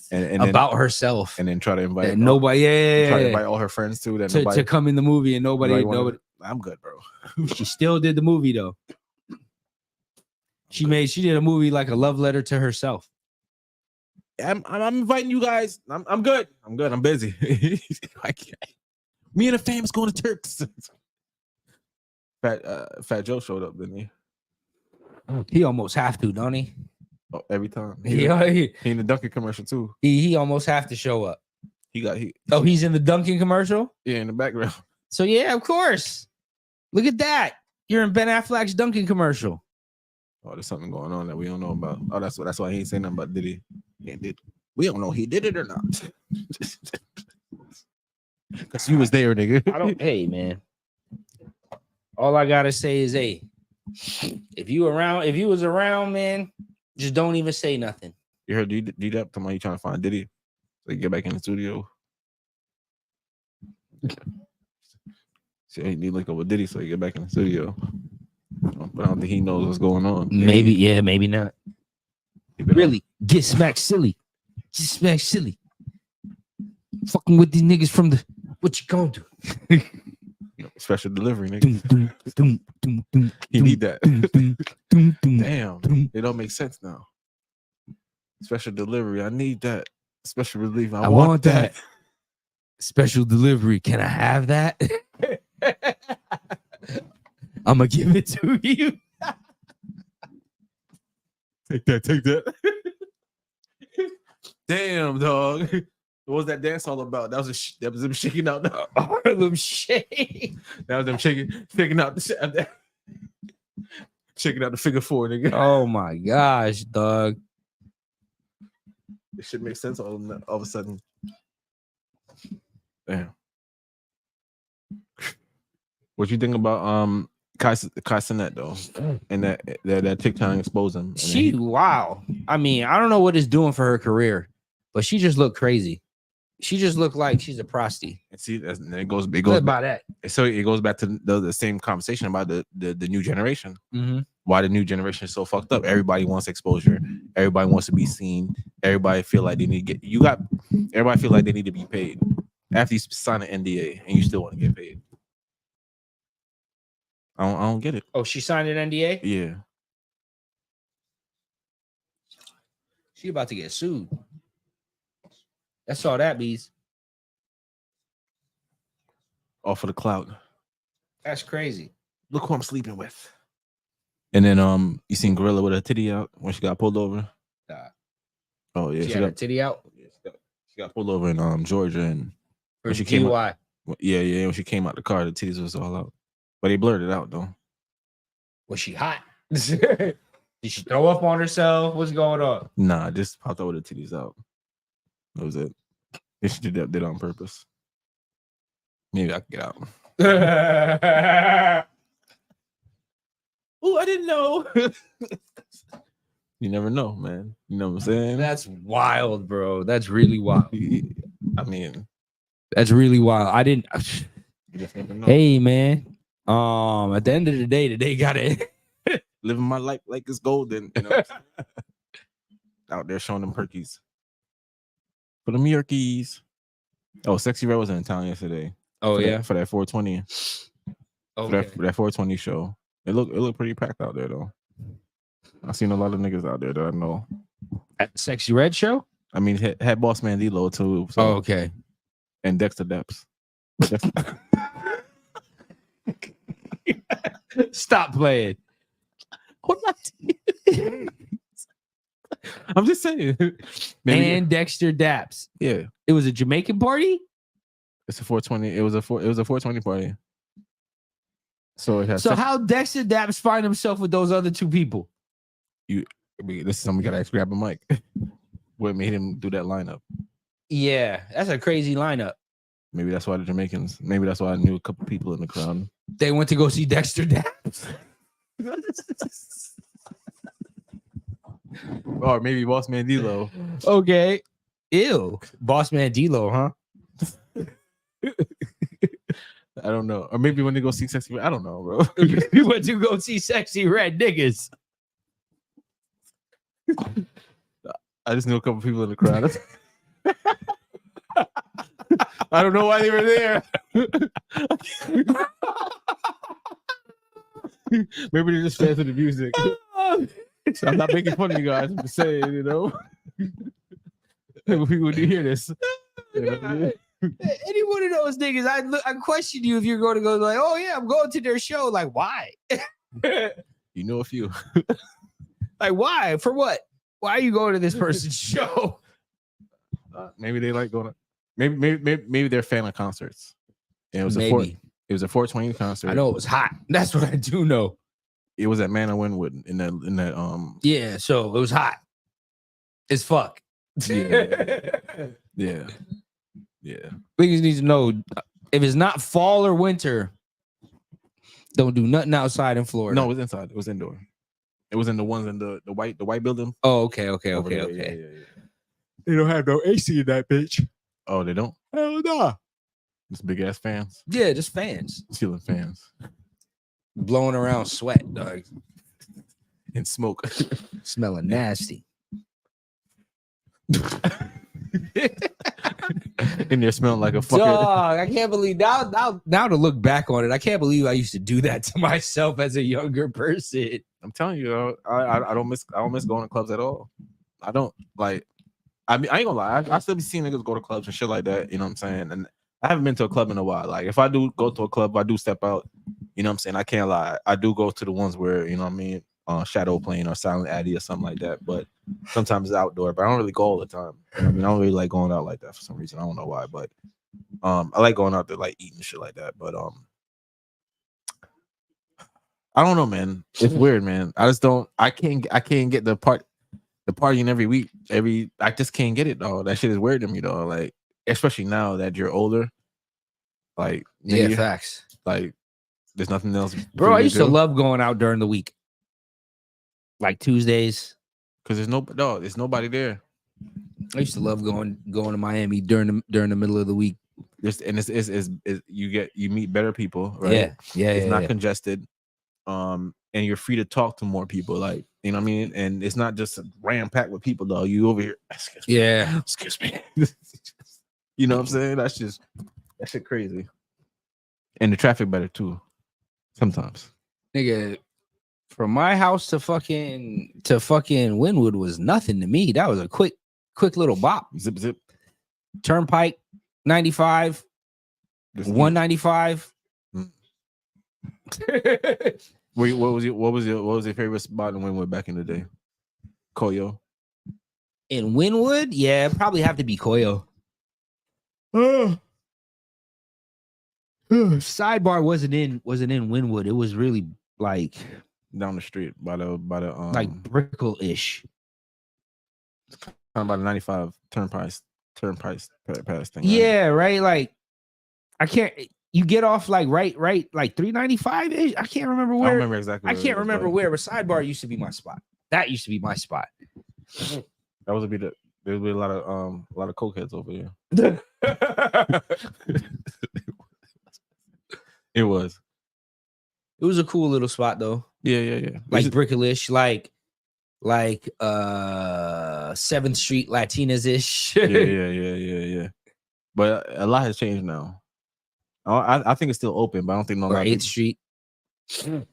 and about herself, and then try to invite nobody. Try to invite all her friends too. That to come in the movie, and nobody. I'm good, bro. She still did the movie though. She did a movie like a love letter to herself. I'm inviting you guys. I'm good. I'm busy. Me and the fam's going to Turks. Fat Joe showed up, didn't he? He almost have to, don't he? Oh, every time. He in the Dunkin' commercial too. He almost have to show up. He's in the Dunkin' commercial? Yeah, in the background. So yeah, of course. Look at that. You're in Ben Affleck's Dunkin' commercial. Oh, there's something going on that we don't know about. Oh, that's why he ain't saying nothing about did he? Yeah, we don't know he did it or not. Because you was there, nigga. Hey, man. All I gotta say is, hey, if you was around, man, just don't even say nothing. You heard D-Dep talking about you trying to find Diddy so he get back in the studio. So he need to look up with Diddy so he get back in the studio. But I don't think he knows what's going on. Maybe, yeah, maybe not. Really, get smacked silly. Get smacked silly. Fucking with these niggas from the what you gonna do? Special delivery, nigga. He need that. Damn, it don't make sense now. Special delivery, I need that. Special relief, I want that. Special delivery, can I have that? I'm gonna give it to you. Take that. Damn, dog. What was that dance all about? That was them shaking out the Harlem Shake. That was them shaking out the shaking out the figure 4, nigga. Oh my gosh, dog. It should make sense all of a sudden. Damn. What you think about Kai Cenat though, and that TikTok exposed him? Wow. I mean, I don't know what it's doing for her career, but she just looked crazy. She just looked like she's a prosty. And see, it goes back that. So it goes back to the same conversation about the new generation. Mm-hmm. Why the new generation is so fucked up. Everybody wants exposure. Everybody wants to be seen. Everybody feel like they need to get. Everybody feel like they need to be paid after you sign an NDA and you still want to get paid. I don't get it. Oh, she signed an NDA? Yeah. She about to get sued. That's all that means. All for the clout. That's crazy. Look who I'm sleeping with. And then you seen Gorilla with her titty out when she got pulled over? Oh yeah, she got her titty out. Yeah, she got pulled over in Georgia, and when she came out, when she came out the car, the titties was all out. But they blurred it out though. Was she hot? Did she throw up on herself? What's going on? Nah, just popped out with the titties out. That was it. She did it on purpose. Maybe I could get out. Oh, I didn't know. You never know, man. You know what I'm saying? That's wild, bro. That's really wild. I mean, that's really wild. I didn't. You just never know. Hey, man. At the end of the day, today got it. Living my life like it's golden. You know, out there showing them perkies. For them Yorkies. Oh, Sexy Red was in town yesterday. Oh, yeah. For that 420. Okay. For that 420 show. It looked pretty packed out there though. I seen a lot of niggas out there that I know. At the Sexy Red show? I mean, had Boss Man D-Lo too. So. Oh, okay. And Dexter Depps. Stop playing. What I'm just saying. And Dexter Daps. Yeah. It was a Jamaican party? It's a 420. It was a 420 party. So it has. So how Dexter Daps find himself with those other two people? This is something we gotta actually grab a mic. What made him do that lineup? Yeah, that's a crazy lineup. Maybe that's why the Jamaicans. Maybe that's why I knew a couple people in the crowd. They went to go see Dexter Daps. Or maybe Boss Man D-Lo. Okay. Ew. Boss Man D-Lo, huh? I don't know. Or maybe when they go see Sexy Red. I don't know, bro. We went to go see Sexy Red niggas. I just knew a couple people in the crowd. I don't know why they were there. Maybe they're just fans of the music. So I'm not making fun of you guys. I'm just saying, you know. People do hear this. You know what I mean? Any one of those niggas, I question you if you're going to go like, oh yeah, I'm going to their show. Like, why? You know a few. Like, why? For what? Why are you going to this person's show? Maybe they like going to. Maybe they're a fan of concerts. And it was it was a 420 concert. I know it was hot. That's what I do know. It was at Manor Wynwood in that Yeah, so it was hot as fuck. Yeah. Yeah. Niggas need to know if it's not fall or winter, don't do nothing outside in Florida. No, it was inside. It was indoor. It was in the ones in the white building. Oh, okay. Yeah. They don't have no AC in that bitch. Oh, they don't? Hell no. Just big ass fans. Yeah, just fans. Ceiling fans. Blowing around sweat, dog. And smoke. Smelling nasty. And they're smelling like a fucking dog. I can't believe now to look back on it, I can't believe I used to do that to myself as a younger person. I'm telling you, I don't miss going to clubs at all. I don't like. I mean, I ain't gonna lie. I still be seeing niggas go to clubs and shit like that. You know what I'm saying? And I haven't been to a club in a while. Like, if I do go to a club, I do step out. You know what I'm saying? I can't lie. I do go to the ones where, you know what I mean, Shadow Plane or Silent Addy or something like that. But sometimes it's outdoor. But I don't really go all the time. You know what I mean? I don't really like going out like that for some reason. I don't know why. But I like going out there, like eating shit like that. But I don't know, man. It's weird, man. I can't get the partying every week. I just can't get it, though. That shit is weird to me, though. Like, especially now that you're older. Like, yeah, facts. Like, there's nothing else. Bro, I used to love going out during the week. Like Tuesdays. Because there's nobody there. I used to love going to Miami during the middle of the week. You meet better people, right? It's not congested. And you're free to talk to more people, like, you know what I mean? And it's not just ram packed with people, though. You over here, excuse me. You know what I'm saying? That shit crazy. And the traffic better too. Sometimes. Nigga, from my house to fucking Wynwood was nothing to me. That was a quick little bop. Zip zip. Turnpike 95, 195. Wait, what was your favorite spot in Wynwood back in the day? Koyo. In Wynwood, yeah, it'd probably have to be Koyo. Sidebar wasn't in Wynwood. It was really like down the street by the like Brickell-ish. By the 95 turnpike pass thing. Yeah, right. Like I can't. You get off like right, like 395 ish. I can't remember where. I don't remember exactly. I can't remember where, but Sidebar used to be my spot. That used to be my spot. That was there would be a lot of cokeheads over here. It was a cool little spot though. Yeah. Like Brickell-ish, like 7th Street Latinas ish. Yeah. But a lot has changed now. I think it's still open, but I don't think 8th Street.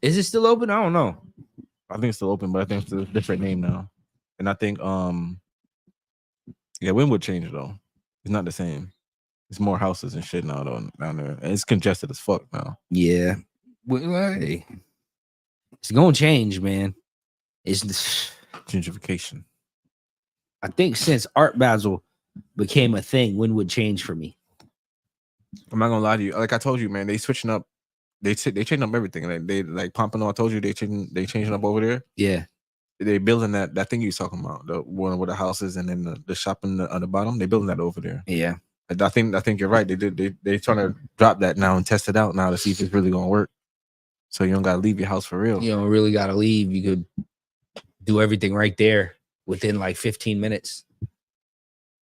Is it still open? I don't know. I think it's still open, but I think it's a different name now. And I think Wynwood changed though. It's not the same. It's more houses and shit now though down there. And it's congested as fuck now. Yeah. Well, hey, it's gonna change, man. It's gentrification. I think since Art Basel became a thing, Wynwood changed for me. I'm not gonna lie to you. Like I told you, man, they switching up. They changing up everything. Like they Pompano. I told you they changing up over there. Yeah, they building that thing you're talking about, the one with the houses and then the shop on the bottom. They building that over there. Yeah, I think you're right. They trying to drop that now and test it out now to see if it's really gonna work. So you don't gotta leave your house for real. You don't really gotta leave. You could do everything right there within like 15 minutes.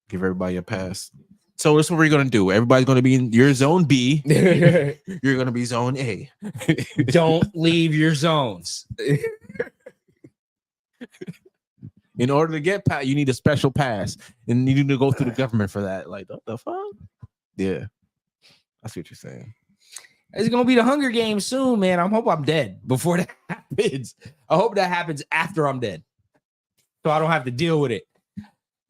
Give everybody a pass. So this is what we're gonna do. Everybody's gonna be in your zone B. You're gonna be zone A. Don't leave your zones. In order to get past, you need a special pass, and you need to go through the government for that. Like what the fuck? Yeah, I see what you're saying. It's gonna be the Hunger Games soon, man. I hope I'm dead before that happens. I hope that happens after I'm dead, so I don't have to deal with it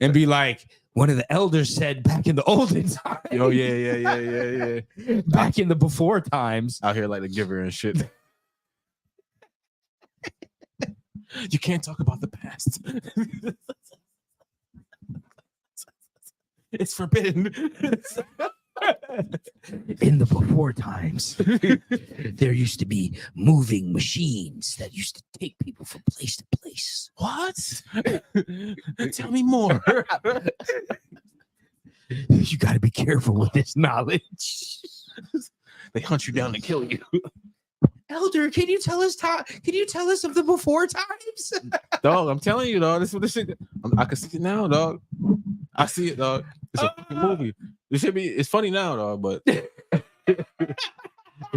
and be like one of the elders said back in the olden times. Oh yeah. Back in the before times, out here like the giver and shit. You can't talk about the past. It's forbidden. In the before times, there used to be moving machines that used to take people from place to place. What? Tell me more. You got to be careful with this knowledge. They hunt you down and kill you. Elder, can you tell us of the before times? Dog, I'm telling you, dog. This is what this shit. I can see it now, dog. I see it, dog. It's a fucking movie. It's funny now, dog, but it's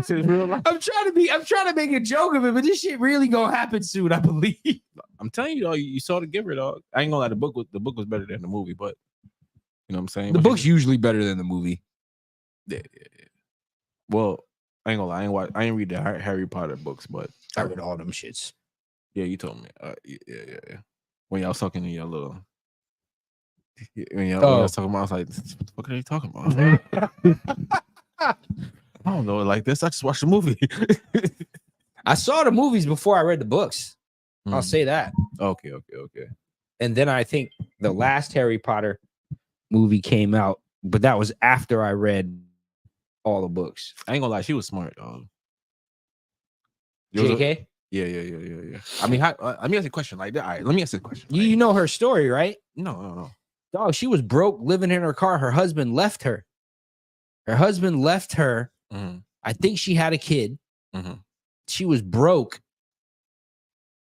real life. I'm trying to make a joke of it, but this shit really gonna happen soon, I believe. I'm telling you, dog, you saw The Giver, dog. I ain't gonna lie, the book was better than the movie, but you know what I'm saying? The book's usually better than the movie. Yeah. Well, I ain't gonna lie, I ain't read the Harry Potter books, but I read all them shits. Yeah, you told me. Yeah. When y'all was talking to your little, when y'all was talking about, I was like, what the fuck are they talking about? I don't know, like this. I just watched the movie. I saw the movies before I read the books. I'll say that. Okay. And then I think the last Harry Potter movie came out, but that was after I read all the books. I ain't gonna lie, she was smart, dog. JK? Yeah. I mean, let me ask you a question. Like, all right, let me ask you a question. You know her story, right? No. Dog, she was broke, living in her car. Her husband left her. Mm-hmm. I think she had a kid. Mm-hmm. She was broke,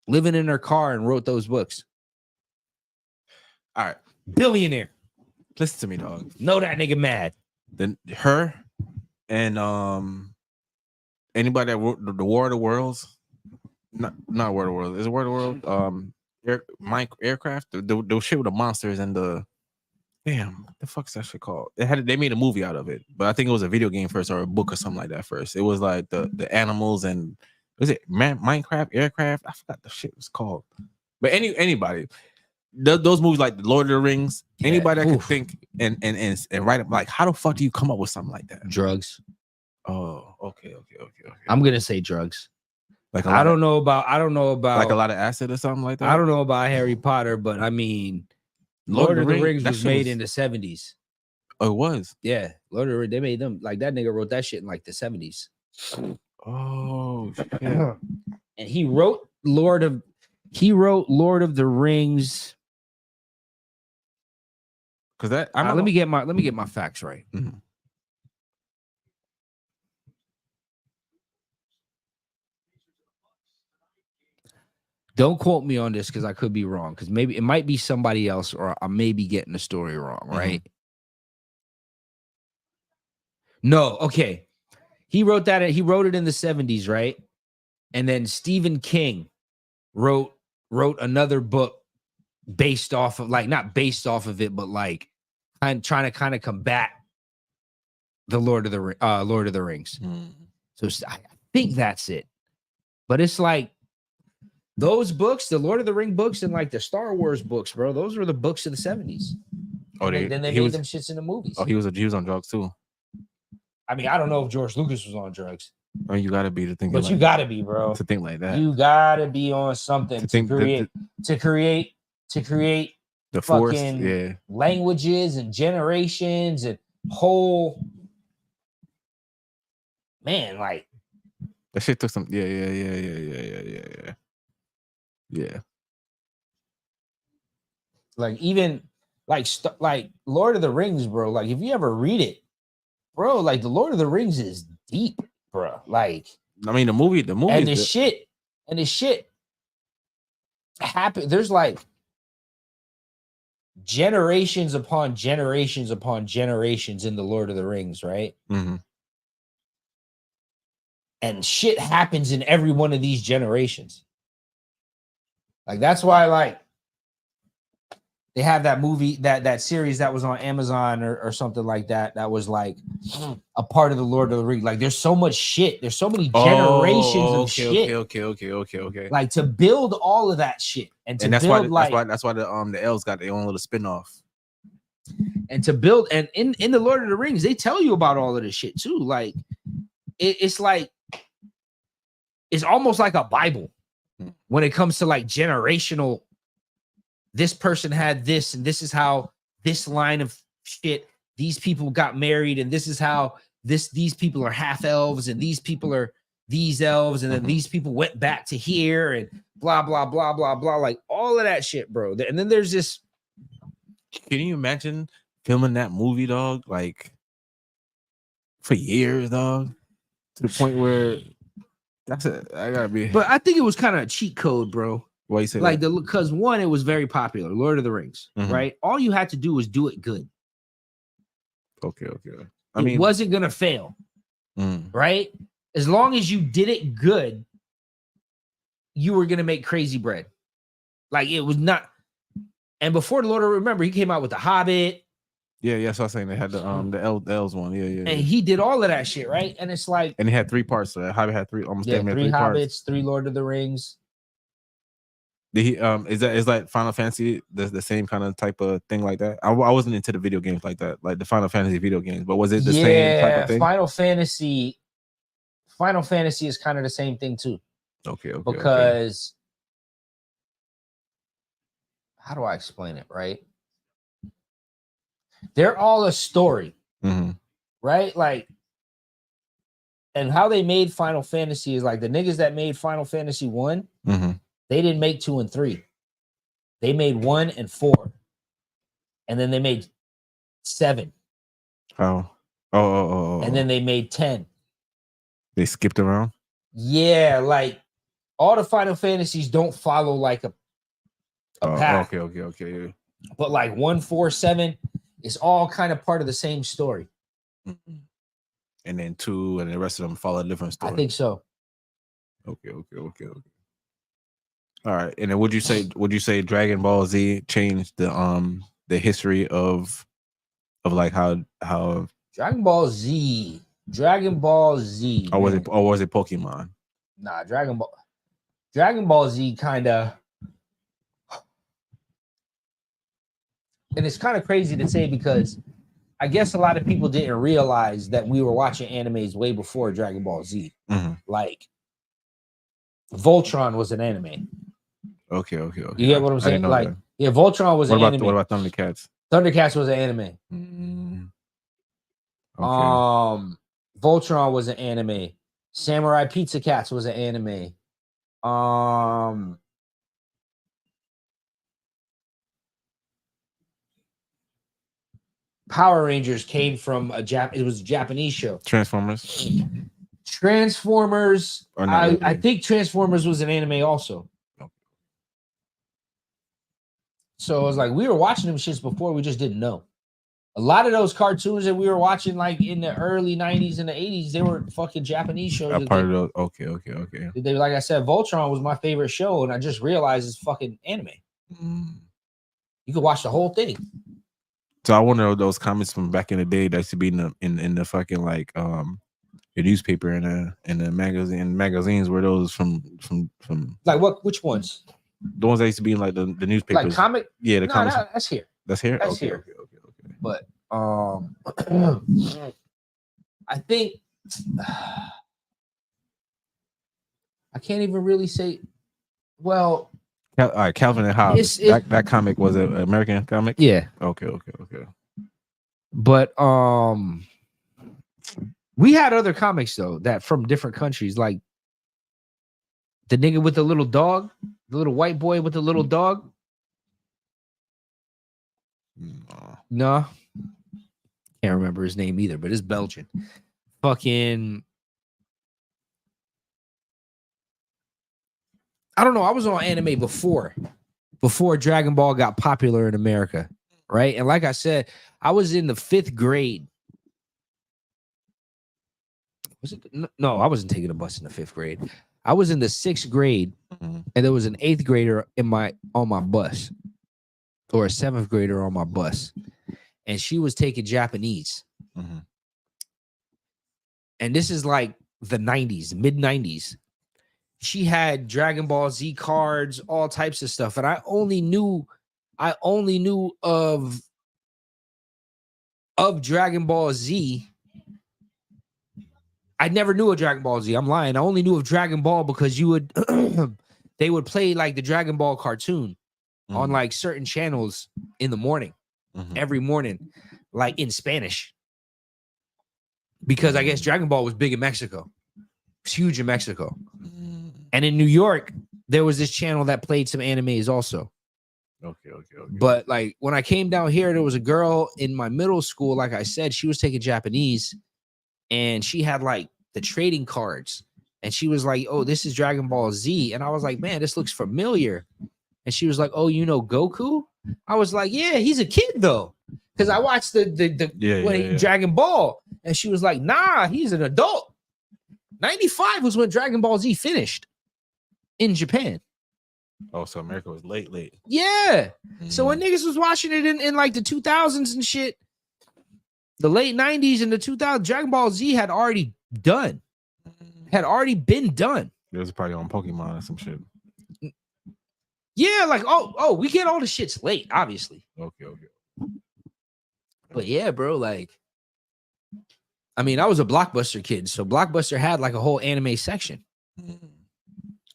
living in her car, and wrote those books. All right. Billionaire. Listen to me, dog. Know that nigga mad. Then her and anybody that wrote the War of the Worlds, not War of the Worlds. Is it War of the World? Aircraft. The shit with the monsters and the damn. What the fuck's that shit called? They made a movie out of it, but I think it was a video game first or a book or something like that first. It was like the animals and was it Minecraft aircraft? I forgot the shit was called. But anybody. Those movies like the Lord of the Rings, anybody that can think and write up, like, how the fuck do you come up with something like that? Drugs. Oh, okay. I'm gonna say drugs. Like I don't know about like a lot of acid or something like that. I don't know about Harry Potter, but I mean, Lord of the Rings was made in the 70s. Oh, it was. Yeah, Lord of the Rings. They made them like that nigga wrote that shit in like the 70s. Oh, shit. And he wrote Lord of the Rings. Because that let me get my facts right. Mm-hmm. Don't quote me on this because I could be wrong. Because maybe it might be somebody else, or I may be getting the story wrong. Right? No. Okay. He wrote that. He wrote it in the 70s, right? And then Stephen King wrote another book based off of, like, not based off of it, but like I'm trying to kind of combat the Lord of the Rings. So I think that's it. But it's like those books, the Lord of the Ring books and like the Star Wars books, bro, those were the books of the 70s. Oh, then they made them shits in the movies. Oh, he was on drugs too. I mean, I don't know if George Lucas was on drugs. Oh, you gotta be to think. But you gotta be, bro. To think like that. You gotta be on something to create the fucking languages and generations and whole, man, like that shit took some. Yeah. Like even like Lord of the Rings, bro. Like if you ever read it, bro, like the Lord of the Rings is deep, bro. Like I mean the movie and the shit happened. There's like generations upon generations upon generations in the Lord of the Rings, right? Mm-hmm. And shit happens in every one of these generations. Like that's why, like, they have that movie, that series that was on Amazon or something like that. That was like a part of the Lord of the Rings. Like, there's so much shit. There's so many generations of shit. Okay. Like to build all of that shit, and that's why the elves got their own little spinoff. And to build, and in the Lord of the Rings, they tell you about all of this shit too. Like it's like it's almost like a Bible when it comes to like generational. This person had this, and this is how this line of shit, these people got married, and this is how these people are half elves, and these people are these elves, and then these people went back to here, and blah, blah, blah, blah, blah, like all of that shit, bro. And then there's this. Can you imagine filming that movie, dog? Like for years, dog, to the point where that's it. I gotta be. But I think it was kind of a cheat code, bro. Why you say like that? Because one, it was very popular, Lord of the Rings, right? All you had to do was do it good. Okay. It wasn't gonna fail, right? As long as you did it good, you were gonna make crazy bread. Like it was not. And before the Lord, remember, he came out with the Hobbit. Yeah. So I was saying they had the elves one. Yeah. And he did all of that shit, right? And it's like, and he had 3 parts. So Hobbit had 3, almost 3 three Hobbits, parts. 3 Lord of the Rings. Did he is like Final Fantasy the same kind of type of thing like that? I wasn't into the video games like that, like the Final Fantasy video games, but was it the same type of thing? Final Fantasy is kind of the same thing too. Okay. Because how do I explain it, right? They're all a story, right? Like, and how they made Final Fantasy is like the niggas that made Final Fantasy 1, they didn't make 2 and 3. They made 1 and 4. And then they made 7. Oh. And then they made 10. They skipped around? Yeah, like all the Final Fantasies don't follow like a path. Okay. But like 1, 4, 7 It's all kind of part of the same story. Mm-hmm. And then 2 and the rest of them follow a different story. I think so. Okay. All right. And then would you say Dragon Ball Z changed the history of like how Dragon Ball Z. Or was it Pokemon? Nah, Dragon Ball Z kind of, and it's kind of crazy to say because I guess a lot of people didn't realize that we were watching animes way before Dragon Ball Z. Mm-hmm. Like Voltron was an anime. Okay. You get what I'm saying? Like, yeah, Voltron was an anime. What about Thundercats? Thundercats was an anime. Mm-hmm. Okay. Voltron was an anime. Samurai Pizza Cats was an anime. Power Rangers came from it was a Japanese show. Transformers. I think Transformers was an anime also. Okay. So it was like we were watching them shits before, we just didn't know. A lot of those cartoons that we were watching, like in the early 90s and the 80s, they were fucking Japanese shows. Okay. They, like I said, Voltron was my favorite show, and I just realized it's fucking anime. You could watch the whole thing. So I wonder if those comics from back in the day that used to be in the fucking like the newspaper and the magazines were those from like what? Which ones? The ones that used to be in like the newspapers. Like comic? Yeah, the comics. That's here. That's here. That's okay, here. Okay. But I think I can't even really say. Well, all right, Calvin and Hobbes. That comic was an American comic. Yeah. Okay. But we had other comics though that from different countries, like the nigga with the little dog, the little white boy with the little dog. No. Can't remember his name either, but it's Belgian. Fucking, I don't know. I was on anime before Dragon Ball got popular in America, right? And like I said, I was in the 5th grade. Was it? No, I wasn't taking a bus in the 5th grade. I was in the 6th grade, and there was an 8th grader on my bus, or a 7th grader on my bus. And she was taking Japanese. Mm-hmm. And this is like the 90s, mid 90s. She had Dragon Ball Z cards, all types of stuff. And I only knew of Dragon Ball Z. I never knew of Dragon Ball Z. I'm lying. I only knew of Dragon Ball because they would play like the Dragon Ball cartoon on like certain channels in the morning. Every morning, like in Spanish, because I guess Dragon Ball was big in Mexico. It's huge in Mexico. And in New York, there was this channel that played some animes also. Okay. But like when I came down here, there was a girl in my middle school, like I said, she was taking Japanese, and she had like the trading cards, and she was like, "Oh, this is Dragon Ball Z," and I was like, "Man, this looks familiar." And she was like, "Oh, you know Goku?" I was like, "Yeah, he's a kid though," because I watched the Dragon Ball, and she was like, "Nah, he's an adult." 95 was when Dragon Ball Z finished in Japan. Oh, so America was late. Yeah. So when niggas was watching it in like the 2000s and shit, the late 90s and the 2000s, Dragon Ball Z had already been done. It was probably on Pokemon or some shit. Yeah, like we get all the shits late, obviously. Okay. But yeah, bro, like, I mean, I was a Blockbuster kid, so Blockbuster had like a whole anime section.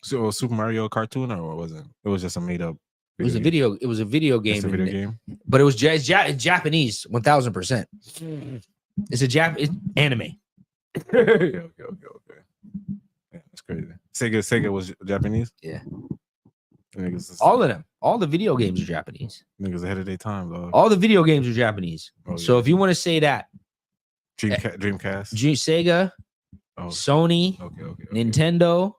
So it was Super Mario cartoon, or what was it? It was just a made up. It was a video game. It's a video game, but it was Japanese, 1000%. It's anime. Okay. Yeah, that's crazy. Sega was Japanese. Yeah. All of them. All the video games are Japanese. Niggas ahead of their time, dog. All the video games are Japanese. Oh, so if you want to say that, Dreamcast, Sega, Sony, okay. Nintendo,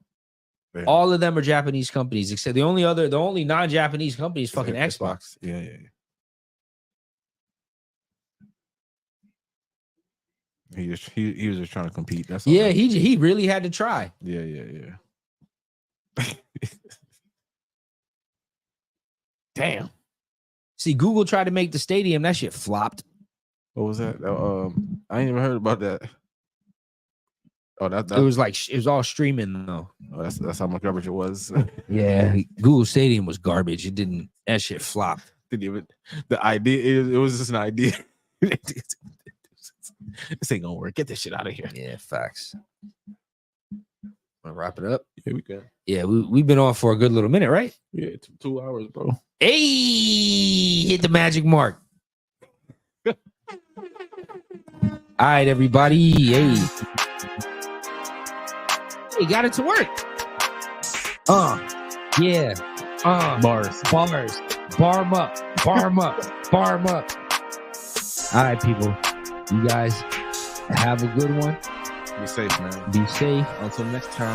yeah. All of them are Japanese companies. Except the only non-Japanese company is fucking Xbox. Yeah. He was just trying to compete. That's all. Yeah, he really had to try. Yeah. Damn. See, Google tried to make the stadium. That shit flopped. What was that? I ain't even heard about that. Oh, that it was all streaming though. Oh, that's how much garbage it was. Yeah, Google Stadium was garbage. It didn't. That shit flopped. Didn't even. The idea. It was just an idea. This ain't gonna work. Get this shit out of here. Yeah, facts. Wanna wrap it up? Yeah, we can. Yeah, we've been on for a good little minute, right? Yeah, 2 hours, bro. Hey, hit the magic mark. All right, everybody. Hey, got it to work. Yeah. Bars. Bar 'em up. All right, people. You guys have a good one. Be safe, man. Be safe. Until next time.